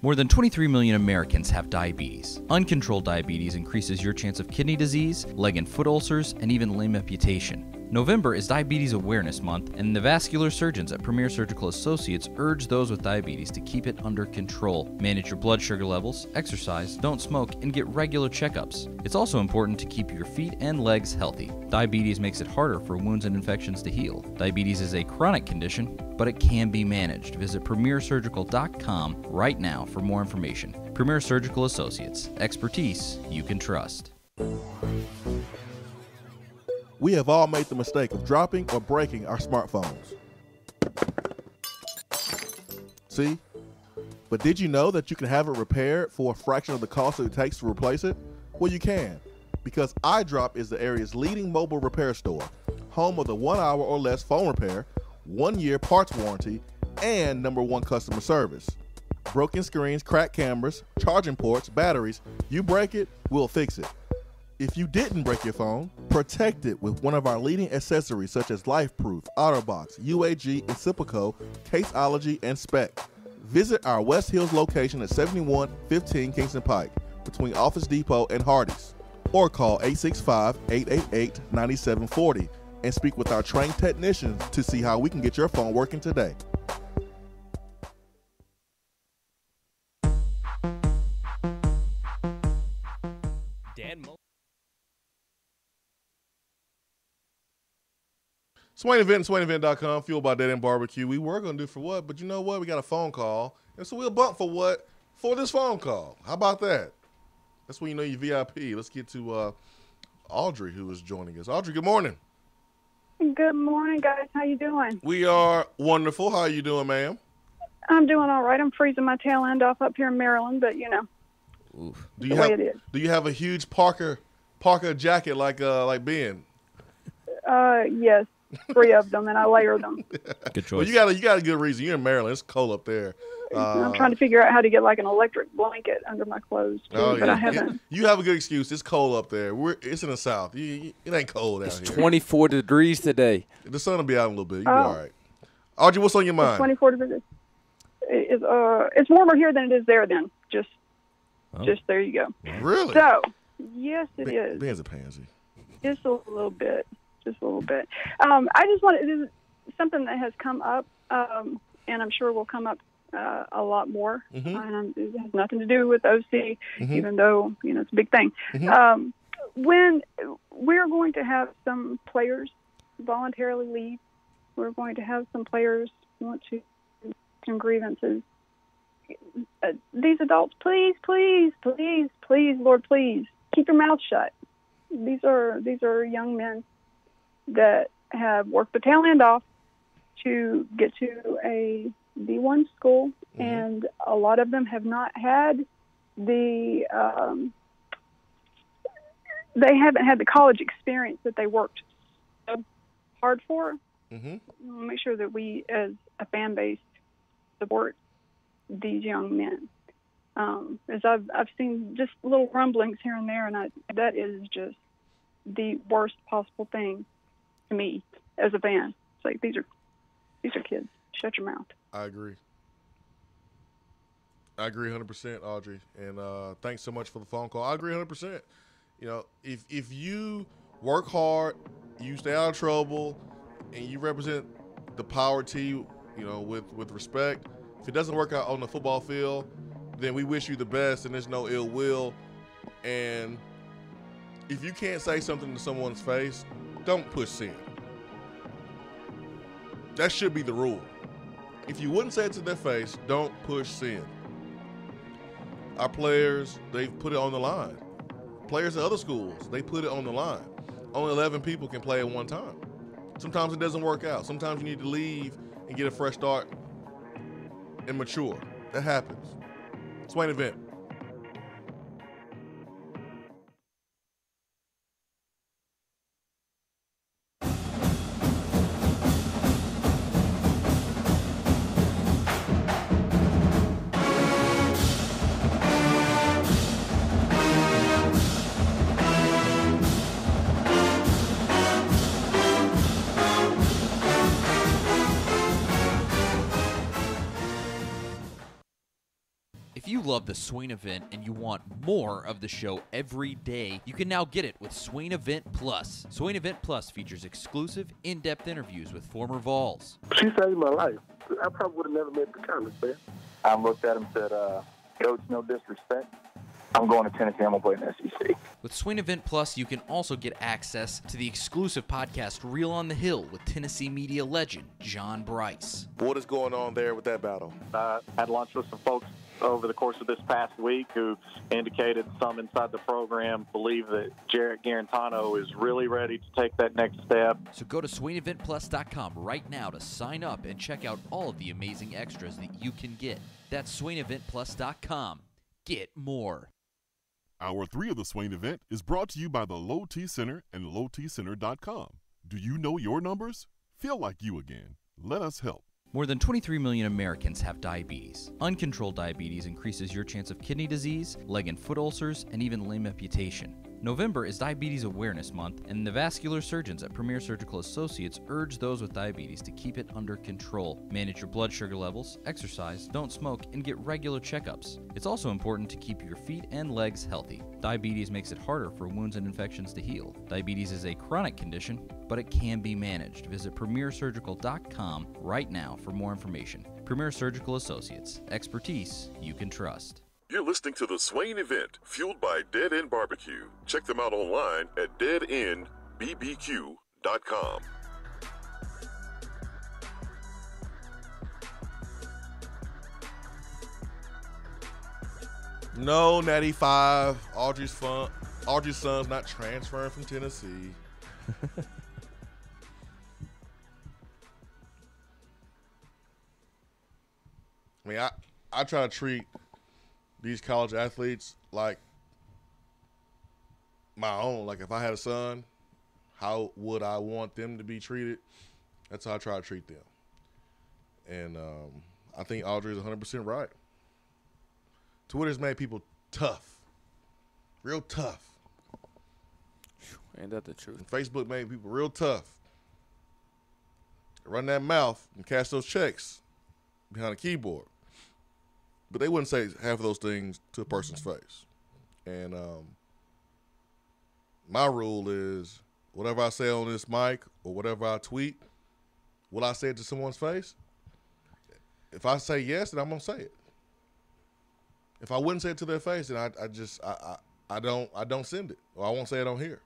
More than 23 million Americans have diabetes. Uncontrolled diabetes increases your chance of kidney disease, leg and foot ulcers, and even limb amputation. November is Diabetes Awareness Month, and the vascular surgeons at Premier Surgical Associates urge those with diabetes to keep it under control. Manage your blood sugar levels, exercise, don't smoke, and get regular checkups. It's also important to keep your feet and legs healthy. Diabetes makes it harder for wounds and infections to heal. Diabetes is a chronic condition, but it can be managed. Visit PremierSurgical.com right now for more information. Premier Surgical Associates. Expertise you can trust. We have all made the mistake of dropping or breaking our smartphones. See? But did you know that you can have it repaired for a fraction of the cost that it takes to replace it? Well, you can, because iDrop is the area's leading mobile repair store, home of the 1 hour or less phone repair, 1 year parts warranty, and #1 customer service. Broken screens, cracked cameras, charging ports, batteries, you break it, we'll fix it. If you didn't break your phone, protect it with one of our leading accessories such as LifeProof, OtterBox, UAG, Incipico, Caseology, and Spec. Visit our West Hills location at 7115 Kingston Pike between Office Depot and Hardee's, or call 865-888-9740 and speak with our trained technicians to see how we can get your phone working today. Swain Event, SwainEvent.com, fueled by Dead End BBQ. We were going to do for what, but you know what? We got a phone call, and so we'll bump for what? For this phone call. How about that? That's when you know you VIP. Let's get to Audrey, who is joining us. Audrey, good morning. Good morning, guys. How you doing? We are wonderful. How are you doing, ma'am? I'm doing all right. I'm freezing my tail end off up here in Maryland, but you know, Oof. the way it is. Do you have a huge Parker jacket like Ben? Yes. 3 of them, and I layer them. Good choice. Well, you got a good reason. You're in Maryland. It's cold up there. I'm trying to figure out how to get like an electric blanket under my clothes, too, but I haven't. You have a good excuse. It's cold up there. It's in the South. It ain't cold out here. It's 24 degrees today. The sun will be out in a little bit. You'll be all right. Audrey, what's on your mind? It's 24 degrees. It's warmer here than it is there. Then just there you go. Really? So yes, it is. Ben's a pansy. Just a little bit. I just wanted, this is something that has come up, and I'm sure will come up a lot more. And it has nothing to do with OC, even though it's a big thing. When we're going to have some players voluntarily leave, we're going to have some players want to do some grievances. These adults, please, Lord, please keep your mouth shut. These are young men that have worked the tail end off to get to a D1 school, and a lot of them have not had they haven't had the college experience that they worked so hard for. Make sure that we, as a fan base, support these young men. As I've seen just little rumblings here and there, and that is just the worst possible thing to me as a fan. It's like these are kids. Shut your mouth. I agree 100%, Audrey, and thanks so much for the phone call. I agree 100%. If you work hard, you stay out of trouble, and you represent the power team, with respect. If it doesn't work out on the football field, then we wish you the best, and there's no ill will. And if you can't say something to someone's face, don't push sin. That should be the rule. If you wouldn't say it to their face, don't push sin. Our players, they've put it on the line. Players at other schools, they put it on the line. Only 11 people can play at one time. Sometimes it doesn't work out. Sometimes you need to leave and get a fresh start and mature. That happens. Swain Event. If you love the Swain Event and you want more of the show every day, you can now get it with Swain Event Plus. Swain Event Plus features exclusive, in-depth interviews with former Vols. She saved my life. I probably would have never made the comments, man. I looked at him and said, Coach, no disrespect. I'm going to Tennessee. I'm going to play in the SEC. With Swain Event Plus, you can also get access to the exclusive podcast Reel on the Hill with Tennessee media legend John Bryce. What is going on there with that battle? Had lunch with some folks over the course of this past week who indicated some inside the program believe that Jarrett Garantano is really ready to take that next step. So go to SwainEventPlus.com right now to sign up and check out all of the amazing extras that you can get. That's SwainEventPlus.com. Get more. Hour 3 of the Swain Event is brought to you by the Low T Center and LowTCenter.com. Do you know your numbers? Feel like you again. Let us help. More than 23 million Americans have diabetes. Uncontrolled diabetes increases your chance of kidney disease, leg and foot ulcers, and even limb amputation. November is Diabetes Awareness Month, and the vascular surgeons at Premier Surgical Associates urge those with diabetes to keep it under control. Manage your blood sugar levels, exercise, don't smoke, and get regular checkups. It's also important to keep your feet and legs healthy. Diabetes makes it harder for wounds and infections to heal. Diabetes is a chronic condition, but it can be managed. Visit PremierSurgical.com right now for more information. Premier Surgical Associates. Expertise you can trust. You're listening to the Swain Event, fueled by Dead End BBQ. Check them out online at deadendbbq.com. No, Natty 5. Audrey's son's not transferring from Tennessee. I mean, I try to treat these college athletes like my own. Like, if I had a son, how would I want them to be treated? That's how I try to treat them. And I think Audrey is 100% right. Twitter's made people tough. Real tough. Ain't that the truth? And Facebook made people real tough. Run that mouth and cash those checks behind a keyboard. But they wouldn't say half of those things to a person's face. And my rule is whatever I say on this mic or whatever I tweet, will I say it to someone's face? If I say yes, then I'm going to say it. If I wouldn't say it to their face, then I don't send it, or I won't say it on here.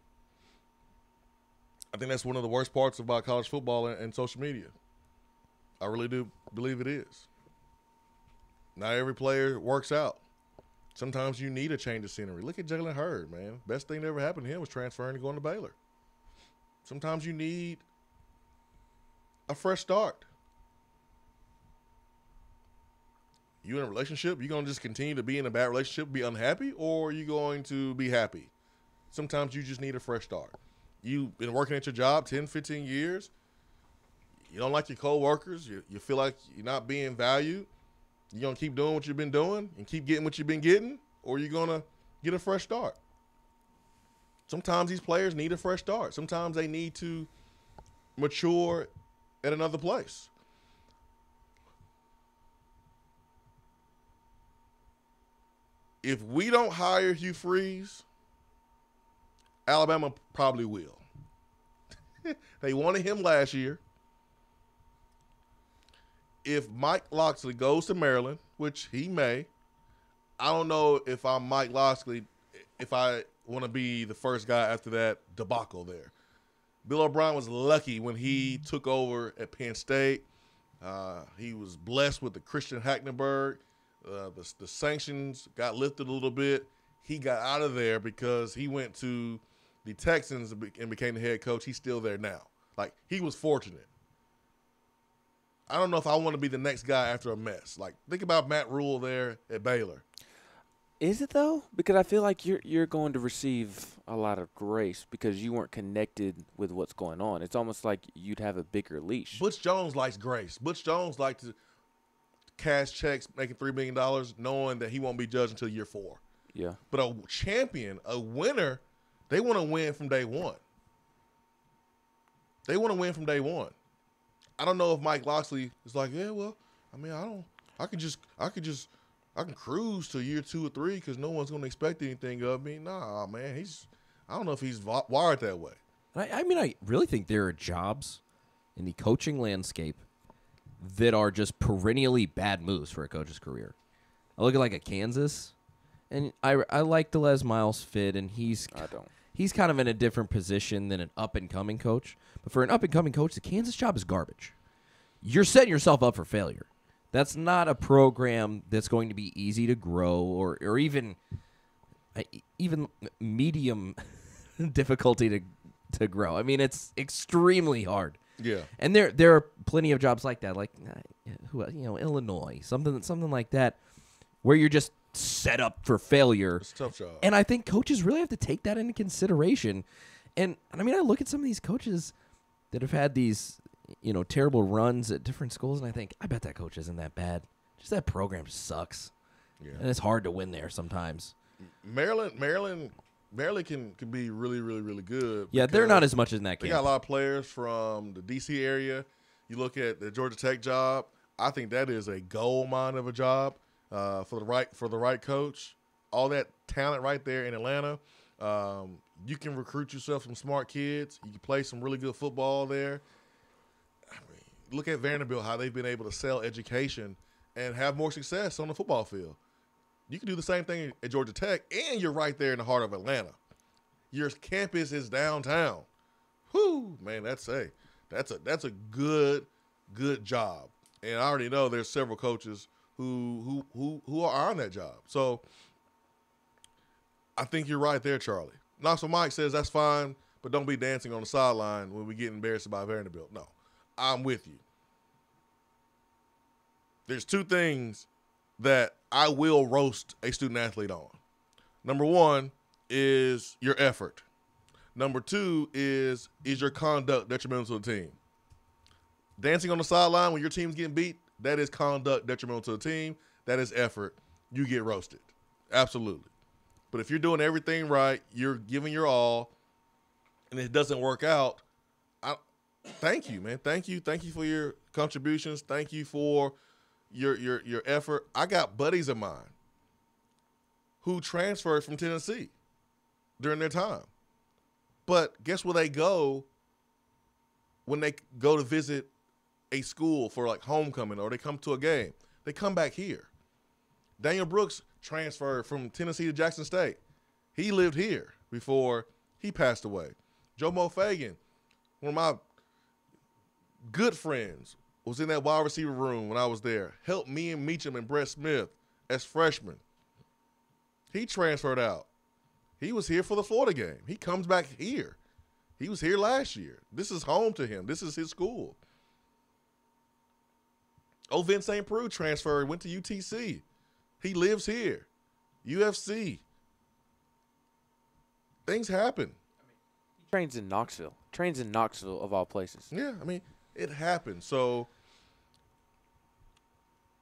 I think that's one of the worst parts about college football and social media. I really do believe it is. Not every player works out. Sometimes you need a change of scenery. Look at Jalen Hurd, man. Best thing that ever happened to him was transferring and going to Baylor. Sometimes you need a fresh start. You in a relationship, you going to just continue to be in a bad relationship, be unhappy, or are you going to be happy? Sometimes you just need a fresh start. You've been working at your job 10, 15 years. You don't like your coworkers. You feel like you're not being valued. You going to keep doing what you've been doing and keep getting what you've been getting, or you going to get a fresh start? Sometimes these players need a fresh start. Sometimes they need to mature at another place. If we don't hire Hugh Freeze, Alabama probably will. They wanted him last year. If Mike Locksley goes to Maryland, which he may, I don't know if I'm Mike Locksley, if I want to be the first guy after that debacle there. Bill O'Brien was lucky when he took over at Penn State. He was blessed with the Christian Hackenberg. The sanctions got lifted a little bit. He got out of there because he went to the Texans and became the head coach. He's still there now. Like, he was fortunate. I don't know if I want to be the next guy after a mess. Like, think about Matt Rule there at Baylor. Is it, though? Because I feel like you're going to receive a lot of grace because you weren't connected with what's going on. It's almost like you'd have a bigger leash. Butch Jones likes grace. Butch Jones likes to cash checks, making $3 million, knowing that he won't be judged until year 4. Yeah. But a champion, a winner, they want to win from day one. They want to win from day one. I don't know if Mike Locksley is like, yeah, well, I mean, I can cruise to year 2 or 3 because no one's going to expect anything of me. Nah, man, I don't know if he's wired that way. I mean, I really think there are jobs in the coaching landscape that are just perennially bad moves for a coach's career. I look at like a Kansas, and I like the Les Miles fit, and he's kind of in a different position than an up-and-coming coach. But for an up-and-coming coach, the Kansas job is garbage. You're setting yourself up for failure. That's not a program that's going to be easy to grow or even medium difficulty to grow. I mean, it's extremely hard. Yeah. And there are plenty of jobs like that, like Illinois, something like that, where you're just set up for failure. It's a tough job. And I think coaches really have to take that into consideration. And I mean, I look at some of these coaches that have had these, terrible runs at different schools, and I think, I bet that coach isn't that bad. Just that program sucks. Yeah. And it's hard to win there sometimes. Maryland can be really, really, really good. Yeah, they're not as much in that They camp. got a lot of players from the D.C. area. You look at the Georgia Tech job. I think that is a gold mine of a job for the right coach. All that talent right there in Atlanta. You can recruit yourself some smart kids. You can play some really good football there. I mean, look at Vanderbilt, how they've been able to sell education and have more success on the football field. You can do the same thing at Georgia Tech, and you're right there in the heart of Atlanta. Your campus is downtown. Whoo, man, that's a good job. And I already know there's several coaches who are on that job. So I think you're right there, Charlie. Knoxville Mike says that's fine, but don't be dancing on the sideline when we get embarrassed by Vanderbilt. No, I'm with you. There's two things that I will roast a student athlete on. Number one is your effort. Number two is your conduct detrimental to the team. Dancing on the sideline when your team's getting beat, that is conduct detrimental to the team. That is effort. You get roasted. Absolutely. But if you're doing everything right, you're giving your all, and it doesn't work out, thank you, man. Thank you. Thank you for your contributions. Thank you for your effort. I got buddies of mine who transferred from Tennessee during their time. But guess where they go when they go to visit a school for like homecoming or they come to a game? They come back here. Daniel Brooks transferred from Tennessee to Jackson State. He lived here before he passed away. Joe Mo Fagan, one of my good friends, was in that wide receiver room when I was there. Helped me and Meacham and Brett Smith as freshmen. He transferred out. He was here for the Florida game. He comes back here. He was here last year. This is home to him. This is his school. Vince St. Preux transferred, went to UTC. He lives here. UFC. Things happen. He trains in Knoxville. Of all places. Yeah, I mean, it happens. So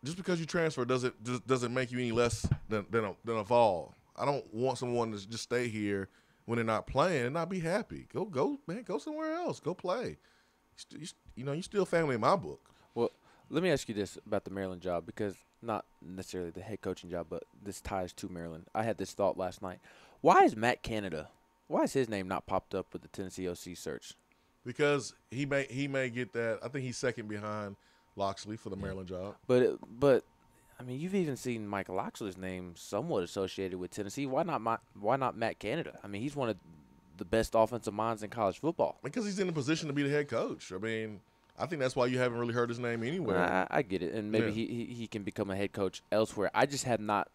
just because you transfer doesn't make you any less than a Vol. I don't want someone to just stay here when they're not playing and not be happy. Go, man. Go somewhere else. Go play. You still family in my book. Well, let me ask you this about the Maryland job, because not necessarily the head coaching job, but this ties to Maryland. I had this thought last night. Why is Matt Canada? Why is his name not popped up with the Tennessee OC search? Because he may get that. I think he's second behind Loxley for the Maryland job. But I mean, you've even seen Mike Loxley's name somewhat associated with Tennessee. Why not Matt Canada? I mean, he's one of the best offensive minds in college football. Because he's in a position to be the head coach. I mean, I think that's why you haven't really heard his name anywhere. I get it, and maybe he can become a head coach elsewhere. I just have not,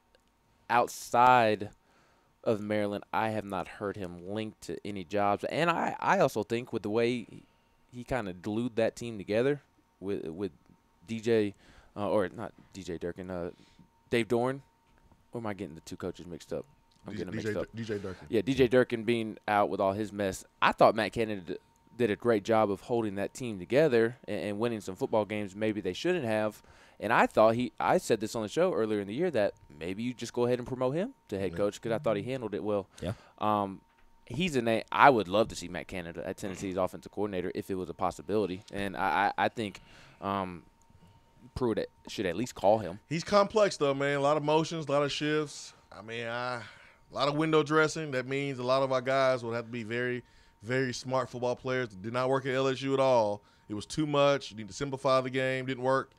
outside of Maryland, I have not heard him linked to any jobs. And I also think with the way he kind of glued that team together with DJ, or not DJ Durkin, Dave Dorn. Or am I getting the two coaches mixed up? I'm getting them mixed up. DJ Durkin. Yeah, DJ Durkin being out with all his mess. I thought Matt Canada did a great job of holding that team together and winning some football games maybe they shouldn't have. And I thought I said this on the show earlier in the year that maybe you just go ahead and promote him to head coach, because I thought he handled it well. Yeah. He's a name. I would love to see Matt Canada at Tennessee's offensive coordinator if it was a possibility. And I think Pruitt should at least call him. He's complex, though, man. A lot of motions, a lot of shifts. I mean, a lot of window dressing. That means a lot of our guys will have to be very, very smart football players. Did not work at LSU at all. It was too much. You need to simplify the game. Didn't work.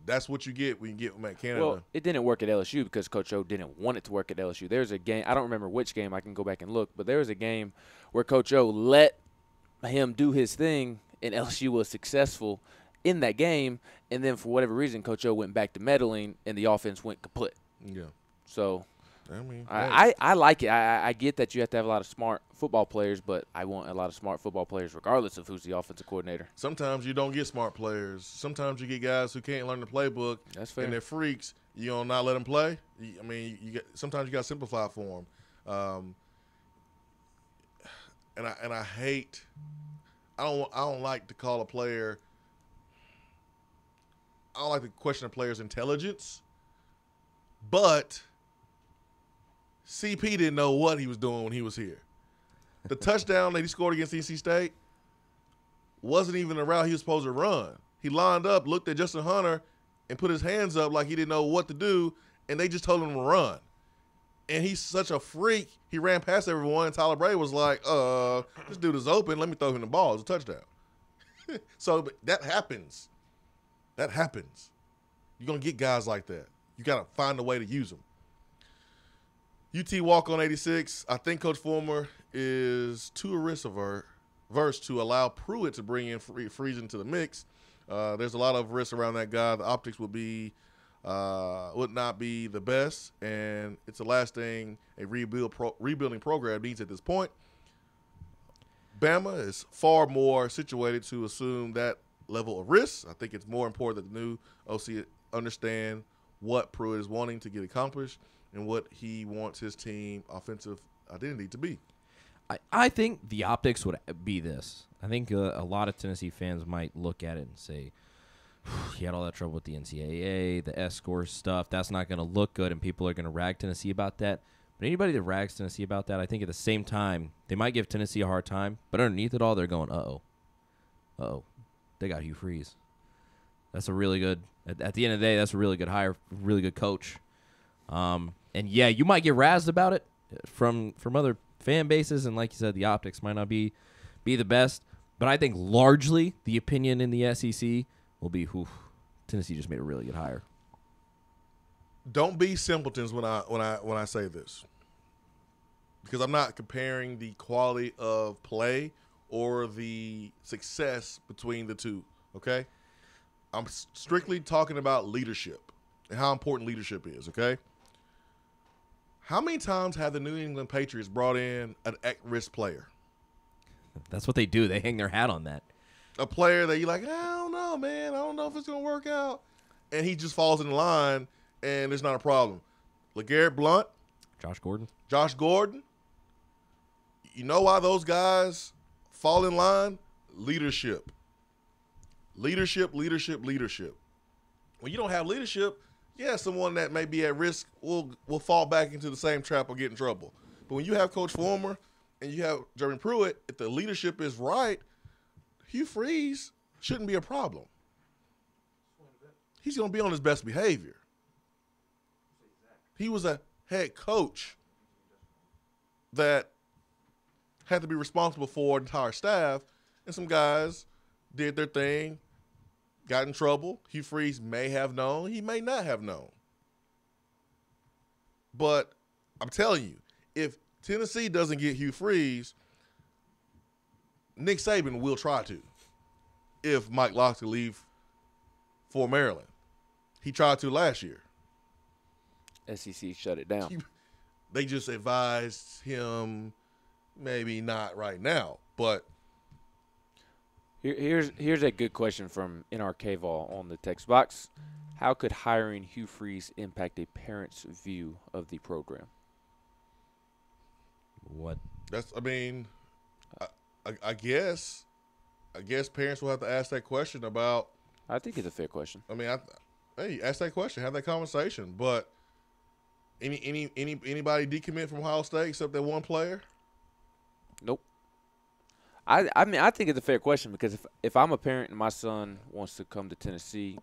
That's what you get when you get Matt Canada. Well, it didn't work at LSU because Coach O didn't want it to work at LSU. There's a game, I don't remember which game, I can go back and look, but there was a game where Coach O let him do his thing and LSU was successful, in that game, and then for whatever reason, Coach O went back to meddling, and the offense went kaput. Yeah. So, I mean, I like it. I get that you have to have a lot of smart football players, but I want a lot of smart football players regardless of who's the offensive coordinator. Sometimes you don't get smart players. Sometimes you get guys who can't learn the playbook. That's fair. And they're freaks. You don't not let them play. I mean, sometimes you got to simplify it for them. And I hate. I don't like to call a player. I don't like to question a player's intelligence, but CP didn't know what he was doing when he was here. The touchdown that he scored against NC State wasn't even the route he was supposed to run. He lined up, looked at Justin Hunter, and put his hands up like he didn't know what to do, and they just told him to run. And he's such a freak. He ran past everyone, and Tyler Bray was like, this dude is open. Let me throw him the ball. It's a touchdown. So that happens. That happens. You're going to get guys like that. You got to find a way to use them. UT walk-on 86. I think Coach Fulmer is too risk-averse to allow Pruitt to bring in Freeze into the mix. There's a lot of risk around that guy. The optics would not be the best, and it's the last thing a rebuilding program needs at this point. Bama is far more situated to assume that level of risk. I think it's more important that the new OC understand what Pruitt is wanting to get accomplished and what he wants his team offensive identity to be. I think the optics would be this. I think a lot of Tennessee fans might look at it and say, he had all that trouble with the NCAA, the S-score stuff. That's not going to look good, and people are going to rag Tennessee about that. But anybody that rags Tennessee about that, I think at the same time, they might give Tennessee a hard time, but underneath it all, they're going, uh-oh, they got Hugh Freeze. That's a really good, at the end of the day, that's a really good hire, really good coach. And yeah, you might get razzed about it from other fan bases, and like you said, the optics might not be the best. But I think largely the opinion in the SEC will be, Tennessee just made a really good hire. Don't be simpletons when I say this, because I'm not comparing the quality of play or the success between the two. Okay, I'm strictly talking about leadership and how important leadership is. Okay. How many times have the New England Patriots brought in an at-risk player? That's what they do. They hang their hat on that. A player that you're like, I don't know, man. I don't know if it's going to work out. And he just falls in the line, and it's not a problem. LeGarrette Blount. Josh Gordon. You know why those guys fall in line? Leadership. Leadership. When you don't have leadership, yeah, someone that may be at risk will fall back into the same trap or get in trouble. But when you have Coach Fulmer and you have Jeremy Pruitt, if the leadership is right, Hugh Freeze shouldn't be a problem. He's going to be on his best behavior. He was a head coach that had to be responsible for an entire staff, and some guys did their thing, got in trouble. Hugh Freeze may have known. He may not have known. But I'm telling you, if Tennessee doesn't get Hugh Freeze, Nick Saban will try to if Mike Locksley leave for Maryland. He tried to last year. SEC shut it down. They just advised him maybe not right now, but Here's a good question from NRK Vol on the text box. How could hiring Hugh Freeze impact a parent's view of the program? What? I guess parents will have to ask that question about. I think it's a fair question. I mean, hey, ask that question, have that conversation. But anybody decommit from Ohio State except that one player? Nope. I mean, I think it's a fair question because if I'm a parent and my son wants to come to Tennessee,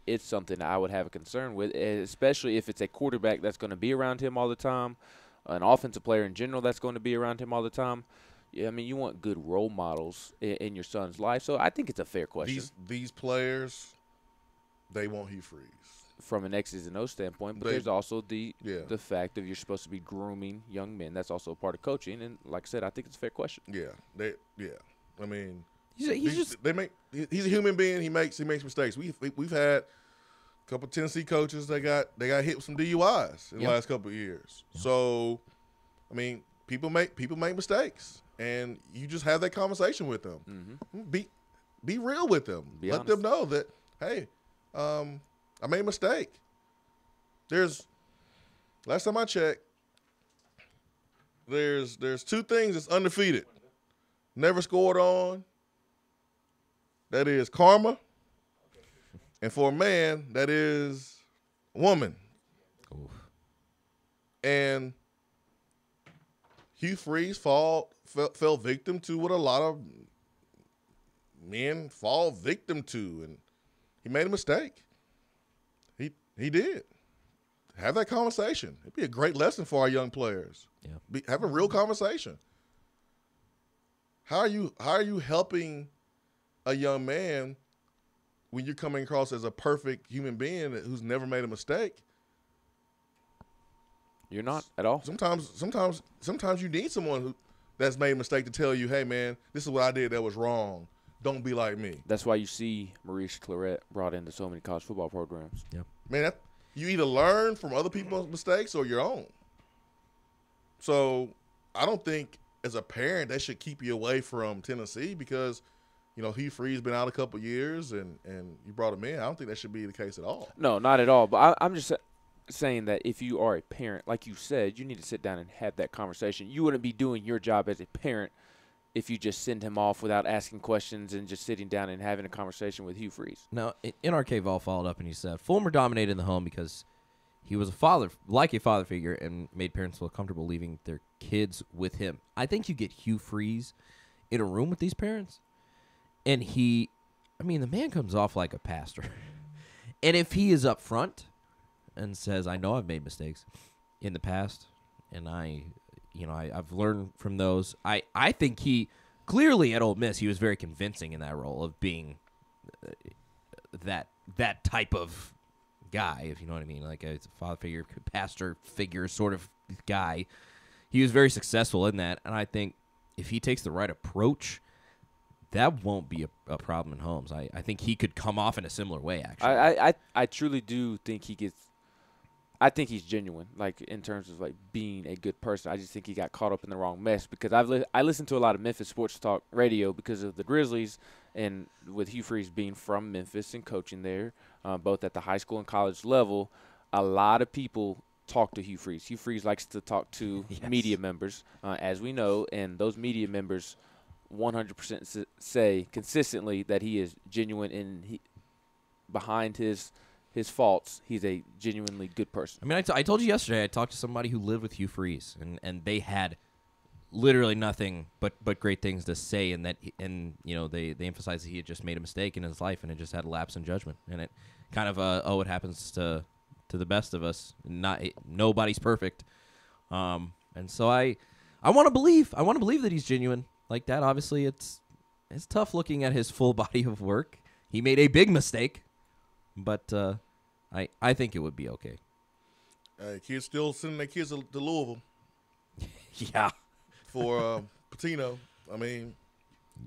it's something that I would have a concern with, especially if it's a quarterback that's going to be around him all the time, an offensive player in general that's going to be around him all the time. Yeah, I mean, you want good role models in your son's life, so I think it's a fair question. These players, they want Hugh Freeze. From an X's and O's standpoint, but there's also the fact of you're supposed to be grooming young men. That's also a part of coaching, and like I said, I think it's a fair question. Yeah, I mean, He's a human being. He makes mistakes. We've had a couple of Tennessee coaches that got hit with some DUIs in the last couple of years. Yep. So, I mean, people make mistakes, and you just have that conversation with them. Mm-hmm. Be real with them. Let honest. Them know that, hey, I made a mistake. Last time I checked, there's 2 things that's undefeated. Never scored on. That is karma. And for a man, that is a woman. Oof. And Hugh Freeze fell victim to what a lot of men fall victim to. And he made a mistake. He did. Have that conversation. It'd be a great lesson for our young players. Yeah. Have a real conversation. How are you helping a young man when you're coming across as a perfect human being who's never made a mistake? You're not at all. Sometimes you need someone that's made a mistake to tell you, hey, man, this is what I did that was wrong. Don't be like me. That's why you see Maurice Clarett brought into so many college football programs. Yeah. Man, you either learn from other people's mistakes or your own. So I don't think as a parent that should keep you away from Tennessee because, Hugh Freeze been out a couple years and you brought him in. I don't think that should be the case at all. No, not at all. But I'm just saying that if you are a parent, like you said, you need to sit down and have that conversation. You wouldn't be doing your job as a parent if you just send him off without asking questions and just sitting down and having a conversation with Hugh Freeze. Now, NRK Vol followed up and he said, Fulmer dominated in the home because he was a father figure, and made parents feel comfortable leaving their kids with him. I think you get Hugh Freeze in a room with these parents, and the man comes off like a pastor. And if he is up front and says, I know I've made mistakes in the past, and I've learned from those. I think he clearly at Ole Miss he was very convincing in that role of being that type of guy, if you know what I mean, like a father figure, pastor figure sort of guy. He was very successful in that, and I think if he takes the right approach, that won't be a problem in Holmes. I think he could come off in a similar way. Actually, I truly do think he gets. I think he's genuine, like in terms of like being a good person. I just think he got caught up in the wrong mess because I listen to a lot of Memphis sports talk radio because of the Grizzlies, and with Hugh Freeze being from Memphis and coaching there, both at the high school and college level, a lot of people talk to Hugh Freeze. Hugh Freeze likes to talk to media members, as we know, and those media members 100% say consistently that he is genuine and behind his faults, he's a genuinely good person. I mean, I told you yesterday I talked to somebody who lived with Hugh Freeze, and they had literally nothing but great things to say, and they emphasized that he had just made a mistake in his life, and it just had a lapse in judgment, and it kind of it happens to the best of us. Nobody's perfect, and so I want to believe that he's genuine like that. Obviously, it's tough looking at his full body of work. He made a big mistake. But I think it would be okay. Kids still sending their kids to Louisville. Yeah. For Patino. I mean,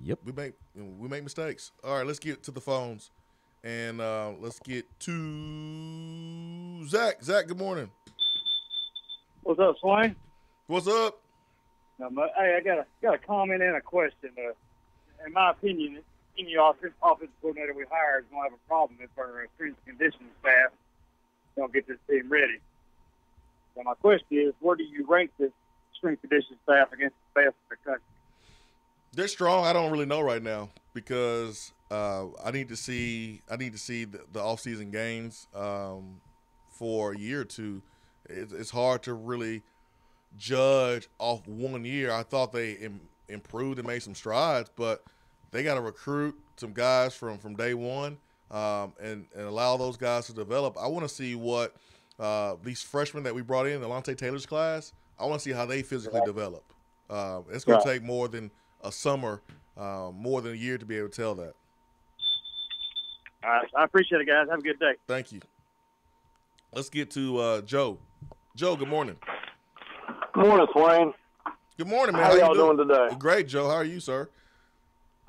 yep. We make mistakes. All right, let's get to the phones, and let's get to Zach. Zach, good morning. What's up, Swain? What's up? Hey, I got a comment and a question. In my opinion, any offensive coordinator we hire is going to have a problem if our strength and conditioning staff don't get this team ready. So my question is, where do you rank this strength and conditioning staff against the best in the country? They're strong. I don't really know right now because I need to see the offseason games for a year or two. It's hard to really judge off 1 year. I thought they improved and made some strides, but they got to recruit some guys from day one and allow those guys to develop. I want to see what these freshmen that we brought in, Alontae Taylor's class, I want to see how they physically develop. It's going to take more than a summer, more than a year to be able to tell that. All right. I appreciate it, guys. Have a good day. Thank you. Let's get to Joe. Joe, good morning. Good morning, Swain. Good morning, man. How y'all doing today? Great, Joe. How are you, sir?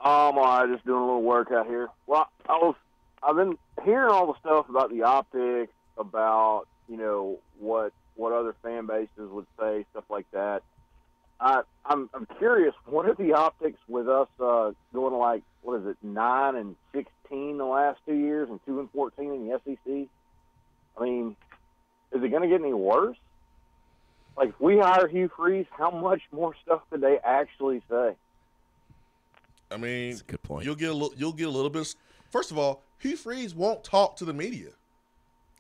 I'm all right, just doing a little work out here. Well, I've been hearing all the stuff about the optics, about, you know, what other fan bases would say, stuff like that. I'm curious, what are the optics with us going to, like, 9-16 the last 2 years and 2-14 in the SEC? I mean, is it going to get any worse? Like, if we hire Hugh Freeze, how much more stuff could they actually say? I mean, that's a good point. You'll get a little bit. First of all, Hugh Freeze won't talk to the media.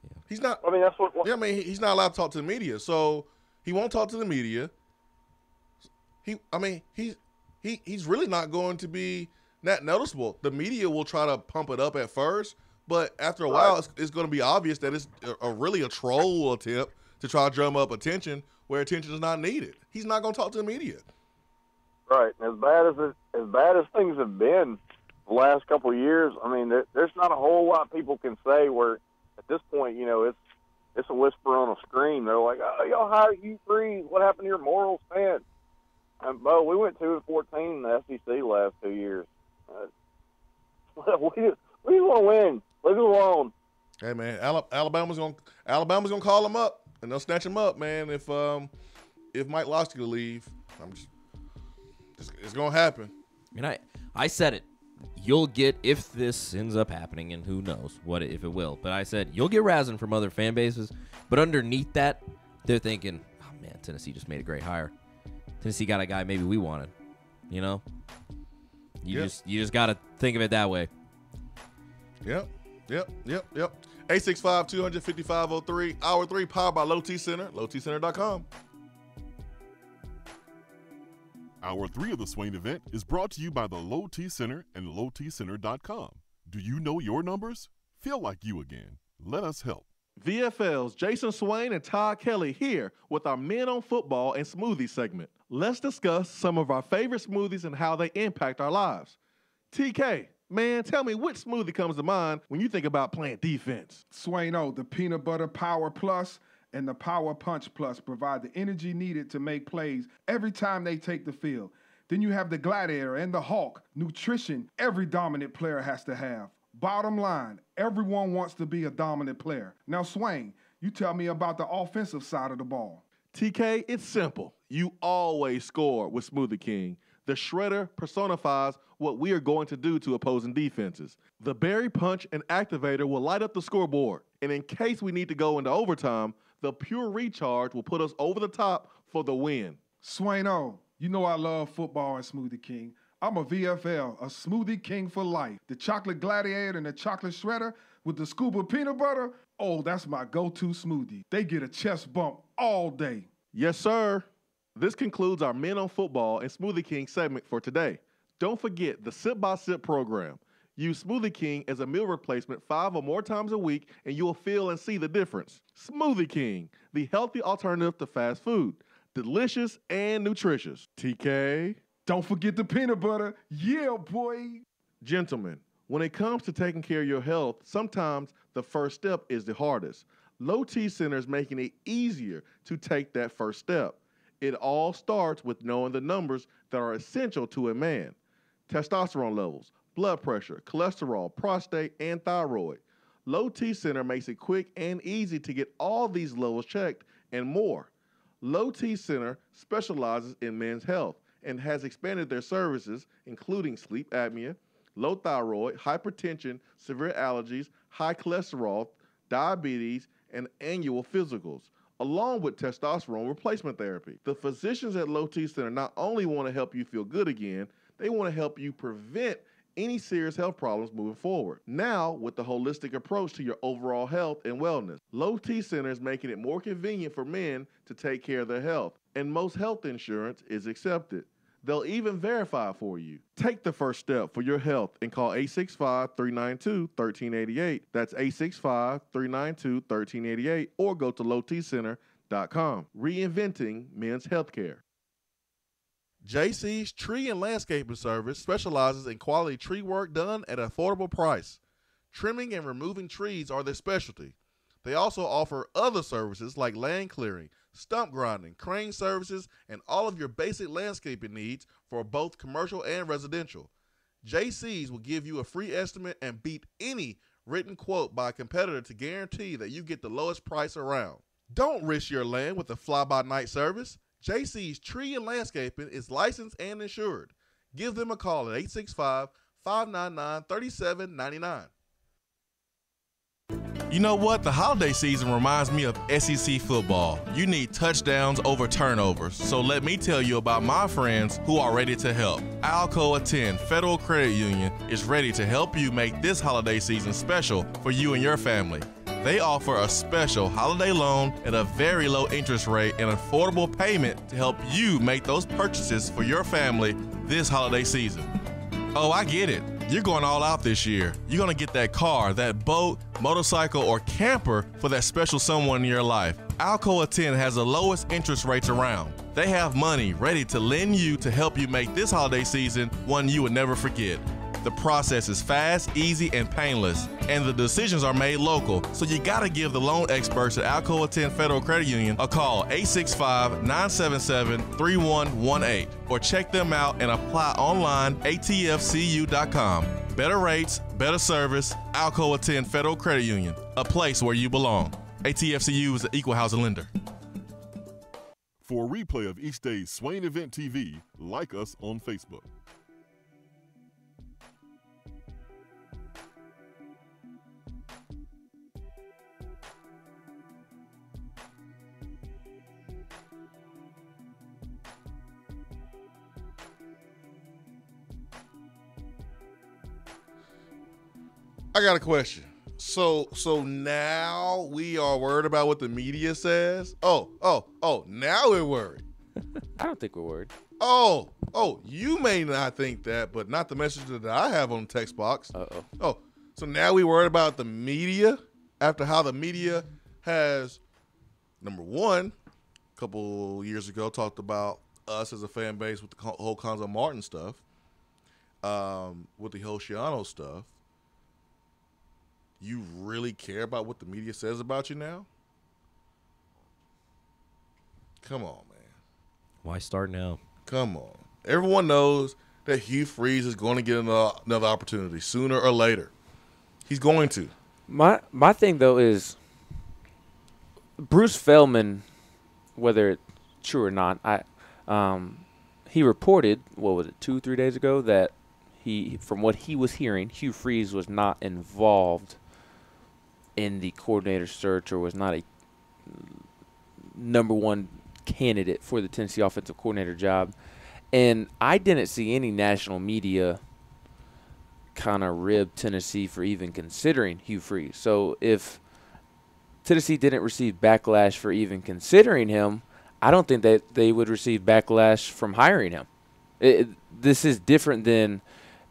Yeah. He's not. I mean, that's what. Yeah, I mean, he's not allowed to talk to the media, so he won't talk to the media. He's really not going to be that noticeable. The media will try to pump it up at first, but after a while, it's going to be obvious that it's really a troll attempt to try to drum up attention where attention is not needed. He's not going to talk to the media. Right. As bad as things have been the last couple of years, I mean, there's not a whole lot people can say where at this point, you know, it's a whisper on a screen. They're like, oh, y'all hired Hugh Freeze. What happened to your morals fan? And, Bo, we went 2-14 in the SEC last 2 years. We just want to win. Leave it alone. Hey, man, Alabama's gonna call him up, and they'll snatch him up, man. If Mike Locksley will leave, it's gonna happen. I mean, I said it. You'll get, if this ends up happening, and who knows what if it will, but I said you'll get razzing from other fan bases. But underneath that, they're thinking, oh man, Tennessee just made a great hire. Tennessee got a guy maybe we wanted. You know, you just got to think of it that way. Yep. 865-255-03, Hour 3, powered by Low T Center, lowtcenter.com. Hour 3 of the Swain event is brought to you by the Low T Center and lowtcenter.com. Do you know your numbers? Feel like you again. Let us help. VFL's Jason Swain and Todd Kelly here with our Men on Football and Smoothie segment. Let's discuss some of our favorite smoothies and how they impact our lives. TK, man, tell me which smoothie comes to mind when you think about playing defense? Swain-O, the Peanut Butter Power Plus and the Power Punch Plus provide the energy needed to make plays every time they take the field. Then you have the Gladiator and the Hawk, nutrition every dominant player has to have. Bottom line, everyone wants to be a dominant player. Now, Swain, you tell me about the offensive side of the ball. TK, it's simple. You always score with Smoothie King. The shredder personifies what we are going to do to opposing defenses. The Berry Punch and Activator will light up the scoreboard. And in case we need to go into overtime, the Pure Recharge will put us over the top for the win. Swain-O, you know I love football and Smoothie King. I'm a VFL, a Smoothie King for life. The Chocolate Gladiator and the Chocolate Shredder with the scoop of peanut butter, oh, that's my go-to smoothie. They get a chest bump all day. Yes, sir. This concludes our Men on Football and Smoothie King segment for today. Don't forget the Sip by Sip program. Use Smoothie King as a meal replacement 5 or more times a week, and you'll feel and see the difference. Smoothie King, the healthy alternative to fast food. Delicious and nutritious. TK. Don't forget the peanut butter. Yeah, boy. Gentlemen, when it comes to taking care of your health, sometimes the first step is the hardest. Low T Center is making it easier to take that first step. It all starts with knowing the numbers that are essential to a man. Testosterone levels, blood pressure, cholesterol, prostate, and thyroid. Low T Center makes it quick and easy to get all these levels checked and more. Low T Center specializes in men's health and has expanded their services, including sleep apnea, low thyroid, hypertension, severe allergies, high cholesterol, diabetes, and annual physicals, along with testosterone replacement therapy. The physicians at Low T Center not only want to help you feel good again, they want to help you prevent any serious health problems moving forward. Now, with the holistic approach to your overall health and wellness, Low T Center is making it more convenient for men to take care of their health, and most health insurance is accepted. They'll even verify for you. Take the first step for your health and call 865-392-1388. That's 865-392-1388, or go to lowtcenter.com. Reinventing men's healthcare. JC's Tree and Landscaping Service specializes in quality tree work done at an affordable price. Trimming and removing trees are their specialty. They also offer other services like land clearing, stump grinding, crane services, and all of your basic landscaping needs for both commercial and residential. JC's will give you a free estimate and beat any written quote by a competitor to guarantee that you get the lowest price around. Don't risk your land with a fly-by-night service. JC's Tree and Landscaping is licensed and insured. Give them a call at 865-599-3799. You know what? The holiday season reminds me of SEC football. You need touchdowns over turnovers. So let me tell you about my friends who are ready to help. Alcoa 10 Federal Credit Union is ready to help you make this holiday season special for you and your family. They offer a special holiday loan at a very low interest rate and affordable payment to help you make those purchases for your family this holiday season. Oh, I get it. You're going all out this year. You're going to get that car, that boat, motorcycle, or camper for that special someone in your life. Alcoa 10 has the lowest interest rates around. They have money ready to lend you to help you make this holiday season one you would never forget. The process is fast, easy, and painless, and the decisions are made local, so you gotta give the loan experts at Alcoa 10 Federal Credit Union a call, 865-977-3118, or check them out and apply online, atfcu.com. Better rates, better service, Alcoa 10 Federal Credit Union, a place where you belong. ATFCU is an equal housing lender. For a replay of each day's Swain Event TV, like us on Facebook. I got a question. So now we are worried about what the media says? Oh, now we're worried. I don't think we're worried. Oh, you may not think that, but not the message that I have on the text box. Oh, so now we worried about the media after how the media has, number one, a couple years ago talked about us as a fan base with the whole Conzo Martin stuff, with the whole Shiano stuff. You really care about what the media says about you now? Come on, man. Why start now? Come on. Everyone knows that Hugh Freeze is going to get another opportunity sooner or later. He's going to. My thing, though, is Bruce Feldman, whether it's true or not, he reported, 2-3 days ago, that from what he was hearing, Hugh Freeze was not involved in the coordinator search or was not a number one candidate for the Tennessee offensive coordinator job. And I didn't see any national media kind of rib Tennessee for even considering Hugh Freeze. So if Tennessee didn't receive backlash for even considering him, I don't think that they would receive backlash from hiring him. This is different than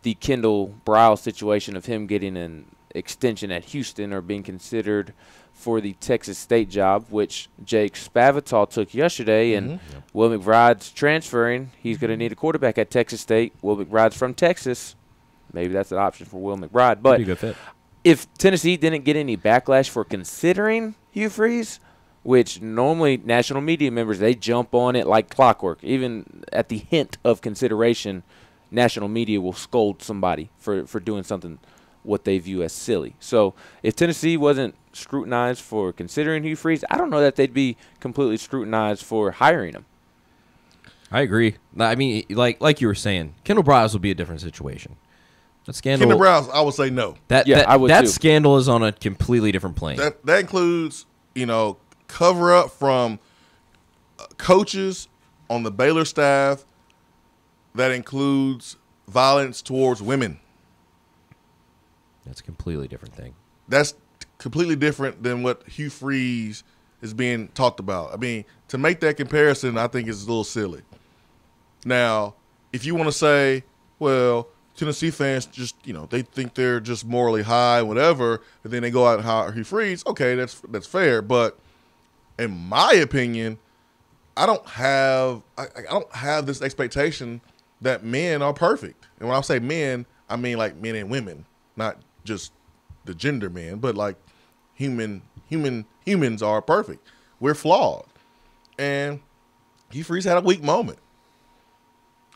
the Kendall Briles situation of him getting an extension at Houston or being considered for the Texas State job, which Jake Spavital took yesterday, and Will McBride's transferring. He's going to need a quarterback at Texas State. Will McBride's from Texas. Maybe that's an option for Will McBride. But if Tennessee didn't get any backlash for considering Hugh Freeze, which normally national media members, they jump on it like clockwork. Even at the hint of consideration, national media will scold somebody for doing something what they view as silly. So if Tennessee wasn't scrutinized for considering Hugh Freeze, I don't know that they'd be completely scrutinized for hiring him. I agree. I mean, like you were saying, Kendall Briles will be a different situation. That scandal. Kendall Briles, I would say no. I would that too. Scandal is on a completely different plane. That includes, cover up from coaches on the Baylor staff. That includes violence towards women. That's a completely different thing. That's completely different than what Hugh Freeze is being talked about. I mean, to make that comparison, I think is a little silly. Now, if you want to say, well, Tennessee fans just, they think they're just morally high, whatever, and then they go out and hire Hugh Freeze, okay, that's fair. But in my opinion, I don't have this expectation that men are perfect. And when I say men, I mean like men and women, not just the gender men, but like humans are perfect. We're flawed. And Hugh Freeze had a weak moment.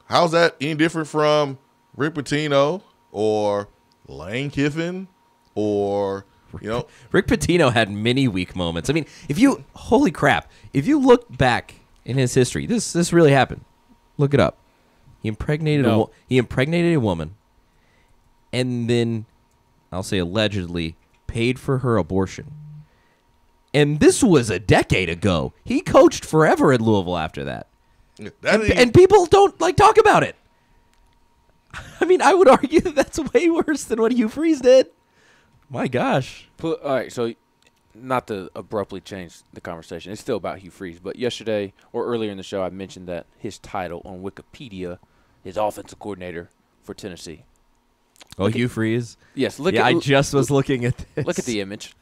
How's that any different from Rick Pitino or Lane Kiffin or, Rick Pitino had many weak moments. I mean, holy crap, if you look back in his history, this really happened. Look it up. He impregnated a woman, and then, I'll say allegedly, paid for her abortion. And this was a decade ago. He coached forever at Louisville after that. And people don't talk about it. I mean, I would argue that that's way worse than what Hugh Freeze did. My gosh. All right, so not to abruptly change the conversation. It's still about Hugh Freeze. But yesterday or earlier in the show, I mentioned that his title on Wikipedia is offensive coordinator for Tennessee. Oh, Hugh Freeze? Yes. I just was looking at this. Look at the image.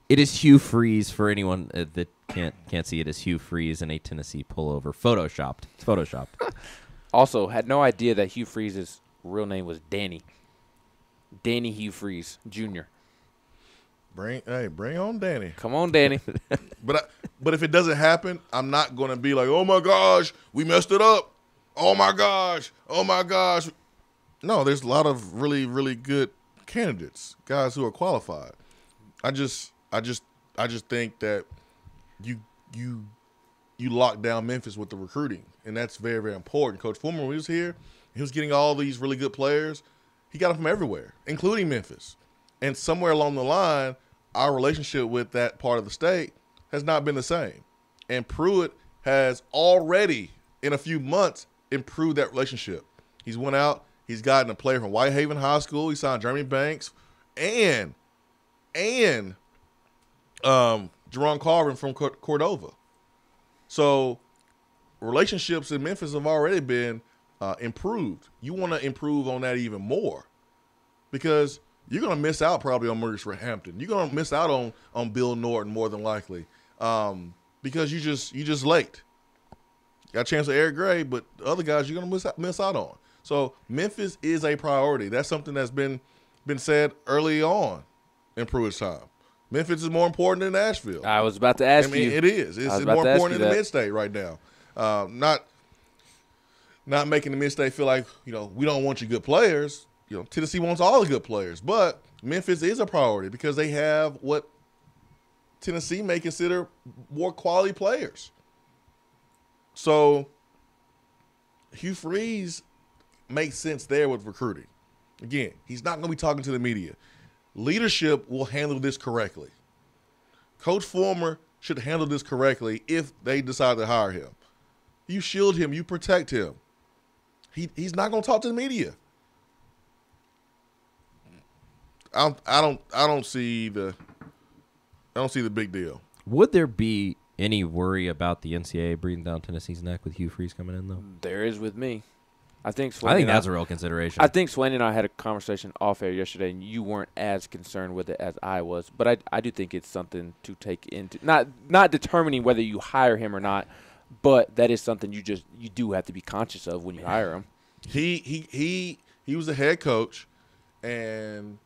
It is Hugh Freeze for anyone that can't see it. Is Hugh Freeze in a Tennessee pullover, photoshopped. It's photoshopped. Also, had no idea that Hugh Freeze's real name was Danny Hugh Freeze Jr. Bring on Danny. Come on, Danny. But if it doesn't happen, I'm not going to be like, oh my gosh, we messed it up. Oh my gosh. No, there's a lot of really, really good candidates, guys who are qualified. I just think that you lock down Memphis with the recruiting, and that's very, very important. Coach Fulmer, when he was here, he was getting all these really good players. He got them from everywhere, including Memphis. And somewhere along the line, our relationship with that part of the state has not been the same. And Pruitt has already, in a few months, improved that relationship. He's went out. He's gotten a player from Whitehaven High School. He signed Jeremy Banks and Jerron Carvin from Cordova. So relationships in Memphis have already been improved. You want to improve on that even more because you're going to miss out probably on Maurice Hampton. You're going to miss out on Bill Norton more than likely because you just late. Got a chance with Eric Gray, but the other guys you're going to miss out on. So Memphis is a priority. That's something that's been said early on in Pruitt's time. Memphis is more important than Nashville. I was about to ask you. It is. It's more important than the Mid-State right now. Not making the Mid-State feel like, we don't want you good players. Tennessee wants all the good players. But Memphis is a priority because they have what Tennessee may consider more quality players. So Hugh Freeze makes sense there with recruiting. Again, he's not going to be talking to the media. Leadership will handle this correctly. Coach Fulmer should handle this correctly if they decide to hire him. You shield him. You protect him. He's not going to talk to the media. I don't see the big deal. Would there be any worry about the NCAA breathing down Tennessee's neck with Hugh Freeze coming in, though? There is with me. I think that's a real consideration. I think Swain and I had a conversation off air yesterday, and you weren't as concerned with it as I was. But I do think it's something to take into not determining whether you hire him or not, but that is something you do have to be conscious of when you hire him. He was a head coach, and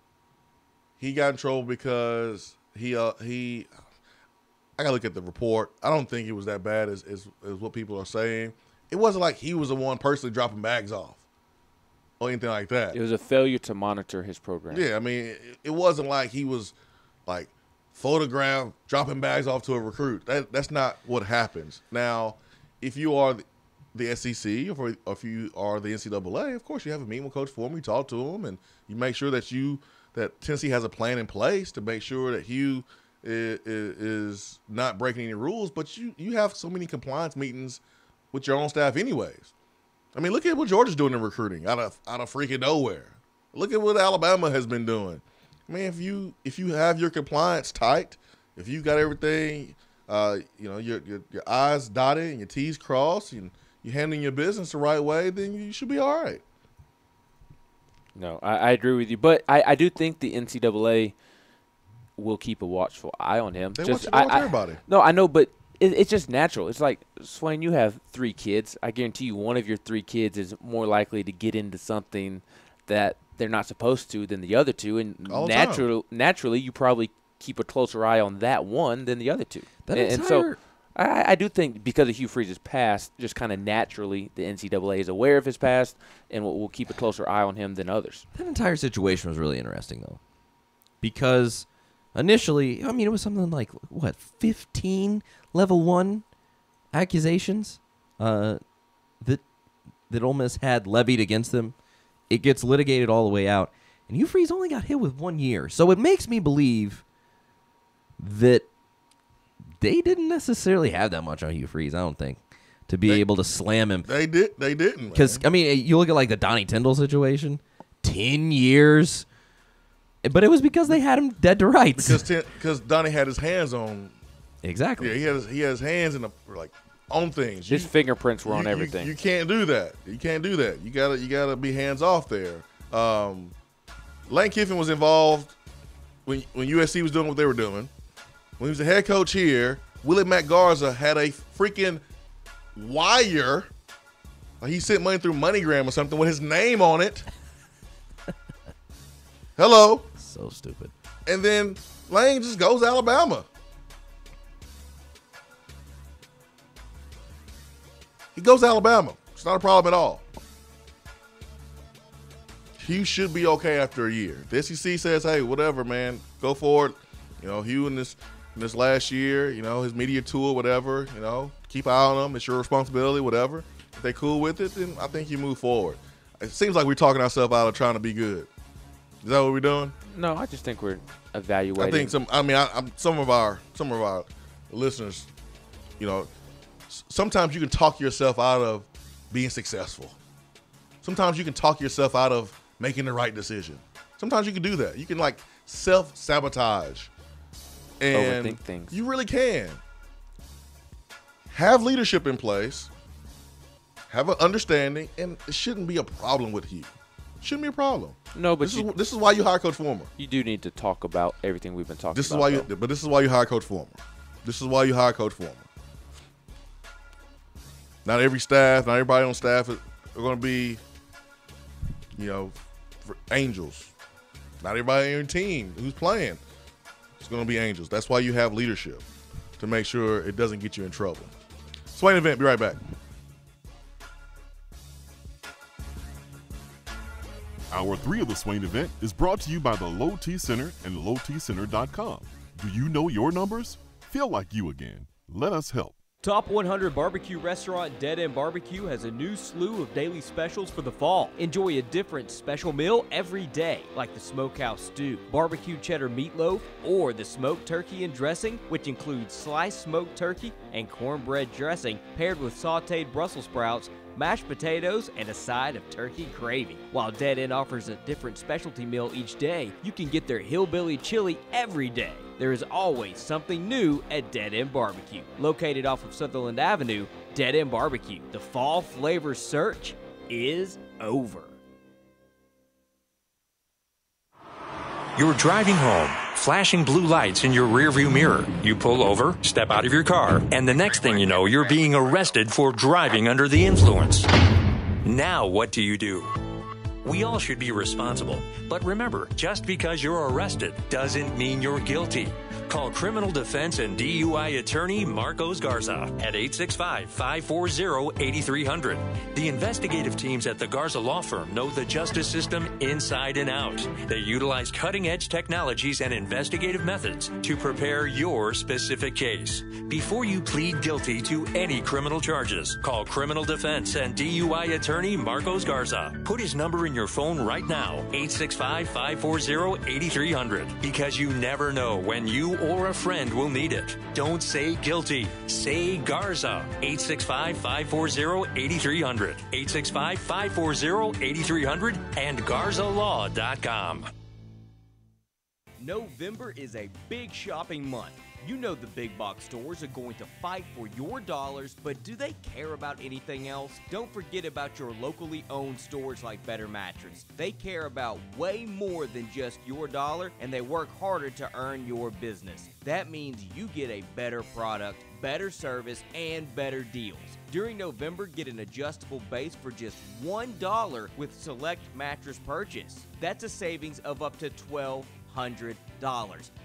he got in trouble because he I gotta look at the report. I don't think it was that bad as what people are saying. It wasn't like he was the one personally dropping bags off or anything like that. It was a failure to monitor his program. Yeah, I mean, it wasn't like he was like photographed dropping bags off to a recruit. That's not what happens. Now, if you are the SEC or if you are the NCAA, of course you have a meeting with Coach Fulmer, you talk to him, and you make sure that Tennessee has a plan in place to make sure that Hugh is not breaking any rules. But you have so many compliance meetings with your own staff anyways. I mean, look at what Georgia's doing in recruiting out of freaking nowhere. Look at what Alabama has been doing. I mean, if you have your compliance tight, if you got everything, your I's dotted and your T's crossed, and you're handling your business the right way, then you should be all right. No, I agree with you. But I do think the NCAA will keep a watchful eye on him. They watch everybody. No, I know, but it's just natural. It's like, Swain, you have 3 kids. I guarantee you one of your 3 kids is more likely to get into something that they're not supposed to than the other 2. And naturally, you probably keep a closer eye on that one than the other 2. I do think because of Hugh Freeze's past, just kind of naturally, the NCAA is aware of his past and will keep a closer eye on him than others. That entire situation was really interesting, though, because initially, I mean, it was something like, 15 level 1 accusations that Ole Miss had levied against them. It gets litigated all the way out, and Hugh Freeze only got hit with 1 year. So it makes me believe that they didn't necessarily have that much on Hugh Freeze, I don't think, to be able to slam him. They didn't. Because, I mean, you look at, like, the Donnie Tyndall situation, 10 years. But it was because they had him dead to rights. Because Donnie had his hands on. Exactly. Yeah, he has hands on things. His fingerprints were on everything. You can't do that. You gotta be hands off there. Lane Kiffin was involved when USC was doing what they were doing. When he was the head coach here, Willie Mack Garza had a freaking wire. Like he sent money through MoneyGram or something with his name on it. Hello. So stupid. And then Lane just goes to Alabama. He goes to Alabama. It's not a problem at all. Hugh should be okay after a year. The SEC says, hey, whatever, man, go for it. You know, Hugh in this last year, you know, his media tour, whatever, you know, keep an eye on him. It's your responsibility, whatever. If they cool with it, then I think you move forward. It seems like we're talking ourselves out of trying to be good. Is that what we're doing? No, I just think we're evaluating. I think some of our listeners, you know, sometimes you can talk yourself out of being successful. Sometimes you can talk yourself out of making the right decision. Sometimes you can do that. You can like self-sabotage. And overthink things. You really can. Have leadership in place. Have an understanding, and it shouldn't be a problem with you. Shouldn't be a problem. No, but this is why you hire Coach Former. You do need to talk about everything we've been talking about. This is why you hire Coach Former. This is why you hire Coach Former. Not everybody on staff are going to be, you know, angels. Not everybody on your team who's playing is going to be angels. That's why you have leadership, to make sure it doesn't get you in trouble. Swain Event, be right back. Hour 3 of the Swain Event is brought to you by the Low T Center and lowtcenter.com. Do you know your numbers? Feel like you again. Let us help. Top 100 barbecue restaurant Dead End BBQ has a new slew of daily specials for the fall. Enjoy a different special meal every day, like the smokehouse stew, barbecue cheddar meatloaf, or the smoked turkey and dressing, which includes sliced smoked turkey and cornbread dressing paired with sautéed Brussels sprouts, mashed potatoes, and a side of turkey gravy. While Dead End offers a different specialty meal each day, you can get their hillbilly chili every day. There is always something new at Dead End BBQ. Located off of Sutherland Avenue, Dead End BBQ. The fall flavor search is over. You're driving home, flashing blue lights in your rearview mirror. You pull over, step out of your car, and the next thing you know, you're being arrested for driving under the influence. Now what do? We all should be responsible. But remember, just because you're arrested doesn't mean you're guilty. Call criminal defense and DUI attorney Marcos Garza at 865-540-8300. The investigative teams at the Garza Law Firm know the justice system inside and out. They utilize cutting-edge technologies and investigative methods to prepare your specific case. Before you plead guilty to any criminal charges, call criminal defense and DUI attorney Marcos Garza. Put his number in your phone right now, 865-540-8300, because you never know when you or a friend will need it. Don't say guilty. Say Garza. 865-540-8300. 865-540-8300 and GarzaLaw.com. November is a big shopping month. You know the big box stores are going to fight for your dollars, but do they care about anything else? Don't forget about your locally owned stores like Better Mattress. They care about way more than just your dollar, and they work harder to earn your business. That means you get a better product, better service, and better deals. During November, get an adjustable base for just $1 with select mattress purchase. That's a savings of up to $1,200.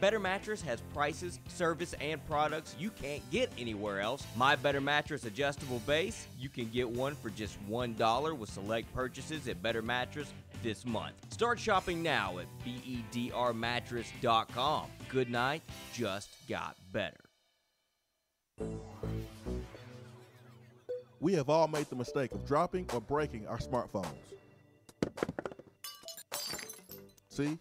Better Mattress has prices, service, and products you can't get anywhere else. My Better Mattress adjustable base, you can get one for just $1 with select purchases at Better Mattress this month. Start shopping now at bedrmattress.com. Good night just got better. We have all made the mistake of dropping or breaking our smartphones. See?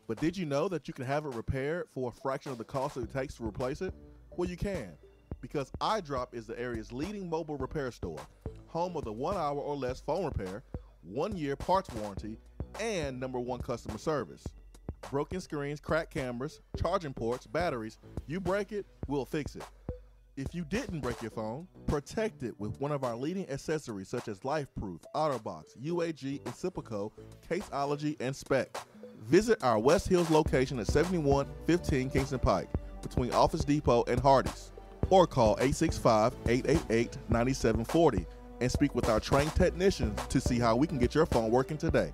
But did you know that you can have it repaired for a fraction of the cost that it takes to replace it? Well, you can, because iDrop is the area's leading mobile repair store, home of the 1 hour or less phone repair, 1 year parts warranty, and #1 customer service. Broken screens, cracked cameras, charging ports, batteries, you break it, we'll fix it. If you didn't break your phone, protect it with one of our leading accessories such as LifeProof, OtterBox, UAG, Incipico, Caseology, and Spec. Visit our West Hills location at 7115 Kingston Pike between Office Depot and Hardee's, or call 865-888-9740 and speak with our trained technicians to see how we can get your phone working today.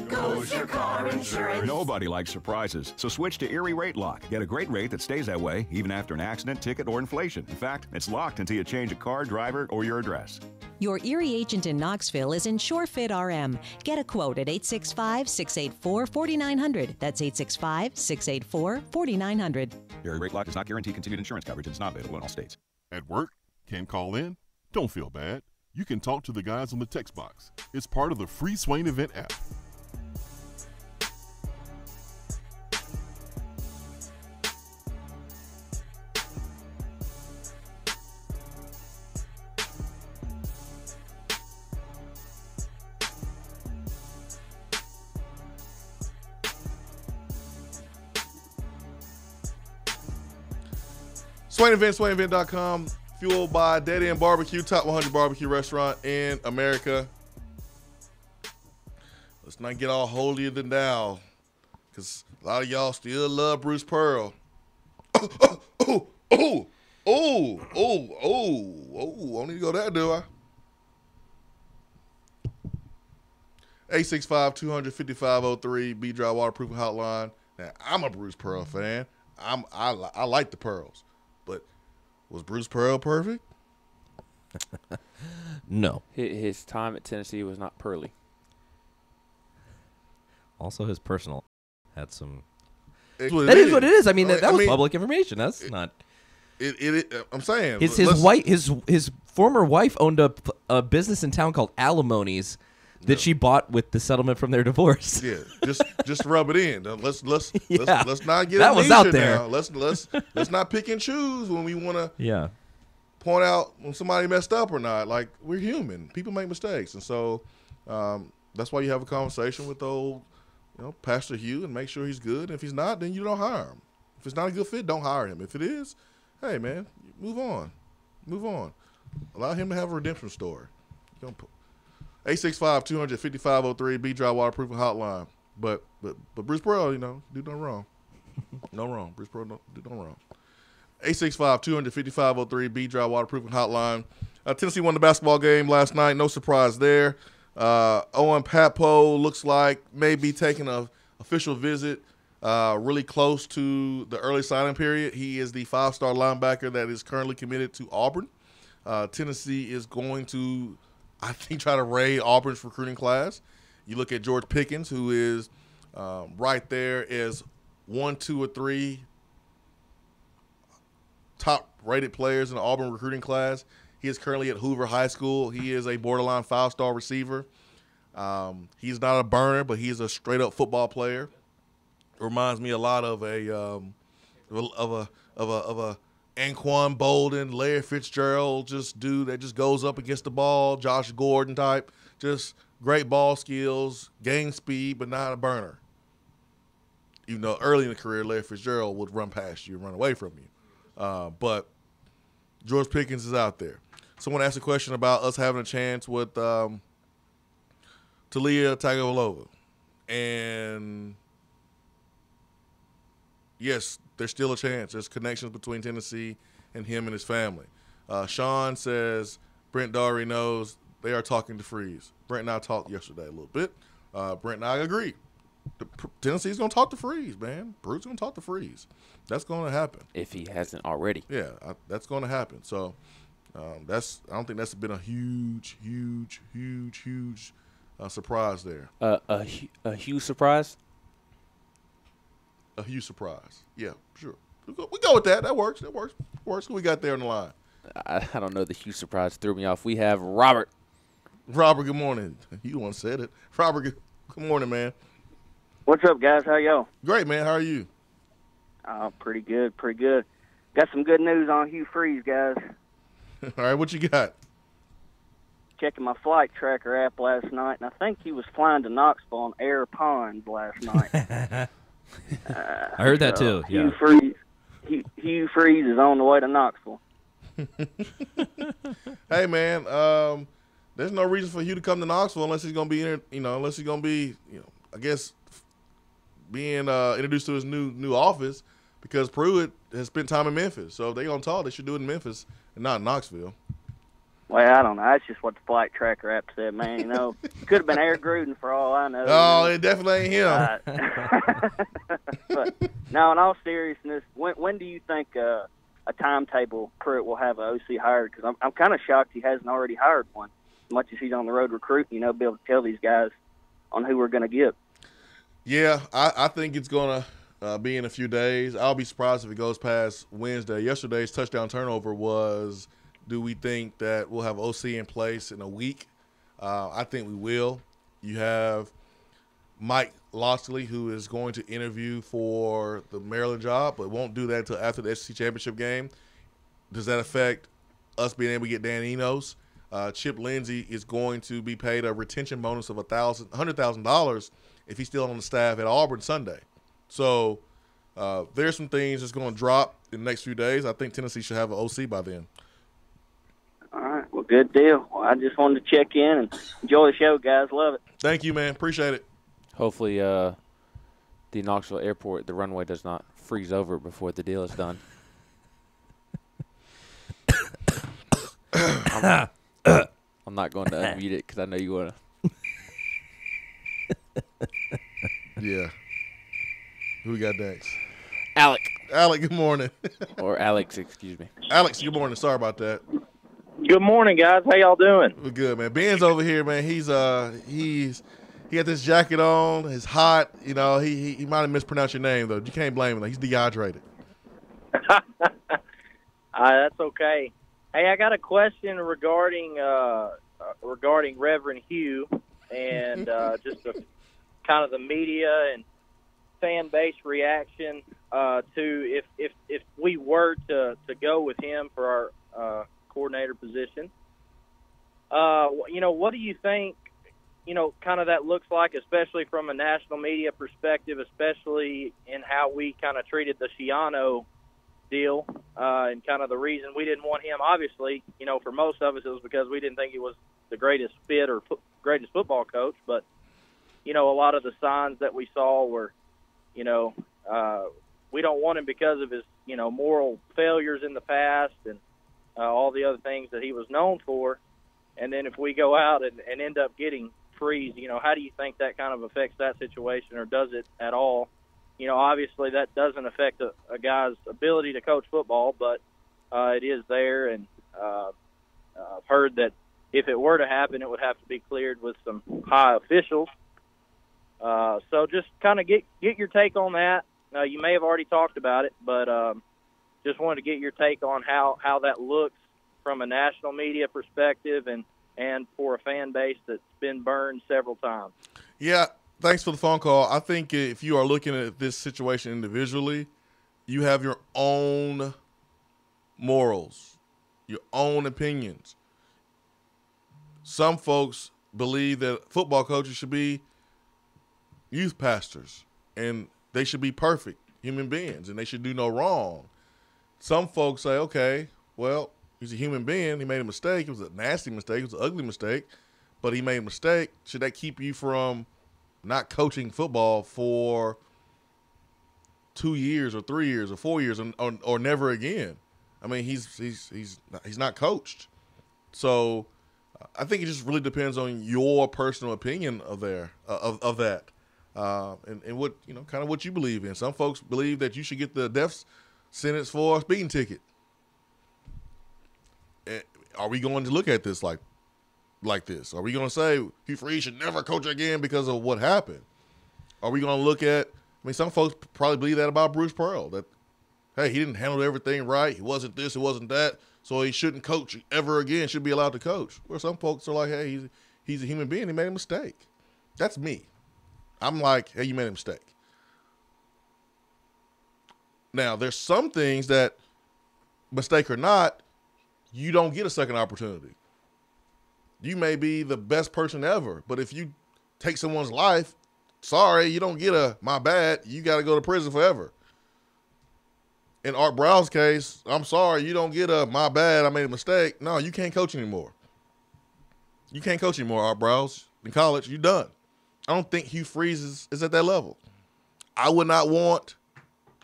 Goes your car insurance. Nobody likes surprises, so switch to Erie Rate Lock. Get a great rate that stays that way even after an accident, ticket, or inflation. In fact, it's locked until you change a car, driver, or your address. Your Erie agent in Knoxville is InsureFit RM. Get a quote at 865-684-4900. That's 865-684-4900. Erie Rate Lock does not guarantee continued insurance coverage and is not available in all states. At work? Can't call in? Don't feel bad. You can talk to the guys on the text box. It's part of the free Swain Event app. Swain Event, SwainEvent.com, fueled by Dead End BBQ, top 100 barbecue restaurant in America. Let's not get all holier than thou, because a lot of y'all still love Bruce Pearl. I don't need to go there, do I? 865-200-5503, B-Dry Waterproofing Hotline. Now, I'm a Bruce Pearl fan. I like the Pearls. But was Bruce Pearl perfect? No. His time at Tennessee was not pearly. Also, his personal had some. That is what it is. I mean, that was public information. That's not. I'm saying his former wife owned a business in town called Alimonies that she bought with the settlement from their divorce. Yeah, just rub it in. Let's not get that was out there. Now. Let's not pick and choose when we want to. Yeah. Point out when somebody messed up or not. Like, we're human. People make mistakes, and so that's why you have a conversation with old, Pastor Hugh and make sure he's good. And if he's not, then you don't hire him. If it's not a good fit, don't hire him. If it is, hey man, move on. Allow him to have a redemption story. 865-200-5503, B-Dry Waterproofing Hotline. But Bruce Pearl, do no wrong. No wrong. Bruce Pearl, do no wrong. 865-200-5503, B-Dry Waterproofing Hotline. Tennessee won the basketball game last night. No surprise there. Owen Papo looks like maybe taking an official visit really close to the early signing period. He is the 5-star linebacker that is currently committed to Auburn. Tennessee is going to, I think, try to raid Auburn's recruiting class. You look at George Pickens, who is right there as 1, 2, or 3 top-rated players in the Auburn recruiting class. He is currently at Hoover High School. He is a borderline 5-star receiver. He's not a burner, but he's a straight-up football player. Reminds me a lot of a Anquan Bolden, Larry Fitzgerald, just dude that just goes up against the ball, Josh Gordon type, just great ball skills, game speed, but not a burner. Even though early in the career, Larry Fitzgerald would run past you and run away from you. But George Pickens is out there. Someone asked a question about us having a chance with Talia Tagovailoa. And yes, there's still a chance. There's connections between Tennessee and him and his family. Sean says Brent Daugherty knows they are talking to Freeze. Brent and I talked yesterday a little bit. Brent and I agree. Tennessee's going to talk to Freeze, man. Brute's going to talk to Freeze. That's going to happen. If he hasn't already. Yeah, that's going to happen. So I don't think that's been a huge surprise there. A huge surprise? A huge surprise. Yeah, sure. We go with that. That works. Who we got there on the line? I don't know. The huge surprise threw me off. We have Robert. Robert, good morning. You the one said it. Robert, good morning, man. What's up, guys? How y'all? Great, man. How are you? Pretty good. Got some good news on Hugh Freeze, guys. All right, what you got? Checking my flight tracker app last night, and I think he was flying to Knoxville on Air Pond last night. I heard that too. Yeah. Hugh Freeze is on the way to Knoxville. Hey, man. There's no reason for Hugh to come to Knoxville unless he's gonna be I guess being introduced to his new office, because Pruitt has spent time in Memphis. So if they're gonna talk, they should do it in Memphis and not in Knoxville. Well, I don't know. That's just what the flight tracker app said, man. You know, could have been Eric Gruden for all I know. Oh, it definitely ain't him. But now, in all seriousness, when do you think a timetable Pruitt will have an OC hired? Because I'm kind of shocked he hasn't already hired one. As much as he's on the road recruiting, be able to tell these guys on who we're going to get. Yeah, I think it's going to be in a few days. I'll be surprised if it goes past Wednesday. Yesterday's touchdown turnover was, do we think that we'll have OC in place in a week? I think we will. You have Mike Loxley, who is going to interview for the Maryland job, but won't do that until after the SEC championship game. Does that affect us being able to get Dan Enos? Chip Lindsey is going to be paid a retention bonus of $100,000 if he's still on the staff at Auburn Sunday. So there's some things that's going to drop in the next few days. I think Tennessee should have an OC by then. All right. Well, good deal. Well, I just wanted to check in and enjoy the show, guys. Love it. Thank you, man. Appreciate it. Hopefully the Knoxville airport, the runway does not freeze over before the deal is done. I'm not going to unmute it because I know you want to. Yeah. Who we got next? Alec, good morning. Or Alex, excuse me. Alex, good morning. Sorry about that. Good morning, guys. How y'all doing? We're good, man. Ben's over here, man. He got this jacket on. It's hot. He might have mispronounced your name, though. You can't blame him. He's dehydrated. That's okay. Hey, I got a question regarding Reverend Hugh and just kind of the media and fan base reaction to if we were to go with him for our coordinator position. What do you think? Kind of that looks like, especially from a national media perspective, especially in how we kind of treated the Schiano deal, and kind of the reason we didn't want him. Obviously, for most of us, it was because we didn't think he was the greatest fit or greatest football coach. But a lot of the signs that we saw were, we don't want him because of his, moral failures in the past and all the other things that he was known for. And then if we go out and end up getting Freeze, how do you think that kind of affects that situation, or does it at all? Obviously that doesn't affect a guy's ability to coach football, but it is there. And I've heard that if it were to happen, it would have to be cleared with some high officials. So just kind of get your take on that. You may have already talked about it, but just wanted to get your take on how that looks from a national media perspective and for a fan base that's been burned several times. Yeah, thanks for the phone call. I think if you are looking at this situation individually, you have your own morals, your own opinions. Some folks believe that football coaches should be youth pastors and they should be perfect human beings and they should do no wrong. Some folks say, okay, well, he's a human being. He made a mistake. It was a nasty mistake. It was an ugly mistake, but he made a mistake. Should that keep you from not coaching football for 2 years or 3 years or 4 years or never again. I mean, he's not coached. So I think it just really depends on your personal opinion of that. And what, kind of what you believe in. Some folks believe that you should get the death sentence for a speeding ticket. Are we going to look at this like this? Are we going to say Hugh Freeze should never coach again because of what happened? Are we going to look at, some folks probably believe that about Bruce Pearl, that, hey, he didn't handle everything right. He wasn't this, he wasn't that, so he shouldn't coach ever again, should be allowed to coach. Where some folks are like, hey, he's a human being, he made a mistake. That's me. I'm like, hey, you made a mistake. Now, there's some things that, mistake or not, you don't get a second opportunity. You may be the best person ever, but if you take someone's life, sorry, you don't get a my bad. You got to go to prison forever. In Art Brow's case, I'm sorry, you don't get a my bad, I made a mistake. No, you can't coach anymore. You can't coach anymore, Art Brow's. In college, you're done. I don't think Hugh Freeze is at that level. I would not want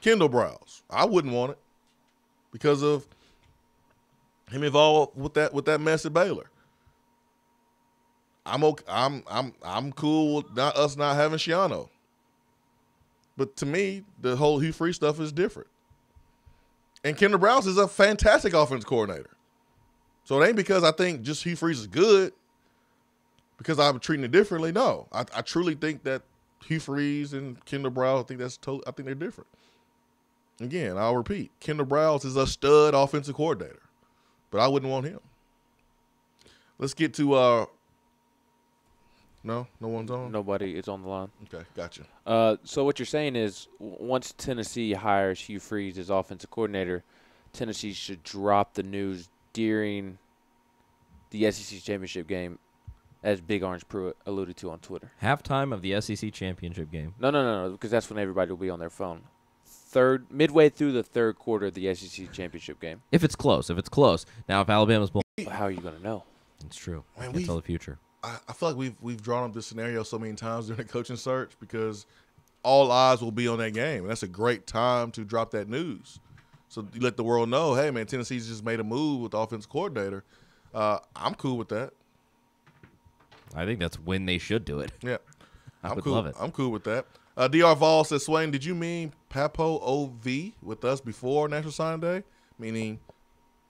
Kendall Browse. I wouldn't want it because of him involved with that mess at Baylor. I'm okay. I'm cool with us not having Shiano. But to me, the whole Hugh Freeze stuff is different. And Kendall Browse is a fantastic offense coordinator. So it ain't because I think just Hugh Freeze is good because I'm treating it differently. No, I truly think that Hugh Freeze and Kendall Browse, I think they're different. Again, I'll repeat, Kendall Browse is a stud offensive coordinator, but I wouldn't want him. Let's get to no one's on? Nobody is on the line. Okay, gotcha. So what you're saying is once Tennessee hires Hugh Freeze as offensive coordinator, Tennessee should drop the news during the SEC championship game, as Big Orange Pruitt alluded to on Twitter. Halftime of the SEC championship game. No, because that's when everybody will be on their phone. Midway through the third quarter of the SEC championship game. If it's close. Now, if Alabama's how are you going to know? It's true. Man, Can't tell the future. I feel like we've drawn up this scenario so many times during the coaching search because all eyes will be on that game. And that's a great time to drop that news. So you let the world know, hey, man, Tennessee's just made a move with the offensive coordinator. I'm cool with that. I think that's when they should do it. Yeah. I would cool. love it. I'm cool with that. DR Vol says, Swain, did you mean Papo OV with us before National Signing Day? Meaning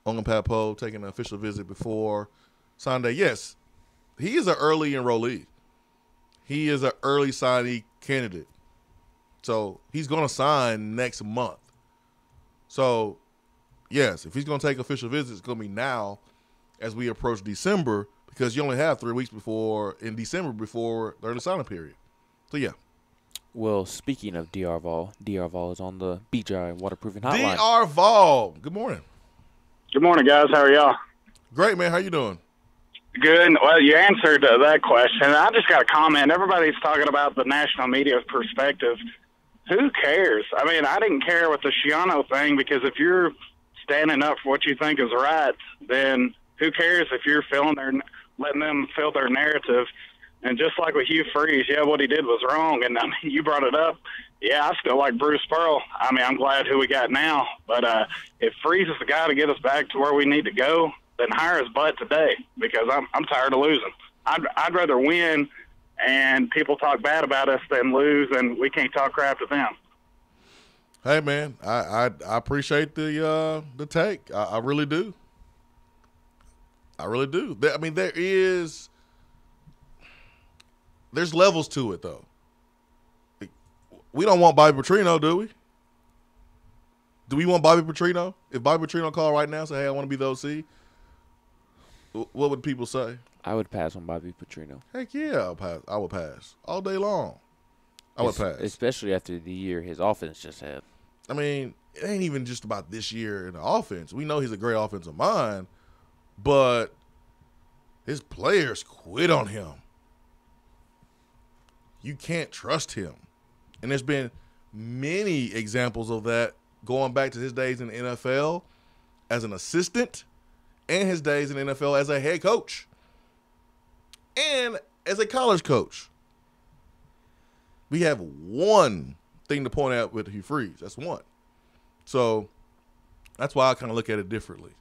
Uncle Papo taking an official visit before signing day. Yes. He is an early enrollee. He is an early signee candidate. So he's going to sign next month. So, yes, if he's going to take official visits, it's going to be now as we approach December because you only have 3 weeks in December before the early signing period. So, yeah. Well, speaking of DR Vol is on the BJI Waterproofing Hotline. DR Vol, good morning. Good morning, guys. How are y'all? Great, man. How you doing? Good. Well, you answered that question. I just got a comment. Everybody's talking about the national media perspective. Who cares? I mean, I didn't care with the Shiano thing because if you're standing up for what you think is right, then who cares if you're letting them fill their narrative? And just like with Hugh Freeze, yeah, what he did was wrong. And I mean, you brought it up. Yeah, I still like Bruce Pearl. I mean, I'm glad who we got now. But if Freeze is the guy to get us back to where we need to go, then hire his butt today because I'm tired of losing. I'd rather win and people talk bad about us than lose and we can't talk crap to them. Hey, man, I appreciate the take. I really do. I really do. I mean, there's levels to it, though. We don't want Bobby Petrino, do we? Do we want Bobby Petrino? If Bobby Petrino called right now and say, hey, I want to be the OC, what would people say? I would pass on Bobby Petrino. Heck yeah, I would pass all day long. I would pass. Especially after the year his offense just had. I mean, it ain't even just about this year in the offense. We know he's a great offensive mind, but his players quit on him. You can't trust him. And there's been many examples of that going back to his days in the NFL as an assistant and his days in the NFL as a head coach and as a college coach. We have one thing to point out with Hugh Freeze. That's one. So that's why I kind of look at it differently.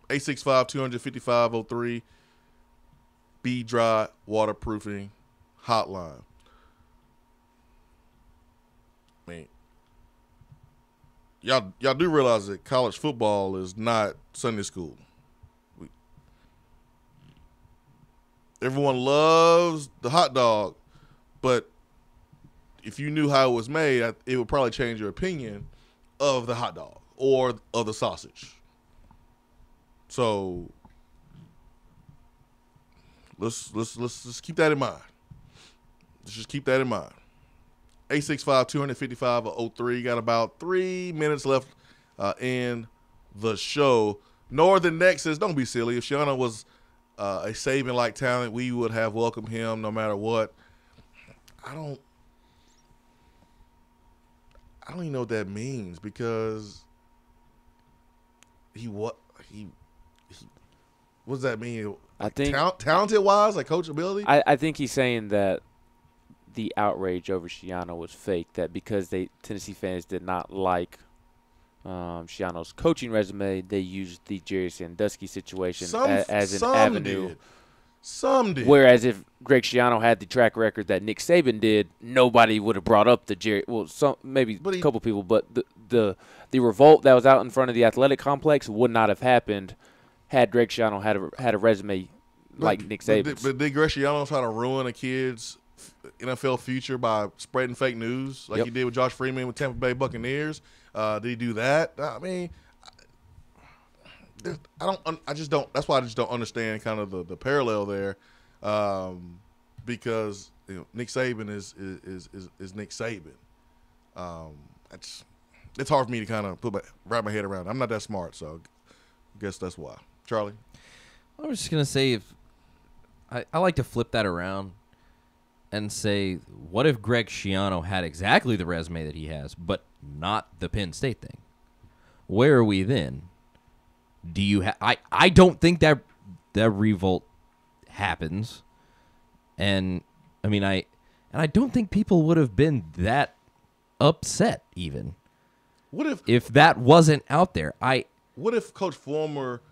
865-255-03 Be Dry Waterproofing Hotline. I mean, y'all do realize that college football is not Sunday school. Everyone loves the hot dog, but if you knew how it was made, it would probably change your opinion of the hot dog or of the sausage. So let's keep that in mind. Let's just keep that in mind. 865-255-03. Got about 3 minutes left in the show. Northern Next says, don't be silly. If Schiano was a Saban-like talent, we would have welcomed him no matter what. I don't even know what that means, because what does that mean? I think talented wise, like coachability. I think he's saying that the outrage over Schiano was fake. That because Tennessee fans did not like Schiano's coaching resume, they used the Jerry Sandusky situation as an avenue. Some did. Whereas if Greg Schiano had the track record that Nick Saban did, nobody would have brought up the Jerry. Well, maybe a couple people, but the revolt that was out in front of the athletic complex would not have happened had Greg Schiano had a resume like Nick Saban's. But did Greg Schiano try to ruin a kid's NFL future by spreading fake news like he did with Josh Freeman with Tampa Bay Buccaneers? Did he do that? I mean, I just don't. That's why I just don't understand kind of the parallel there, because Nick Saban is Nick Saban. It's hard for me to kind of wrap my head around. I'm not that smart, so I guess that's why. Charlie, I was just gonna say, if I like to flip that around and say, what if Greg Schiano had exactly the resume that he has, but not the Penn State thing? Where are we then? Do you I don't think that revolt happens, and I mean I don't think people would have been that upset even. What if that wasn't out there? What if Coach Fulmer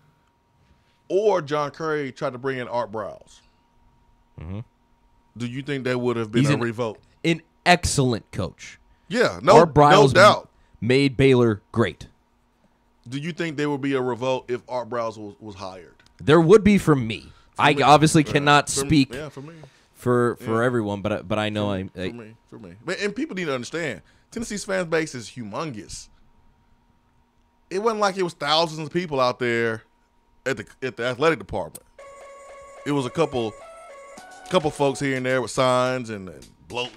or John Curry tried to bring in Art Browse? Mm-hmm. Do you think that would have been a revolt? An excellent coach. Yeah, no doubt. Made Baylor great. Do you think there would be a revolt if Art Browse was hired? There would be from me. I obviously cannot speak for everyone, but I know for me. And people need to understand, Tennessee's fan base is humongous. It wasn't like it was thousands of people out there at the athletic department. It was a couple folks here and there with signs and blow,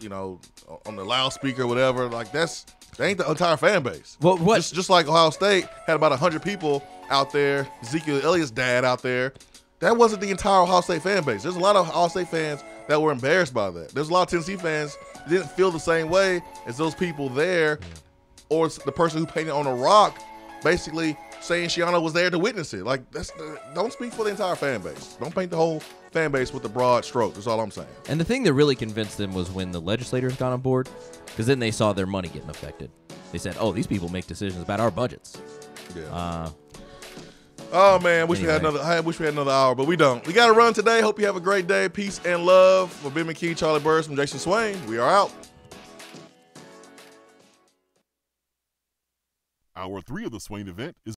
on the loudspeaker or whatever. Like that ain't the entire fan base. Well, what? Just like Ohio State had about 100 people out there, Ezekiel Elliott's dad out there. That wasn't the entire Ohio State fan base. There's a lot of Ohio State fans that were embarrassed by that. There's a lot of Tennessee fans that didn't feel the same way as those people there, or the person who painted on a rock, basically saying Schiano was there to witness it. Like don't speak for the entire fan base. Don't paint the whole fan base with the broad stroke. That's all I'm saying. And the thing that really convinced them was when the legislators got on board, because then they saw their money getting affected. They said, "Oh, these people make decisions about our budgets." Yeah. Oh man, I wish we had another hour, but we don't. We got to run today. Hope you have a great day. Peace and love. For Ben McKee, Charlie Burris, from Jason Swain. We are out. Hour 3 of the Swain event is